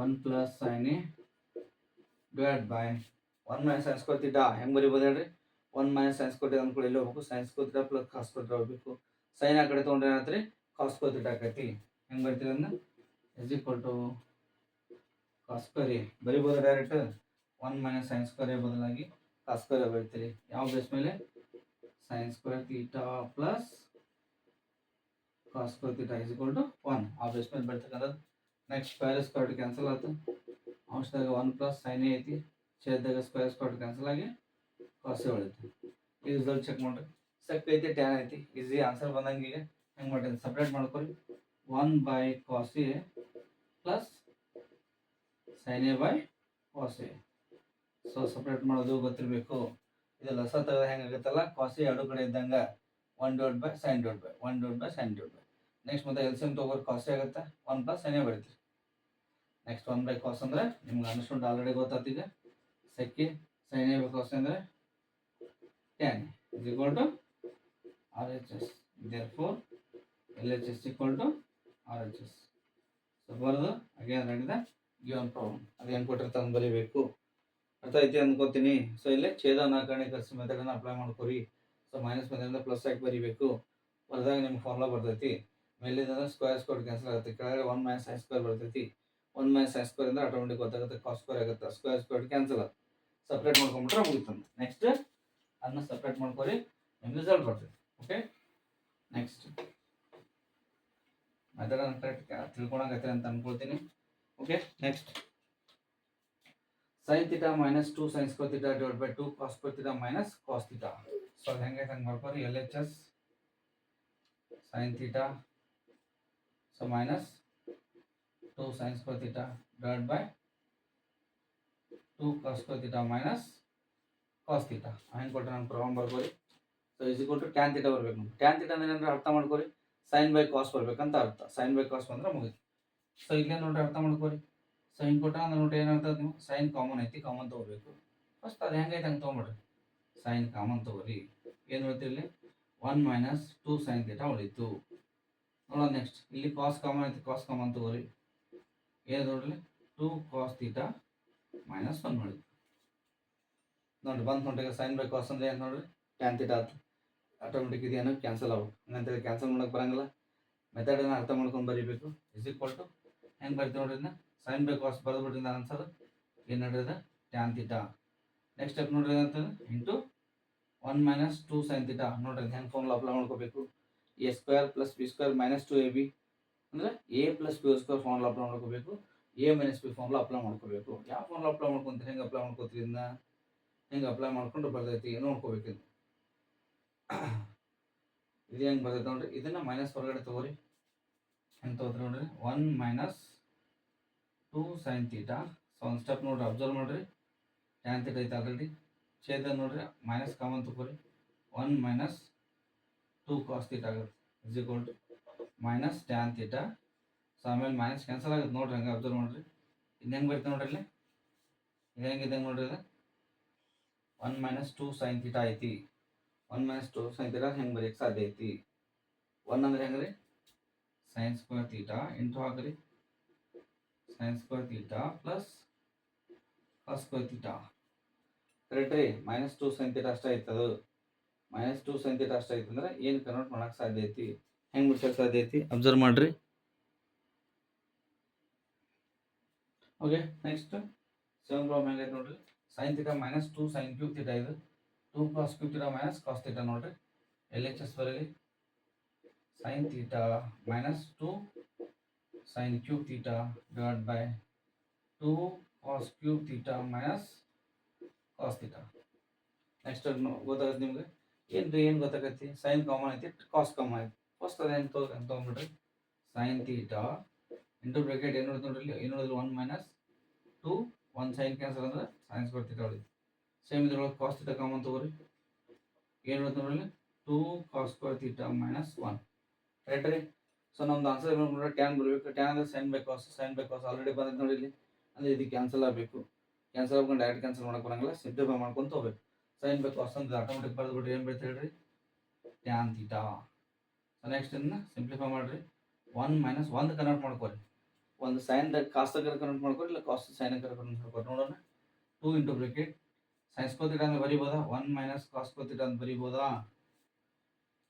1 plus sign A divide by 1 minus sign square theta. ಹೆಂಗೆ ಬರೀಬೋದು ಹೇಳ್ರಿ, 1 ಮೈನಸ್ ಸೈನ್ ಸ್ಕ್ವೇರ್ ಥೀಟಾ ಅಂದ್ಕೊಂಡು ಎಲ್ಲಿ ಹೋಗ್ಬೇಕು, sine square theta plus cos square theta ಹೋಗ್ಬೇಕು. ಸೈನ್ ಆ ಕಡೆ ತೊಗೊಂಡ್ರೆ ಏನಾಯ್ತು ರೀ ಕಾಸ್ ಸ್ಕ್ವೇರ್ ಥೀಟಾ ಆಕೈತಿ. ಹೆಂಗೆ ಬರ್ತೀರಿ ಅದನ್ನ is equal to cos square A ಬರಿಬೋದು direct 1 minus sign square A ಬದಲಾಗಿ ಕಾಸ್ ಸ್ಕ್ವೇರ್ ಎ ಬರಿತೀರಿ. ಯಾವ ಬೇಸ್ ಮೇಲೆ? Sin square theta plus cos square theta is equal to 1 ಆ ಬೇಸ್ ಮೇಲೆ ಬರ್ತಕ್ಕಂಥದ್ದು. ನೆಕ್ಸ್ಟ್ ಸ್ಕ್ವೇರ್ ಸ್ಕ್ವೇರ್ ಕ್ಯಾನ್ಸಲ್ ಆಯ್ತು. ಅಂಶದಾಗ 1 ಪ್ಲಸ್ ಸೈನ್ ಎ ಐತಿ, ಛೇದದಾಗ ಸ್ಕ್ವೇರ್ ಸ್ಕ್ವೇರ್ ಕ್ಯಾನ್ಸಲ್ ಆಗಿ ಕಾಸ್ ಎ ಉಳಿತು. ಈ ರಿಸಲ್ಟ್ ಚೆಕ್ ಮಾಡ್ರಿ. ಸೆಕ್ ಐತಿ, ಟ್ಯಾನ್ ಐತಿ. ಈಸಿ ಆನ್ಸರ್ ಬಂದಂಗೆ ಈಗ ಹೆಂಗೆ ಮಾಡಿದ್ರೆ ಸಪ್ರೇಟ್ ಮಾಡ್ಕೊಳ್ಳಿ. 1 by cos A plus sign A by cos A. So separate ಮಾಡೋದು ಗೊತ್ತಿರಬೇಕು. ಇದು ಲಸ ತೆಗೆದ ಹೆಂಗಾಗುತ್ತಲ್ಲ, ಕಾಸ್ ಎ ಎರಡು ಕಡೆ ಇದ್ದಂಗೆ 1 divide by sin divide by 1 divide by sin divide by. Next ಮತ್ತೆ ಎಲ್ಸಿಎಂ ತಗೋರು ಕಾಸ್ ಎ ಆಗುತ್ತೆ, 1 ಪ್ಲಸ್ ಸೈನ್ ಎ ಬರೀತೀರಿ. ನೆಕ್ಸ್ಟ್ 1 ಬೈ ಕಾಸ್ ಅಂದರೆ ನಿಮ್ಗೆ ಅಂಡರ್ಸ್ಟುಂಡ್ ಆಲ್ರೆಡಿ ಗೊತ್ತಾಗ್ತು. ಈಗ ಸೆಕ್ಕೆ ಸೈನ್ ಎ ಬೈ ಕಾಸ್ ಅಂದರೆ tan is equal to RHS. Therefore, LHS equal to RHS. So ಬರೋದು ಅಗೇನ್ ರೆಡಿದ ಗಿವನ್ ಪ್ರಾಬ್ಲಮ್ ಅದೇನು ಕೊಟ್ಟಿರ್ತಾನೆ ಬರೀಬೇಕು. ಅರ್ಥ ಐತಿ ಅಂದ್ಕೋತೀನಿ. ಸೊ ಇಲ್ಲೇ ಛೇದ ನಾಲ್ಕರ್ಣೀಕರಿಸಿ ಮೆಥಡನ್ನು ಅಪ್ಲೈ ಮಾಡ್ಕೊರಿ. ಸೊ ಮೈನಸ್ ಮೆಥಡಿಂದ ಪ್ಲಸ್ ಆಗಿ ಬರೀಬೇಕು. ಬರೆದಾಗ ನಿಮ್ಗೆ ಫಾರ್ಮುಲಾ ಬರ್ತೈತಿ. ಮೇಲಿಂದ ಸ್ಕ್ವೇರ್ ಸ್ಕ್ವೇರ್ ಕ್ಯಾನ್ಸಲ್ ಆಗುತ್ತೆ, ಕೆಳಗಡೆ 1 ಮೈನಸ್ ಸೈನ್ ಸ್ಕ್ವೇರ್ ಬರ್ತೈತಿ. 1 ಮೈನಸ್ ಸೈನ್ ಸ್ಕ್ವೇರ್ ಅಂದ್ರೆ ಆಟೋಮೆಟಿಕ್ ಗೊತ್ತಾಗುತ್ತೆ ಕಾಸ್ ಸ್ಕ್ವೇರ್ ಆಗುತ್ತೆ. ಸ್ಕ್ವೇರ್ ಸ್ಕ್ವೇರ್ ಕ್ಯಾನ್ಸಲ್ ಆಗುತ್ತೆ. ಸಪ್ರೇಟ್ ಮಾಡ್ಕೊಂಡ್ಬಿಟ್ರೆ ಮುಗಿತಂದು. ನೆಕ್ಸ್ಟ್ ಅದನ್ನ ಸಪ್ರೇಟ್ ಮಾಡ್ಕೊರಿ, ನಿಮ್ಮ ರಿಸಲ್ಟ್ ಬರ್ತೈತಿ. ಓಕೆ, ನೆಕ್ಸ್ಟ್ ಮೆಥಡ್ ಕರೆಕ್ಟ್ ತಿಳ್ಕೊಳಕತ್ತೆ ಅಂತ ಅನ್ಕೊಳ್ತೀನಿ. Okay, next sin theta minus 2 sin square theta divided by 2 cos square theta minus cos theta. So ಹೆಂಗೆ ಹಂಗೆ ಮಾಡ್ಕೊರಿ. LHS sin theta so minus 2 sin square theta divided by 2 cos square theta minus cos theta. ಹೆಂಗೆ ಕೊಟ್ಟರೆ ನಾನು problem ಬರ್ಕೋರಿ. So is equal to tan theta ಬರ್ಬೇಕು. Tan theta ಅಂದ್ರೆ ಏನಂದ್ರೆ ಅರ್ಥ ಮಾಡ್ಕೋರಿ, ಸೈನ್ ಬೈ ಕಾಸ್ ಬರ್ಬೇಕಂತ ಅರ್ಥ. ಸೈನ್ ಬೈ ಕಾಸ್ ಬಂದ್ರೆ ಮುಗಿತು. ಸೊ ಇಲ್ಲೇ ನೋಡ್ರಿ ಅರ್ಥ ಮಾಡ್ಕೋರಿ. ಸೊ ಹಿಂಗೆ ಕೊಟ್ಟ ಅಂದ್ರೆ ನೋಡ್ರಿ ಏನಾಗ್ತದೆ, ನೀವು ಸೈನ್ ಕಾಮನ್ ಐತಿ, ಕಾಮನ್ ತೊಗೋಬೇಕು. ಫಸ್ಟ್ ಅದು ಹೆಂಗೈತೆ ಹಂಗೆ ತೊಗೊಂಬಿಡ್ರಿ. ಸೈನ್ ಕಾಮನ್ ತೊಗೋರಿ. ಏನು ಉಳಿತು ಇಲ್ಲಿ? 1 ಮೈನಸ್ 2 ಸೈನ್ ಥೀಟಾ ಉಳಿತು. ನೋಡೋಣ ನೆಕ್ಸ್ಟ್ ಇಲ್ಲಿ ಕಾಸ್ ಕಾಮನ್ ಐತಿ, ಕಾಸ್ ಕಾಮನ್ ತೊಗೋರಿ. ಏನು ನೋಡ್ರಿ 2 ಕಾಸ್ ಥೀಟಾ ಮೈನಸ್ 1 ಉಳಿತು. ನೋಡ್ರಿ ಬಂದು ನೋಡ್ರಿ ಸೈನ್ ಬೈ ಕಾಸ್ ಅಂದ್ರೆ ಏನು ನೋಡ್ರಿ ಟ್ಯಾನ್ ಥೀಟಾ ಆಯ್ತು. ಆಟೋಮೆಟಿಕ್ ಇದೇನು ಕ್ಯಾನ್ಸಲ್ ಆಗ್ಬೇಕು. ಹಂಗಂತೇಳಿ ಕ್ಯಾನ್ಸಲ್ ಮಾಡೋಕೆ ಬರಂಗಿಲ್ಲ. ಮೆಥಡನ್ನು ಅರ್ಥ ಮಾಡ್ಕೊಂಡು ಬರೀಬೇಕು. ಇಸ್ ಈಕ್ವಲ್ ಟು ಹೆಂಗೆ ಬರ್ತೀವಿ ನೋಡ್ರಿ ಇದನ್ನ ಸೈನ್ ಬೈ ಕಾಸ್ ಬರೆದ್ಬಿಟ್ಟಿಂದ ಆನ್ಸರ್ ಏನು ನೋಡ್ರಿ ಟ್ಯಾನ್ ಥೀಟಾ. ನೆಕ್ಸ್ಟ್ ಸ್ಟೆಪ್ ನೋಡ್ರಿ ಏನಂತಂದ್ರೆ ಇಂಟು 1 ಮೈನಸ್ 2 ಸೈನ್ ಥೀಟಾ. ನೋಡ್ರಿ ಹೆಂಗೆ ಫಾರ್ಮುಲಾ ಅಪ್ಲೈ ಮಾಡ್ಕೋಬೇಕು. A square plus B square minus 2ab ಅಂದರೆ A plus B square formula apply ಮಾಡ್ಕೋಬೇಕು. A minus B formula apply ಮಾಡ್ಕೋಬೇಕು. ಯಾವ ಫಾರ್ಮುಲಾ ಅಪ್ಲೈ ಮಾಡ್ಕೊಂತೀರಿ, ಹೆಂಗೆ ಅಪ್ಲೈ ಮಾಡ್ಕೋತೀರಿ ಇದನ್ನ ಹೆಂಗೆ ಅಪ್ಲೈ ಮಾಡ್ಕೊಂಡು ಬರ್ತೈತಿ ನೋಡ್ಕೋಬೇಕು. ಇದು ಹೆಂಗೆ ಬರ್ತೈತೆ ನೋಡ್ರಿ. ಇದನ್ನ ಮೈನಸ್ ಹೊರಗಡೆ ತಗೋರಿ. ಹೆಂಗೆ ತಗೋತೀರಿ ನೋಡ್ರಿ 1 ಮೈನಸ್ 2 ಸೈನ್ ಥೀಟಾ. ಸೊ ಒಂದು ಸ್ಟೆಪ್ ನೋಡ್ರಿ ಅಬ್ಸರ್ವ್ ಮಾಡಿರಿ. ಟ್ಯಾನ್ ಥೀಟಾ ಐತೆ ಆಲ್ರೆಡಿ. ಛೇದ ನೋಡ್ರಿ ಮೈನಸ್ ಕಾಮನ್ ತಗೋರಿ. 1 ಮೈನಸ್ 2 ಕಾಸ್ ಥೀಟಾ ಆಗುತ್ತೆ. Is equal to minus tan theta. So ಆಮೇಲೆ ಮೈನಸ್ ಕ್ಯಾನ್ಸಲ್ ಆಗುತ್ತೆ ನೋಡ್ರಿ. ಹಂಗೆ ಅಬ್ಸರ್ವ್ ಮಾಡಿರಿ. ಇದು ಹೆಂಗೆ ಬರ್ತದೆ ನೋಡ್ರಿ ಇಲ್ಲಿ. ಇದು ಹೆಂಗಿದೆ ನೋಡ್ರಿ ಇದು 1 ಮೈನಸ್ 2 ಸೈನ್ ಥೀಟಾ ಐತಿ. 1 ಮೈನಸ್ 2 ಸೈನ್ ಥೀಟಾ ಹೆಂಗೆ ಬರೆಯಕ್ಕೆ ಸಾಧ್ಯ ಐತಿ? 1 ಅಂದ್ರೆ ಹೆಂಗೆ ರೀ ಸೈನ್ ಸ್ಕ್ವೇರ್ ಥೀಟಾ ಇಂಟು ಹಾಕ್ರಿ sine square theta plus cos square theta. Correct ರೀ. ಮೈನಸ್ 2 ಸೈನ್ ಥೀಟಾ ಅಷ್ಟೇ ಐತದು. ಮೈನಸ್ 2 ಸೈನ್ ಥೀಟಾ ಅಷ್ಟೇ ಐತೆ ಅಂದ್ರೆ ಏನು ಕನ್ವರ್ಟ್ ಮಾಡೋಕೆ ಸಾಧ್ಯ ಐತಿ, ಹೆಂಗೆ ಬಿಡ್ಸೋಕೆ ಸಾಧ್ಯ ಐತಿ ಅಬ್ಸರ್ವ್ ಮಾಡಿರಿ. ಓಕೆ, ನೆಕ್ಸ್ಟ್ ಸೆವೆನ್ ಪ್ರಾಬ್ಲಮ್ ಹೆಂಗೈತೆ ನೋಡ್ರಿ. Sign theta minus 2 sine cube theta ಇದು 2 cos cube theta minus cos theta ನೋಡ್ರಿ. LHS ಬರೀರಿ. Sign theta minus 2 sine cube theta divide by 2 cos cube theta minus cos theta. Next ಗೊತ್ತಾಗುತ್ತೆ ನಿಮ್ಗೆ ಏನು ಗೊತ್ತಾಗತ್ತೆ. Sign common ಐತಿ, ಕಾಸ್ ಕಾಮನ್ ಐತಿ. First ಅದು ಹೆಂಗೆ ತೊಗೊಂಡ್ಬಿಡ್ರಿ. ಸೈನ್ ಥೀಟಾ ಇಂಟು ಬ್ರಾಕೆಟ್ ಏನು ನೋಡಿದ್ ನೋಡ್ರಿ. ಏನು ನೋಡಿದ್ರು 1 ಮೈನಸ್ 2 1 ಸೈನ್ ಕ್ಯಾನ್ಸಲ್ ಅಂದ್ರೆ ಸೈನ್ ಸ್ಕ್ವೇರ್ ಥೀಟಾ ಉಳಿತು. ಸೇಮ್ ಇದ್ರೊಳಗೆ ಕಾಸ್ ಥೀಟಾ ಕಾಮನ್ ತಗೋರಿ. ಏನು ಉಳಿತು ನೋಡ್ರಿ 2 cos square theta minus 1. Correct ರೀ. ಸೊ ನಮ್ದು ಆನ್ಸರ್ ಏನು ನೋಡ್ರಿ ಟ್ಯಾನ್ ಬರಬೇಕು. ಟ್ಯಾನ್ ಅಂದ್ರೆ sine by cos. Sine by cos already ಬಂದೈತೆ ನೋಡಿ ಇಲ್ಲಿ. ಅಂದರೆ ಇದು ಕ್ಯಾನ್ಸಲ್ ಆಗಬೇಕು. ಕ್ಯಾನ್ಸಲ್ ಆಗ್ಕೊಂಡು ಡೈರೆಕ್ಟ್ ಕ್ಯಾನ್ಸಲ್ ಮಾಡಕ್ಕೆ ಬರಂಗಿಲ್ಲ. ಸಿಂಪ್ಲಿಫೈ ಮಾಡ್ಕೊಂಡು ಹೋಗ್ಬೇಕು. ಸೈನ್ ಬೈ ಕಾಸ್ ಅಂದ್ರೆ ಆಟೋಮೆಟಿಕ್ ಬರೆದ್ಬಿಟ್ರೆ ಏನು ಬರುತ್ತೆ ಹೇಳ್ರಿ ಟ್ಯಾನ್ ಥೀಟಾ. ಸೊ ನೆಕ್ಸ್ಟ್ ಇದನ್ನ ಸಿಂಪ್ಲಿಫೈ ಮಾಡಿರಿ. 1 ಮೈನಸ್ 1 ಕನ್ವರ್ಟ್ ಮಾಡ್ಕೊರಿ. ಒಂದು ಸೈನ್ ಕಾಸ್ ಕನ್ವರ್ಟ್ ಮಾಡ್ಕೊರಿ, ಇಲ್ಲ ಕಾಸ್ ಸೈನ್ ಕನ್ವರ್ಟ್ ಮಾಡ್ಕೊರಿ. ನೋಡೋಣ 2 into bracket sign square theta ಅಂತ ಬರಿಬೋದಾ, 1 ಮೈನಸ್ ಕಾಸ್ ಸ್ಕ್ವೇರ್ ಥೀಟಾ ಅಂತ ಬರಿಬೋದಾ?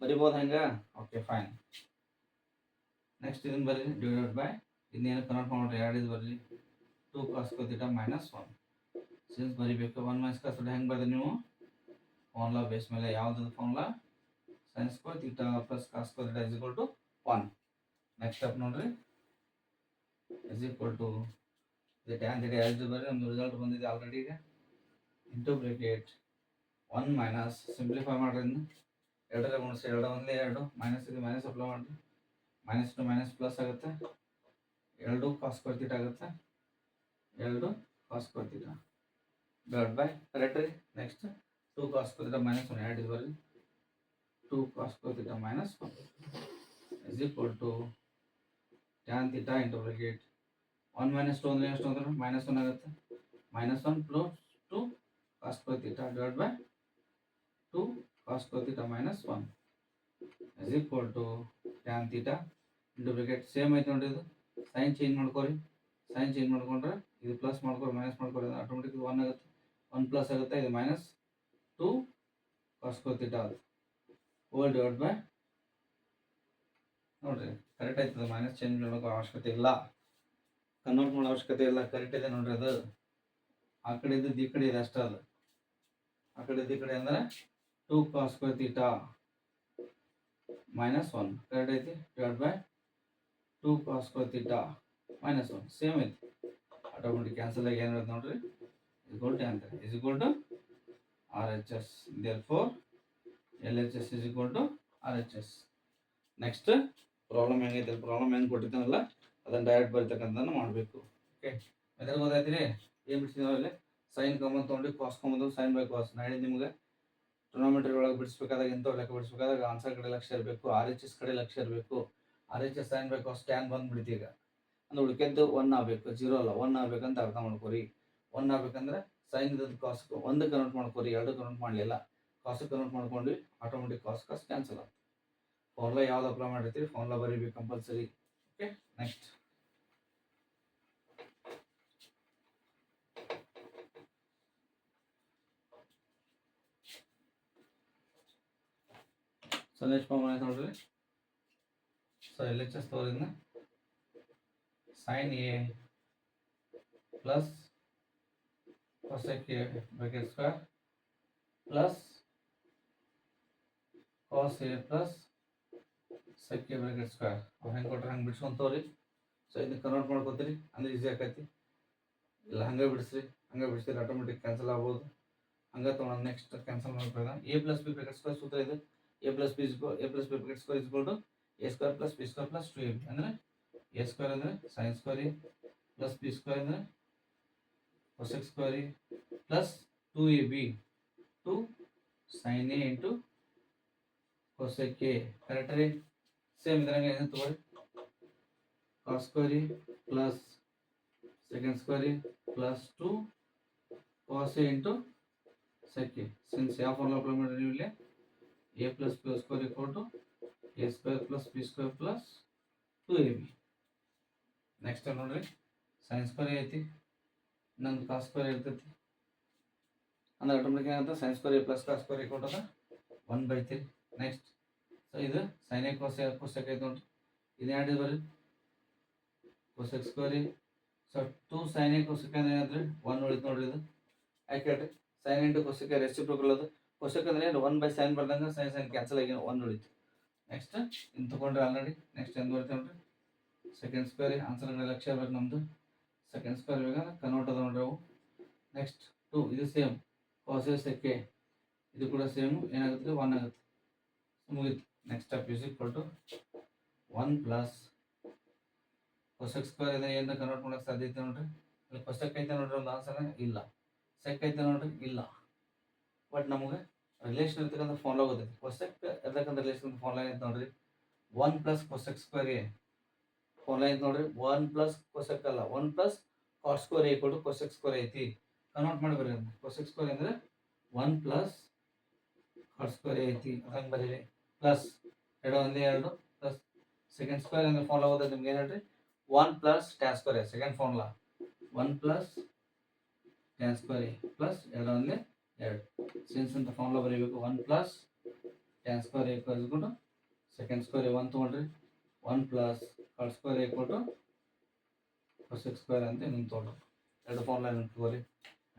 ಬರಿಬೋದು ಹೆಂಗೆ? Okay fine. ನೆಕ್ಸ್ಟ್ ಇದನ್ನು ಬರೀರಿ ಡಿವೈಡೆಡ್ ಬೈ ಇನ್ನೇನು ಕನ್ವರ್ಟ್ ಮಾಡ್ರಿ, ಎರಡು ಇದು ಬರಲಿ 2 cos square theta minus 1. Since ಬರಿಬೇಕು 1 minus cos theta ಹೆಂಗೆ ಬರೆದ್ರಿ ನೀವು ಫಾರ್ಮುಲಾ ಬೇಸ್ ಮೇಲೆ. ಯಾವ್ದು formula? sin square theta plus cos square theta is equal to 1. Next step ನೋಡ್ರಿ, is equal to ಇದು tan theta ಯಾವ್ದು ಬರ್ರಿ, ನಮ್ದು ರಿಸಲ್ಟ್ ಬಂದಿದೆ ಆಲ್ರೆಡಿ. ಈಗ ಇಂಟು ಬ್ರೇಕೆಟ್ 1 ಮೈನಸ್ ಸಿಂಪ್ಲಿಫೈ ಮಾಡ್ರಿ, ಇನ್ನು ಎರಡರ ಗುಣಿಸಿ, ಎರಡು ಒಂದೇ ಎರಡು, ಮೈನಸ್ ಇದು ಮೈನಸ್ ಅಪ್ಲೈ ಮಾಡಿರಿ, ಮೈನಸ್ ಟು ಮೈನಸ್ ಪ್ಲಸ್ ಆಗುತ್ತೆ, 2 cos square theta ಆಗುತ್ತೆ, 2 cos square theta divide by correct ರೀ. Next 2 cos square theta minus 1 ಎರಡು ಇದು ಬರ್ರಿ, 2 cos square theta minus 1 is equal to tan theta into bracket 1 minus 2 ಅಂದ್ರೆ ಎಷ್ಟು ಅಂದ್ರೆ minus 1 ಆಗುತ್ತೆ, minus 1 plus 2 cos square theta divided by 2 cos square theta minus 1 is equal to tan theta into bracket same ಐತೆ ನೋಡ್ರಿ. ಇದು sign change ಮಾಡ್ಕೊರಿ, sign change ಮಾಡ್ಕೊಂಡ್ರೆ ಇದು ಪ್ಲಸ್ ಮಾಡ್ಕೊರಿ, ಮೈನಸ್ ಮಾಡ್ಕೊರಿ, ಆಟೋಮೆಟಿಕ್ 1 ಆಗುತ್ತೆ, 1 ಪ್ಲಸ್ ಆಗುತ್ತೆ, ಇದು minus 2 cos square theta hole divide by ನೋಡ್ರಿ ಕರೆಕ್ಟ್ ಆಯ್ತದ. ಮೈನಸ್ ಚೇಂಜ್ ಮಾಡೋಕೆ ಅವಶ್ಯಕತೆ ಇಲ್ಲ, ಕನ್ವರ್ಟ್ ಮಾಡೋ ಅವಶ್ಯಕತೆ ಇಲ್ಲ, ಕರೆಕ್ಟ್ ಇದೆ ನೋಡ್ರಿ. ಅದು ಆ ಕಡೆ ಇದ್ದದ್ದು ಈ ಕಡೆ ಇದೆ ಅಷ್ಟೇ, ಅದು ಆ ಕಡೆ ಇದ್ದ ಈ ಕಡೆ ಅಂದರೆ 2 cos square theta minus 1 correct ಐತಿ, divide by 2 cos square theta minus 1 same ಐತಿ, ಆಟೋಮೆಟಿಕ್ ಕ್ಯಾನ್ಸಲ್ ಆಗಿ ಏನು ಇರುತ್ತೆ ನೋಡ್ರಿ, ಇಸ್ ಈಕ್ವಲ್ ಟು ಅಂತ is equal to RHS. therefore LHS is equal to RHS. Next problem ಹೆಂಗೈತೆ, ಪ್ರಾಬ್ಲಮ್ ಹೆಂಗೆ ಕೊಟ್ಟಿದ್ದಾನಲ್ಲ ಅದನ್ನು ಡೈರೆಕ್ಟ್ ಬರೀತಕ್ಕಂಥದ್ದನ್ನು ಮಾಡಬೇಕು. ಓಕೆ, ಮೆಥಡ್ ಗೊತ್ತಾಯ್ತಿರಿ. ಏನು ಬಿಡ್ತಿದ್ದೀವಿ ಅಲ್ಲಿ, ಸೈನ್ ಕಾಮನ್ ತೊಗೊಂಡು cos common sine by cos. ನಾಳೆ ನಿಮ್ಗೆ ಟ್ರಿಗೊನೋಮೆಟ್ರಿ ಒಳಗೆ ಬಿಡಿಸ್ಬೇಕಾದಾಗ ಇಂಥವು ಲೆಕ್ಕ ಬಿಡಿಸ್ಬೇಕಾದಾಗ ಆನ್ಸರ್ ಕಡೆ ಲಕ್ಷ್ಯ ಇರಬೇಕು, RHS ಕಡೆ ಲಕ್ಷ್ಯ ಇರಬೇಕು. RHS sine by cos tan ಬಂದ್ಬಿಡ್ತಿ. ಈಗ ಅಂದ್ರೆ ಉಳಿಕೆದ್ದು 1 ಆಗಬೇಕು, 0 ಅಲ್ಲ, 1 ಆಗಬೇಕಂತ ಅರ್ಥ ಮಾಡ್ಕೋರಿ. 1 ಆಗಬೇಕಂದ್ರೆ ಸೈನ್ ಇದ್ದದ್ದು ಕಾಸ್ 1 ಕನ್ವರ್ಟ್ ಮಾಡ್ಕೋರಿ, 2 ಕನ್ವರ್ಟ್ ಮಾಡಲಿಲ್ಲ, ಕಾಸ್ ಕನ್ವರ್ಟ್ ಮಾಡ್ಕೊಂಡ್ವಿ, ಆಟೋಮೆಟಿಕ್ ಕಾಸ್ ಕ್ಯಾನ್ಸಲ್ ಆಗುತ್ತೆ. ಫಾರ್ಮುಲಾ ಯಾವ್ದು ಅಪ್ಲೈ ಮಾಡಿರ್ತೀರಿ, ಫಾರ್ಮುಲಾ ಬರೀಬೇಕು compulsory. Okay, next so next formula ನೋಡ್ರಿ. ಸೊ LHS ತೋರಿದ್ನ sin A plus cosec A bracket square plus cos A plus sec A bracket square. ಅವ್ರು ಹೆಂಗೆ ಕೊಟ್ರೆ ಹಂಗೆ ಬಿಡ್ಸ್ಕೊಂತವ್ರಿ. ಸೊ ಇದನ್ನ ಕನ್ವರ್ಟ್ ಮಾಡ್ಕೋತೀರಿ ಅಂದ್ರೆ ಈಸಿ ಆಕೈತಿ. ಇಲ್ಲ ಹಂಗೆ ಬಿಡಿಸ್ರಿ, ಹಂಗೆ ಬಿಡಿಸಿದ್ರೆ ಆಟೋಮೆಟಿಕ್ ಕ್ಯಾನ್ಸಲ್ ಆಗ್ಬೋದು. ಹಂಗೆ ತೊಗೊಂಡು ನೆಕ್ಸ್ಟ್ ಕ್ಯಾನ್ಸಲ್ ಮಾಡ್ಕೊಳ್ಳೋಣ. A plus B bracket square ಸೂತ್ರ ಇದೆ, A plus B bracket square is equal to A square plus B square plus 2AB. ಅಂದರೆ A ಸ್ಕ್ವೇರ್ ಅಂದರೆ sign square A plus B square ಅಂದರೆ cosec square A plus 2AB 2 sin A into cosec A. Correct ರೀ. Same ಇದ್ರಂಗೆ ಏನು ತಗೊಳ್ಳಿ, cos square A plus secant square A plus 2 cos A into sec A. Since ಯಾವ formula apply ಮಾಡಿರಿ ನೀವು ಇಲ್ಲಿ, A plus B square equal to A square plus B square plus 2AB. Next ನೋಡ್ರಿ, sign square ಐತಿ, ಇನ್ನೊಂದು cos square ಇರ್ತೈತಿ, ಅಂದ್ರೆ automatic ಏನಾಗುತ್ತೆ sine square A plus cos square equal to 1/3. Next so ಇದು ಸೈನ್ A ಕೋಸೆಕ್ ಐತೆ ನೋಡ್ರಿ, ಇದು ಎರಡು ಬರ್ರಿ cosec square A. So 2 sin A cosec ಅಂದ್ರೆ ಏನಾದ್ರಿ 1 ಉಳಿತು ನೋಡ್ರಿ. ಇದು ಯಾಕೆ ಹೇಳ್ರಿ, ಸೈನ್ ಇಂಟು ಕೋಸೆಕ್ ರೆಸಿಪ್ರೋಕಲ್ ಅದು. ಕೋಸೆಕ್ ಅಂದ್ರೆ ಏನು 1/sin ಬರ್ದಂಗೆ ಸೈನ್ ಕ್ಯಾನ್ಸಲ್ ಆಗಿ 1 ಉಳಿತು. ನೆಕ್ಸ್ಟ್ ಇನ್ನು ತಗೊಂಡ್ರೆ ಆಲ್ರೆಡಿ. ನೆಕ್ಸ್ಟ್ ಏನು ಬರುತ್ತೆ ನೋಡ್ರಿ, ಸೆಕೆಂಡ್ ಸ್ಕ್ವೇರ್ ಆನ್ಸರ್ ಕಡೆ ಲಕ್ಷ್ಯ ಇರಬೇಕು ನಮ್ಮದು. ಸೆಕೆಂಡ್ ಸ್ಕ್ವೇರ್ ಬೇಕಾದ್ರೆ ಕನ್ವರ್ಟ್ ಅದ ನೋಡ್ರಿ ಅವು. ನೆಕ್ಸ್ಟ್ 2 ಇದು same cos A sec A, ಇದು ಕೂಡ ಸೇಮ್ ಏನಾಗುತ್ತೆ 1 ಆಗುತ್ತೆ, ಮುಗೀತು. Next step is equal to 1 plus cosec square ಇದೆ, ಏನು ಕನ್ವರ್ಟ್ ಮಾಡೋಕ್ಕೆ ಸಾಧ್ಯತೆ ನೋಡ್ರಿ. ಇಲ್ಲಿ cosec ಐತೆ ನೋಡ್ರಿ ಒಂದು ಆನ್ಸರ್ ಇಲ್ಲ, sec ಐತೆ ನೋಡ್ರಿ ಇಲ್ಲ. ಬಟ್ ನಮಗೆ ರಿಲೇಷನ್ ಇರ್ತಕ್ಕಂಥ ಫಾರ್ಮುಲಾ ಗೊತ್ತೈತಿ. cosec ಇರ್ತಕ್ಕಂಥ ರಿಲೇಷನ್ ಫಾರ್ಮುಲಾ ಐತೆ ನೋಡ್ರಿ, 1 plus cosec square A formula ಐತೆ ನೋಡ್ರಿ. 1 ಪ್ಲಸ್ cosec ಅಲ್ಲ, 1 plus cos square A equal to cosec square ಐತಿ. ಕನ್ವರ್ಟ್ ಮಾಡಿ ಬರೀ, cosec ಸ್ಕ್ವೇರ್ ಅಂದರೆ 1 ಪ್ಲಸ್ cos ಸ್ಕ್ವೇರ್ ಐತಿ, ಹಂಗೆ ಬರೀರಿ. ಪ್ಲಸ್ 2 ಒಂದೇ 2 ಪ್ಲಸ್ ಸೆಕೆಂಡ್ ಸ್ಕ್ವೇರ್ ಅಂದರೆ ಫಾರ್ಮುಲಾ ಓದೋದು ನಿಮ್ಗೆ ಏನು ಹೇಳ್ರಿ, 1 plus tan square A second formula 1 plus tan square A plus 2 ಒಂದೇ 2. ಸಿನ್ಸ್ ಅಂತ ಫಾರ್ಮುಲಾ ಬರೀಬೇಕು, 1 plus tan square A equal to second square A 1 ತೊಗೊಂಡ್ರಿ, 1 plus cos square A equal to cosec square ಅಂತ ಇನ್ನೊಂದು ತೊಗೊಳ್ರಿ. ಎರಡು ಫಾರ್ಮುಲಾ ನೆನ್ಪಿಟ್ಕೋರಿ.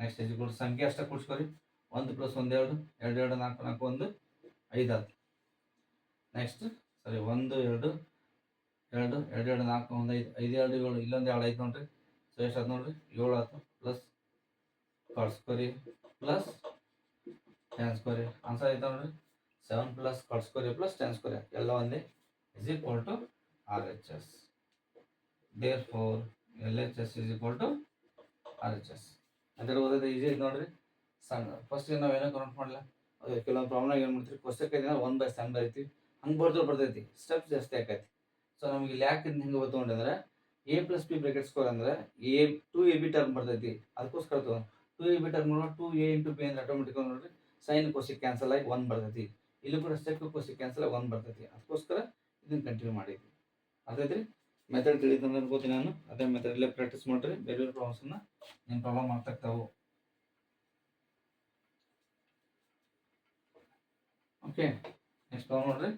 Next is equal ಸಂಖ್ಯೆ ಅಷ್ಟೇ ಕೂಡಿಸ್ಕೊರಿ. 1 + 1 2, 2 2 4 4 1 5 ಆಯ್ತು. ನೆಕ್ಸ್ಟ್ ಸರಿ 1 2 2 2 2 4 1 5 5 2 7 ಇಲ್ಲೊಂದು 2 ಐತೆ ನೋಡ್ರಿ. ಸೊ ಎಷ್ಟು ಆಯ್ತು ನೋಡ್ರಿ 7 ಆಯ್ತು. Plus cot square plus tan square answer ಆಯ್ತು ನೋಡ್ರಿ 7 plus cot square plus tan square ಎಲ್ಲ ಒಂದೇ is equal to RHS. therefore LHS is equal to RHS. ಅಂತ ಓದೋದು ಈಸಿ ಐತೆ ನೋಡ್ರಿ. ಸಣ್ಣ ಫಸ್ಟ್ ನಾವು ಏನೋ ಕೌಂಟ್ ಮಾಡಲ್ಲ. ಕೆಲವೊಂದು ಪ್ರಾಬ್ಲಮ್ ಏನು ಮಾಡ್ತೀವಿ ಕ್ವಶ್ಚನ್ 1/7 ಬರೀತೀವಿ. ಹಂಗೆ ಬರ್ತೈತಿ ಸ್ಟೆಪ್ಸ್ ಜಾಸ್ತಿ ಆಕೈತಿ. ಸೊ ನಮಗೆ ಇಲ್ಲಿ ಯಾಕೆ ಹಿಂಗೆ ಬರ್ತು ಅಂದ್ರೆ a + b ಬ್ರಾಕೆಟ್ ಸ್ಕ್ವೇರ್ ಅಂದ್ರೆ a 2ab ಟರ್ಮ್ ಬರ್ತೈತಿ. ಅದಕ್ಕೋಸ್ಕರ 2ab ಟರ್ಮ್ 2a × b ಅಂದ್ರೆ ಆಟೋಮೆಟಿಕ್ ನೋಡ್ರಿ ಸೈನ್ ಕೊಸಿಕ್ ಕ್ಯಾನ್ಸಲ್ ಆಗಿ 1 ಬರ್ತೈತಿ. ಇಲ್ಲಿ ಕೂಡ ಸೆಕ್ ಕೊಸಿಕ್ ಕ್ಯಾನ್ಸಲ್ ಆಗಿ 1 ಬರ್ತೈತಿ. ಅದಕ್ಕೋಸ್ಕರ ಇದನ್ನ ಕಂಟಿನ್ಯೂ ಮಾಡಿದ್ವಿ. ಅದಾದ್ರಿ ಮೆಥಡ್ ತಿಳಿತು ಅಂತ ಅನ್ಕೋತೀನಿ ನಾನು. ಅದೇ ಮೆಥಡಲ್ಲೇ ಪ್ರಾಕ್ಟೀಸ್ ಮಾಡ್ರಿ. ಬೇರೆ ಬೇರೆ ಪ್ರಾಬ್ಲಮ್ಸನ್ನ ನಿಮ್ಮ ಪ್ರಾಬ್ಲಮ್ ಆಗ್ತಾಗ್ತಾವು. ಓಕೆ ನೆಕ್ಸ್ಟ್ ಪ್ರಾಬ್ಲಮ್ ನೋಡ್ರಿ.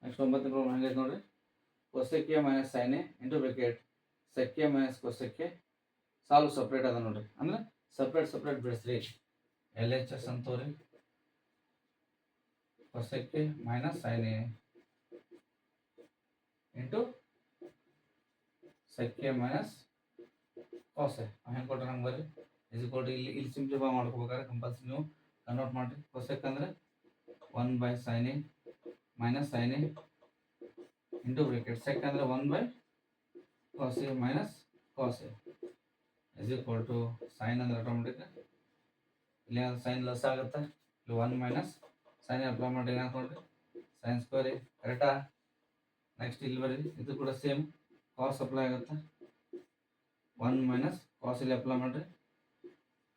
ನೆಕ್ಸ್ಟ್ 9ನೇ ಪ್ರಾಬ್ಲಮ್ ಹೆಂಗೈತೆ ನೋಡ್ರಿ. Cosec A minus sine A into bracket sec A minus cosec A solve separate ಅದ ನೋಡ್ರಿ. ಅಂದ್ರೆ ಸಪ್ರೇಟ್ ಬಿಡಿಸ್ರಿ. LHS ಅಂತವ್ರಿ cosec A minus sine A into sec A minus cos A ಹೆಂಗೆ ಕೊಟ್ರೆ ಹಂಗೆ ಬರ್ರಿ. ಇಸ್ ಈಕ್ವಲ್ ಟು ಇಲ್ಲಿ ಸಿಂಪ್ಲಿಫೈ ಮಾಡ್ಕೋಬೇಕಾದ್ರೆ ಕಂಪಲ್ಸರಿ ನೀವು ಕನ್ವರ್ಟ್ ಮಾಡಿರಿ. ಕೊಸೆಕ್ ಅಂದ್ರೆ 1/sin a minus sin a into bracket sec ಅಂದ್ರೆ 1/cos a minus cos a is equal to sine ಅಂದ್ರೆ ಆಟೋಮೆಟಿಕ್ ಇಲ್ಲಿ ಸೈನ್ ಲೆಸ್ ಆಗುತ್ತೆ. ಇಲ್ಲಿ 1 ಮೈನಸ್ ಸೈನ್ ಅಪ್ಲೈ ಮಾಡಿ ಏನಾಗ್ತದೆ ನೋಡ್ರಿ ಸೈನ್ ಸ್ಕ್ವೇರ್ ಕರೆಕ್ಟಾ. ನೆಕ್ಸ್ಟ್ ಇಲ್ಲಿ ಬರ್ರಿ ಇದು ಕೂಡ ಸೇಮ್ ಕಾಸ್ ಅಪ್ಲೈ ಆಗುತ್ತೆ. 1 ಮೈನಸ್ ಕಾಸ್ ಇಲ್ಲಿ ಅಪ್ಲೈ ಮಾಡಿರಿ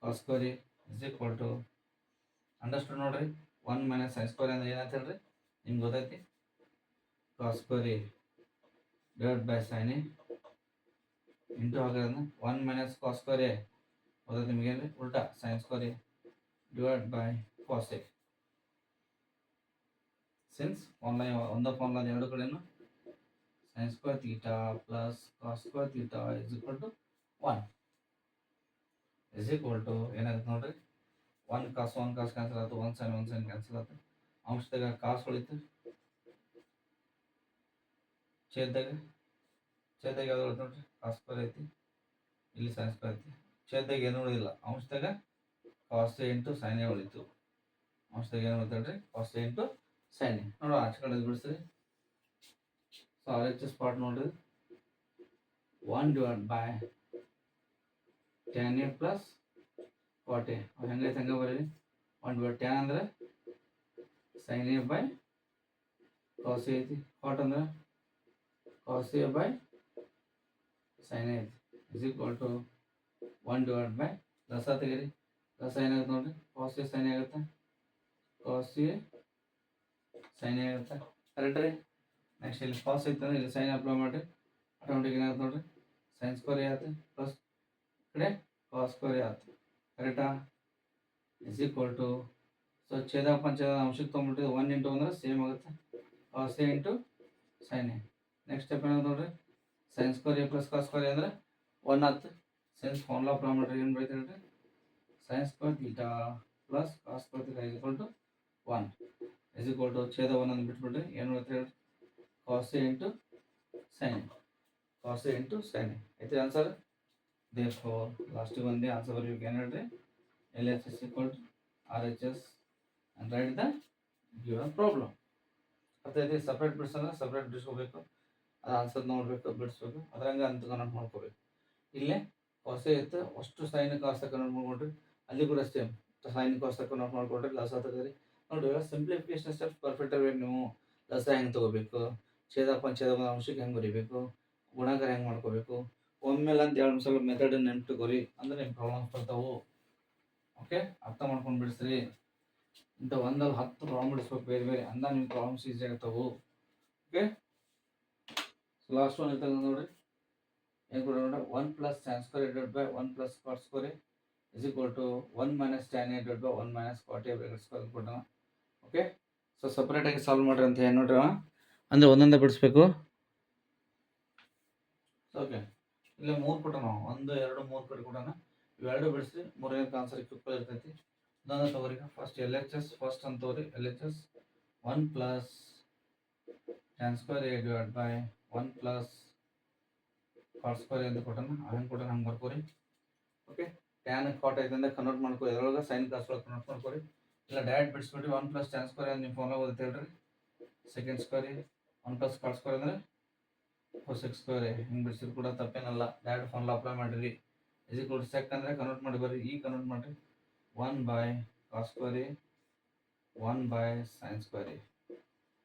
cos square is equal to understood ನೋಡ್ರಿ 1 ಮೈನಸ್ ಸೈನ್ ಸ್ಕ್ವೇರ್ ಅಂದ್ರೆ ಏನಾಯ್ತು ಹೇಳ್ರಿ ನಿಮ್ಗೆ ಗೊತ್ತೈತಿ. Cos square divide by sine into ಹಾಗಾದ್ರೆ 1 ಮೈನಸ್ ಕಾಸ್ ಸ್ಕ್ವೇರ್ ಗೊತ್ತೈತಿ ನಿಮಗೇನ್ರಿ ಉಲ್ಟಾ sine square divide by cos A. Since ಒಂದೇ ಫಾರ್ಮುಲಾ ಎರಡು ಕಡೆನು sine square theta plus cos square theta is equal to 1 is equal to ಏನಾಗುತ್ತೆ ನೋಡ್ರಿ 1 ಕಾಸ್ ಕ್ಯಾನ್ಸಲ್ ಆಯ್ತು. 1 ಸೈನ್ ಕ್ಯಾನ್ಸಲ್ ಆಯ್ತು. ಅಂಶದಾಗ ಕಾಸ್ ಉಳಿತು. ಛೇದಾಗ ಯಾವ್ದು ಉಳಿತು ನೋಡ್ರಿ ಕಾಸ್ ಸ್ಕ್ವೇರ್ ಐತಿ. ಇಲ್ಲಿ ಸೈನ್ ಸ್ಕ್ವೇರ್ ಐತಿ. ಛೇದಾಗ ಏನು ಉಳಿದಿಲ್ಲ. ಅಂಶದಾಗ cos A into sine A ಉಳಿತು. ಅಂಶದಾಗ ಏನು ಉಳಿತಲ್ರಿ cos A into sine A. ನೋಡೋ ಆಚೆ ಕಡೆ ಬಿಡಿಸ್ರಿ. ಸೊ RHS ಪಾರ್ಟ್ ನೋಡ್ರಿ 1 divide by tan a plus cot a ಹೆಂಗೈತೆ ಹಂಗೆ ಬರೀರಿ. 1 ಡಿವೈಡ್ tan ಅಂದ್ರೆ sin a by cos a ಐತಿ. cot ಅಂದ್ರೆ cos a by sin a ಐತಿ is equal to 1 divide by ಲಸ ತೆಗೀರಿ. ಲಸ ಏನಾಗುತ್ತೆ ನೋಡ್ರಿ cos a sin a ಆಗುತ್ತೆ. cos a sin a ಆಗುತ್ತೆ ಕರೆಕ್ಟ್ ರೀ. ನೆಕ್ಸ್ಟ್ ಇಲ್ಲಿ ಕಾಸ್ ಐತೆ ಅಂದ್ರೆ ಇಲ್ಲಿ ಸೈನ್ ಅಪ್ಲೈ ಮಾಡಿರಿ ಆಟೋಮೆಟಿಕ್ ಏನಾಗುತ್ತೆ ನೋಡ್ರಿ ಸೈನ್ ಸ್ಕ್ವೇರ್ ಆಗುತ್ತೆ ಪ್ಲಸ್ ಕಡೆ ಕಾಸ್ ಸ್ಕ್ವೇರ್ ಆಗುತ್ತೆ ಕರೆಕ್ಟಾ. ಇಸ್ ಈಕ್ವಲ್ ಟು ಸೊ ಛೇದ ಅಂಶಕ್ಕೆ ತೊಗೊಂಡ್ಬಿಟ್ಟು 1 ಇಂಟು ಅಂದ್ರೆ ಸೇಮ್ ಆಗುತ್ತೆ cos A into sine A. Next step ಏನಾಗುತ್ತೆ ನೋಡ್ರಿ sign square A plus cos square ಅಂದ್ರೆ 1 ಆಯ್ತು. ಸೈನ್ಸ್ ಫಾರ್ಮುಲಾ ಅಪ್ಲೈ ಮಾಡಿರಿ ಏನು ಬರೀತೀರಿ ಹೇಳ್ರಿ sine square theta plus cos square theta is equal to 1 is equal to ಛೇದ 1 ಅಂತ ಬಿಟ್ಬಿಟ್ರಿ ಏನು ಬರುತ್ತೆ ಹೇಳ್ರಿ cos a into sin a. cos a into sin a ಐತೆ ಆನ್ಸರ್. therefore ಲಾಸ್ಟ್ ಒಂದೇ ಆನ್ಸರ್ ಬರೀಬೇಕು ಏನು ಹೇಳ್ರಿ LHS equal to RHS and write the given problem. ಅದೇ ಸಪ್ರೇಟ್ ಬಿಡಿಸಂದ್ರೆ ಸಪ್ರೇಟ್ ಬಿಡಿಸ್ಕೋಬೇಕು. ಅದು ಆನ್ಸರ್ ನೋಡಬೇಕು ಬಿಡಿಸ್ಬೇಕು. ಅದ್ರಂಗೆ ಅಂತ ಕನ್ವರ್ಟ್ ಮಾಡ್ಕೋಬೇಕು. ಇಲ್ಲೇ cos a ಇತ್ತು ಅಷ್ಟು ಸೈನ್ ಕಾಸ್ ಕನ್ವರ್ಟ್ ಮಾಡ್ಕೊಂಡ್ರಿ. ಅಲ್ಲಿ ಕೂಡ ಸೇಮ್ ಸೈನ್ ಕಾಸ್ ಕನ್ವರ್ಟ್ ಮಾಡ್ಕೊಂಡ್ರಿ ಲಸ ತೆಗೆದ್ರಿ. ನೋಡಿ ಸಿಂಪ್ಲಿಫಿಕೇಶನ್ ಸ್ಟೆಪ್ಸ್ ಪರ್ಫೆಕ್ಟ್ ಆಗಬೇಕು. ನೀವು ಲಸ ಹೆಂಗೆ ತೊಗೋಬೇಕು ಛೇದ ಅಂಶಕ್ಕೆ ಹೆಂಗೆ ಬರೀಬೇಕು ಗುಣಾಕಾರ ಹೆಂಗೆ ಮಾಡ್ಕೋಬೇಕು ಒಮ್ಮೆಲೆ ಅಂತ 2 ಸಲ ಮೆಥಡ್ ನೆನ್ಪಿಟ್ಕೋರಿ ಅಂದ್ರೆ ನಿಮ್ಮ ಪ್ರಾಬ್ಲಮ್ಸ್ ಬರ್ತಾವು. ಓಕೆ ಅರ್ಥ ಮಾಡ್ಕೊಂಡು ಬಿಡಿಸ್ರಿ. ಇಂಥ 1 ಅಲ್ಲಿ 10 ಪ್ರಾಬ್ಲಮ್ ಬಿಡಿಸ್ಬೇಕು ಬೇರೆ ಬೇರೆ ಅಂದ ನಿಮ್ಮ ಪ್ರಾಬ್ಲಮ್ಸ್ ಈಸಿ ಆಗ್ತಾವು. ಓಕೆ ಲಾಸ್ಟ್ ಒನ್ ಇರ್ತದೆ ನೋಡ್ರಿ ಏನು ಕೊಡ 1 plus tan square divided by 1 plus cot square is equal to 1 minus tan a divided by 1 minus cot a bracket square ಕೊಟ್ಟಣ. ಓಕೆ ಸೊ ಸಪ್ರೇಟಾಗಿ ಸಾಲ್ವ್ ಮಾಡ್ರಿ ಅಂತ ಏನು ನೋಡ್ರಿ ಅಂದ್ರೆ ಒಂದೊಂದೇ ಬಿಡಿಸ್ಬೇಕು. ಓಕೆ ಇಲ್ಲಿ 3 ಕೊಟ್ಟಾನ, 1 2 3 ಕಡೆ ಕೊಟ್ಟಾನ. ಇವೆರಡು ಬಿಡಿಸ್ರಿ, ಮೂರನೇ ಆನ್ಸರ್ ಕ್ಯೂಪಲ್ ಇರ್ತೈತಿ. ಇದೊಂದು ತಗೋರಿ. First L H S first ಅಂತ ತಗೋರಿ. L H S 1 plus tan square A divide by 1 plus cot square ಅಂತ ಕೊಟ್ಟಾನ. ಹಂಗೆ ಕೊಟ್ಟಾನ, ಹಂಗೆ ಬರ್ಕೋರಿ. ಓಕೆ, ಟ್ಯಾನ್ ಕಾಟ್ ಐತೆ ಅಂದ್ರೆ ಕನ್ವರ್ಟ್ ಮಾಡ್ಕೊರಿ, ಅದರೊಳಗೆ ಸೈನ್ ಕಾಸ್ ಒಳಗೆ ಕನ್ವರ್ಟ್ ಮಾಡ್ಕೊರಿ. ಇಲ್ಲ ಡೈರೆಕ್ಟ್ ಬಿಡಿಸ್ಬಿಟ್ಟು 1 ಪ್ಲಸ್ tan ಸ್ಕ್ವೇರ್ ನಿಮ್ಮ ಫೋನ್ ಓದುತ್ತೆ ಹೇಳ್ರಿ. Second square 1 plus cot square ಅಂದರೆ ಕೊಸೆಕ್ ಸ್ಕ್ವೇರ್. ಹಿಂಗೆ ಬಿಡಿಸಿದ್ರು ಕೂಡ ತಪ್ಪೇನಲ್ಲ, ಡೈರೆಕ್ಟ್ ಫಾರ್ಮುಲಾ ಅಪ್ಲೈ ಮಾಡಿರಿ. ಇಸ್ ಈಕ್ವಲ್ ಟು ಸೆಕ್ ಅಂದರೆ ಕನ್ವರ್ಟ್ ಮಾಡಿ ಬರ್ರಿ. ಈ ಕನ್ವರ್ಟ್ ಮಾಡಿರಿ 1 by cos square 1 by sine square.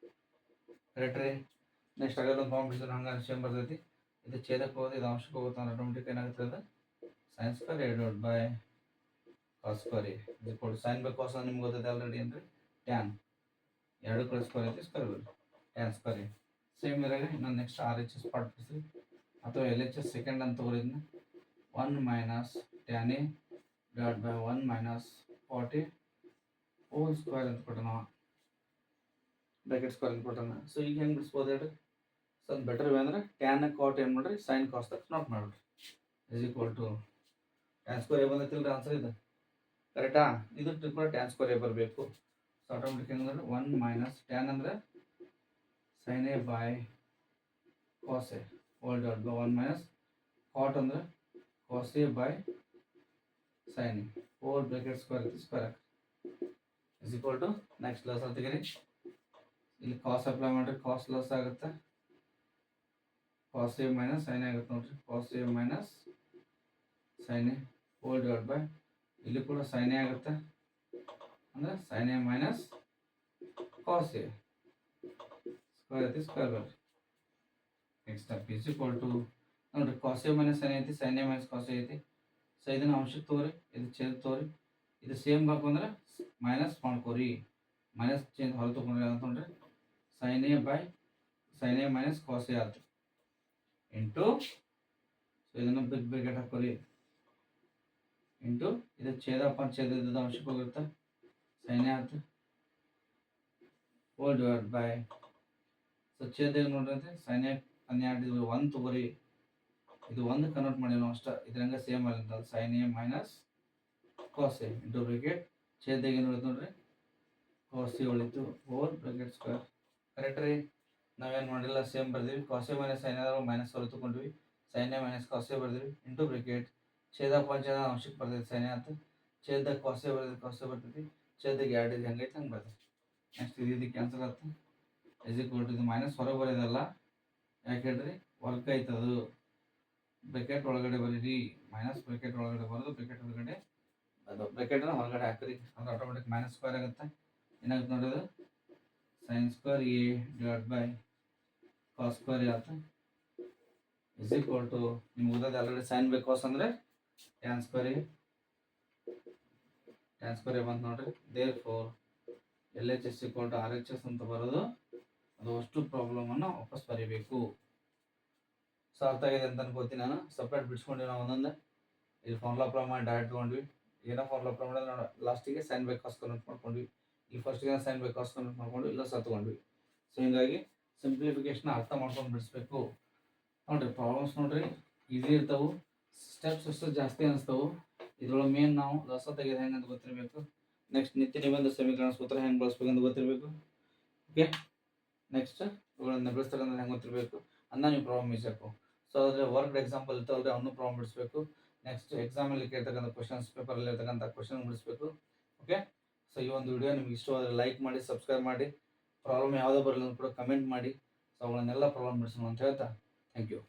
Correct ರೀ. ನೆಕ್ಸ್ಟ್ ಆಗಲ್ಲ ಒಂದು ಫಾರ್ಮ್ ಬಿಡಿಸಿದ್ರೆ ಹಂಗೆ ಸೇಮ್ ಬರ್ತೈತಿ. ಇದು ಛೇದಕ್ಕೆ ಹೋಗೋದು, ಇದು ಅಂಶಕ್ಕೆ ಹೋಗುತ್ತೆ ಅಂದ್ರೆ ಆಟೋಮೆಟಿಕ್ ಏನಾಗುತ್ತೆ ಅದು sine square A divide by cos square is equal to sine by cos ಅಂದ್ರೆ ನಿಮ್ಗೆ ಗೊತ್ತೈತೆ ಆಲ್ರೆಡಿ ಅಂದರೆ ಟ್ಯಾನ್. ಎರಡು ಕಡೆ ಸ್ಕ್ವೇರ್ ಐತಿ, ಸ್ಕ್ವೇರ್ ಬರ್ತದೆ ಟ್ಯಾನ್ ಸ್ಕ್ವೇರ್. ಸೇಮ್ ಇರಾಗ ಇನ್ನೊಂದು next R H S part ಬಿಡಿಸ್ರಿ, ಅಥವಾ ಎಲ್ ಎಚ್ ಎಸ್ ಸೆಕೆಂಡ್ ಅಂತ ತಗೋರಿದ್ನ 1 minus tan A divide by 1 minus 40 whole square ಅಂತ ಕೊಟ್ಟನ, ಬ್ರಾಕೆಟ್ ಸ್ಕ್ವೇರ್ ಅಂತ ಕೊಟ್ಟನ. ಸೊ ಈಗ ಹೆಂಗೆ ಬಿಡಿಸ್ಬೋದು ಹೇಳ್ರಿ? ಸೊ ಅದು ಬೆಟರ್ ವೇ ಅಂದರೆ ಟ್ಯಾನ್ ಕಾಟ್ ಏನು ಮಾಡಿರಿ, ಸೈನ್ ಕಾಸ್ ತಕ್ಕ ನೋಟ್ ಮಾಡಿರಿ. Is equal to tan square A ಬಂದೈತಿಲ್ರಿ ಆನ್ಸರ್ ಇದು, ಕರೆಕ್ಟಾ? ಇದು ಕೂಡ ಟ್ಯಾನ್ ಸ್ಕ್ವೇರ್ ಎ ಬರಬೇಕು. ಸೊ ಆಟೋಮೆಟಿಕ್ ಹೆಂಗಂದ್ರೆ 1 ಮೈನಸ್ ಟ್ಯಾನ್ ಅಂದರೆ sine A by cos A whole divide by 1 minus cot ಅಂದರೆ cos A by sine A whole bracket square ಐತಿ, square is equal to next ಲಾಸ್ ಅಂತ ತೆಗೀರಿ. ಇಲ್ಲಿ ಕಾಸ್ ಅಪ್ಲೈ ಮಾಡಿರಿ, ಕಾಸ್ ಲಾಸ್ ಆಗುತ್ತೆ, cos A minus sine A ಆಗುತ್ತೆ ನೋಡ್ರಿ. Cos A minus sine A whole divide by ಇಲ್ಲಿ ಕೂಡ ಸೈನ್ ಎ ಆಗುತ್ತೆ ಅಂದರೆ sine A minus cos A square ಐತಿ, ಸ್ಕ್ವೇರ್ ಬರ್ರಿ. Next step is equal to ನೋಡ್ರಿ, ಕಾಸ್ ಎ ಮೈನಸ್ ಸೈನ್ ಐತಿ, sine A minus cos A ಐತಿ. So ಇದನ್ನ ಅಂಶಕ್ಕೆ ತೋರಿ, ಇದು ಛೇದ ತೋರಿ. ಇದು ಸೇಮ್ ಹಾಕೊಂಡ್ರೆ ಮೈನಸ್ ಮಾಡ್ಕೋರಿ, ಮೈನಸ್ ಚೇಂಜ್ ಹೊರ ತೊಗೊಂಡ್ರೆ ಅಂತ ನೋಡ್ರಿ sine A by sine A minus cos A ಆಯ್ತು ಇಂಟು. ಸೊ ಇದನ್ನು ಬಿಗ್ ಬ್ರಾಕೆಟ್ ಹಾಕೋರಿ ಇಂಟು ಇದು ಛೇದ ಛೇದದ ಅಂಶಕ್ಕೆ ಹೋಗಿರುತ್ತೆ ಸೈನ್ ಎ ಆಯ್ತು ಹೋಲ್ ಡಿವೈಡ್ ಬೈ. ಸೊ ಛೇದ ನೋಡ್ರಿ ಅಂತ ಸೈನ್ ಎ 12 1 ತಗೋರಿ. ಇದು 1 ಕನ್ವರ್ಟ್ ಮಾಡಿ ನಾವು ಅಷ್ಟ, ಇದ್ರಂಗೆ ಸೇಮ್ ಆಗಿರ್ತದೆ sine A minus cos A into bracket. ಛೇದಾಗ ಏನು ಉಳಿತು ನೋಡ್ರಿ, ಕಾಸ್ ಎ ಉಳಿತು ಹೋಲ್ ಬ್ರಾಕೆಟ್ ಸ್ಕ್ವೇರ್. ಕರೆಕ್ಟ್ ರೀ? ನಾವೇನು ಮಾಡಿಲ್ಲ, ಸೇಮ್ ಬರ್ದಿವಿ. Cos A minus sine A minus ಹೊರ ತಗೊಂಡ್ವಿ, sine A minus cos A ಬರ್ದಿವಿ ಇಂಟು ಬ್ರಾಕೆಟ್. ಛೇದ ಪಂಚದ ಅಂಶಕ್ಕೆ ಬರ್ತೈತಿ ಸೈನ್ ಎ ಆಯ್ತು, ಛೇದದಾಗ ಕಾಸ್ ಎ ಬರ್ದಿವಿ, ಕಾಸ್ ಎ ಬರ್ತೈತಿ, ಛೇದದಾಗ 2 ಇದು ಹೆಂಗೈತೆ ಹಂಗೆ ಬರ್ತೈತಿ. ನೆಕ್ಸ್ಟ್ ಇದು ಕ್ಯಾನ್ಸಲ್ ಆಯ್ತು. ಇಸ್ ಈಕ್ವಲ್ ಟು ಇದು ಮೈನಸ್ ಹೊರಗೆ ಬರೋದಲ್ಲ, ಯಾಕೆ ಹೇಳ್ರಿ ವರ್ಕ್ ಆಯ್ತು ಅದು. ಬ್ರಾಕೆಟ್ ಒಳಗಡೆ ಬರೀರಿ, ಮೈನಸ್ ಬ್ರಾಕೆಟ್ ಒಳಗಡೆ ಬರೋದು, ಬ್ರಾಕೆಟ್ ಹೊರಗಡೆ ಅದು ಬ್ರಾಕೆಟನ್ನು ಹೊರಗಡೆ ಹಾಕಿರಿ, ಅದು ಆಟೋಮೆಟಿಕ್ ಮೈನಸ್ ಸ್ಕ್ವೇರ್ ಆಗುತ್ತೆ. ಏನಾಗುತ್ತೆ ನೋಡೋದು sine square A divide by cos square A ಆಯ್ತು ಇಸ್ ಈಕ್ವಲ್ ಟು ನಿಮ್ಗೆ ಓದೋದು ಆಲ್ರೆಡಿ ಸೈನ್ ಬೈ ಕಾಸ್ ಅಂದರೆ ಟ್ಯಾನ್ ಸ್ಕ್ವೇರ್ ಎ ಬಂತು ನೋಡ್ರಿ. Therefore L H S equal to R H S ಅಂತ ಬರೋದು, ಅದು ಅಷ್ಟು ಪ್ರಾಬ್ಲಮನ್ನು ವಾಪಸ್ ಬರೀಬೇಕು. ಸೊ ಅರ್ಥ ಆಗಿದೆ ಅಂತ ಅನ್ಕೋತೀನಿ ನಾನು. ಸಪ್ರೇಟ್ ಬಿಡಿಸ್ಕೊಂಡ್ವಿ ನಾವು ಒಂದೊಂದು. ಇಲ್ಲಿ ಫಾರ್ಮುಲಾ ಅಪ್ಲೈ ಮಾಡಿ ಡೈರೆಕ್ಟ್ ತೊಗೊಂಡ್ವಿ. ಏನೋ ಫಾರ್ಮುಲಾ ಅಪ್ಲೈ ಮಾಡಿದ್ರೆ ನಾವು ಲಾಸ್ಟಿಗೆ ಸೈನ್ ಬೈ ಕಾಸ್ ಕನ್ವರ್ಟ್ ಮಾಡ್ಕೊಂಡ್ವಿ. ಇಲ್ಲಿ ಫಸ್ಟಿಗೆ ಸೈನ್ ಬೈ ಕಾಸ್ ಕನ್ವರ್ಟ್ ಮಾಡ್ಕೊಂಡು ಇಲ್ಲ ತೊಗೊಂಡ್ವಿ. ಸೊ ಹಿಂಗಾಗಿ ಸಿಂಪ್ಲಿಫಿಕೇಶನ್ ಅರ್ಥ ಮಾಡ್ಕೊಂಡು ಬಿಡಿಸ್ಬೇಕು ನೋಡ್ರಿ. ಪ್ರಾಬ್ಲಮ್ಸ್ ನೋಡ್ರಿ ಈಸಿ ಇರ್ತಾವೆ, ಸ್ಟೆಪ್ಸ್ ಅಷ್ಟು ಜಾಸ್ತಿ ಅನಿಸ್ತಾವೆ. ಇದ್ರೊಳಗೆ ಮೇನ್ ನಾವು ರಸ ತೆಗೆದು ಹೆಂಗೆ ಅಂತ ಗೊತ್ತಿರಬೇಕು. ನೆಕ್ಸ್ಟ್ ನಿತ್ಯ ನಿಬಂಧ ಸಮೀಕರಣ ಸೂತ್ರ ಹೆಂಗೆ ಬಳಸ್ಬೇಕಂತ ಗೊತ್ತಿರಬೇಕು. ಓಕೆ, ನೆಕ್ಸ್ಟ್ ಇವುಗಳನ್ನ ಬೆಳೆಸ್ತಕ್ಕಂಥ ಹೆಂಗೆ ಗೊತ್ತಿರಬೇಕು ಅನ್ನ ನೀವು ಪ್ರಾಬ್ಲಮ್ ಈಸಾಕು. ಸೊ ಅದ್ರ ವರ್ಕ್ಡ್ ಎಕ್ಸಾಂಪಲ್ ಇರ್ತಾವಲ್ರಿ, ಅವನು ಪ್ರಾಬ್ಲಮ್ ಬಿಡಿಸ್ಬೇಕು. ನೆಕ್ಸ್ಟ್ ಎಕ್ಸಾಮಲ್ಲಿ ಕೇಳ್ತಕ್ಕಂಥ ಕ್ವಶನ್ಸ್, ಪೇಪರಲ್ಲಿ ಇರ್ತಕ್ಕಂಥ ಕ್ವಶನ್ ಬಿಡಿಸ್ಬೇಕು. ಓಕೆ, ಸೊ ಈ ಒಂದು ವಿಡಿಯೋ ನಿಮ್ಗೆ ಇಷ್ಟವಾದರೆ ಲೈಕ್ ಮಾಡಿ, ಸಬ್ಸ್ಕ್ರೈಬ್ ಮಾಡಿ. ಪ್ರಾಬ್ಲಮ್ ಯಾವುದೋ ಬರಲ್ಲ ಕೂಡ ಕಮೆಂಟ್ ಮಾಡಿ. ಸೊ ಅವುಗಳನ್ನೆಲ್ಲ ಪ್ರಾಬ್ಲಮ್ ಬಿಡಿಸೋಣ ಅಂತ ಹೇಳ್ತಾ ಥ್ಯಾಂಕ್ ಯು.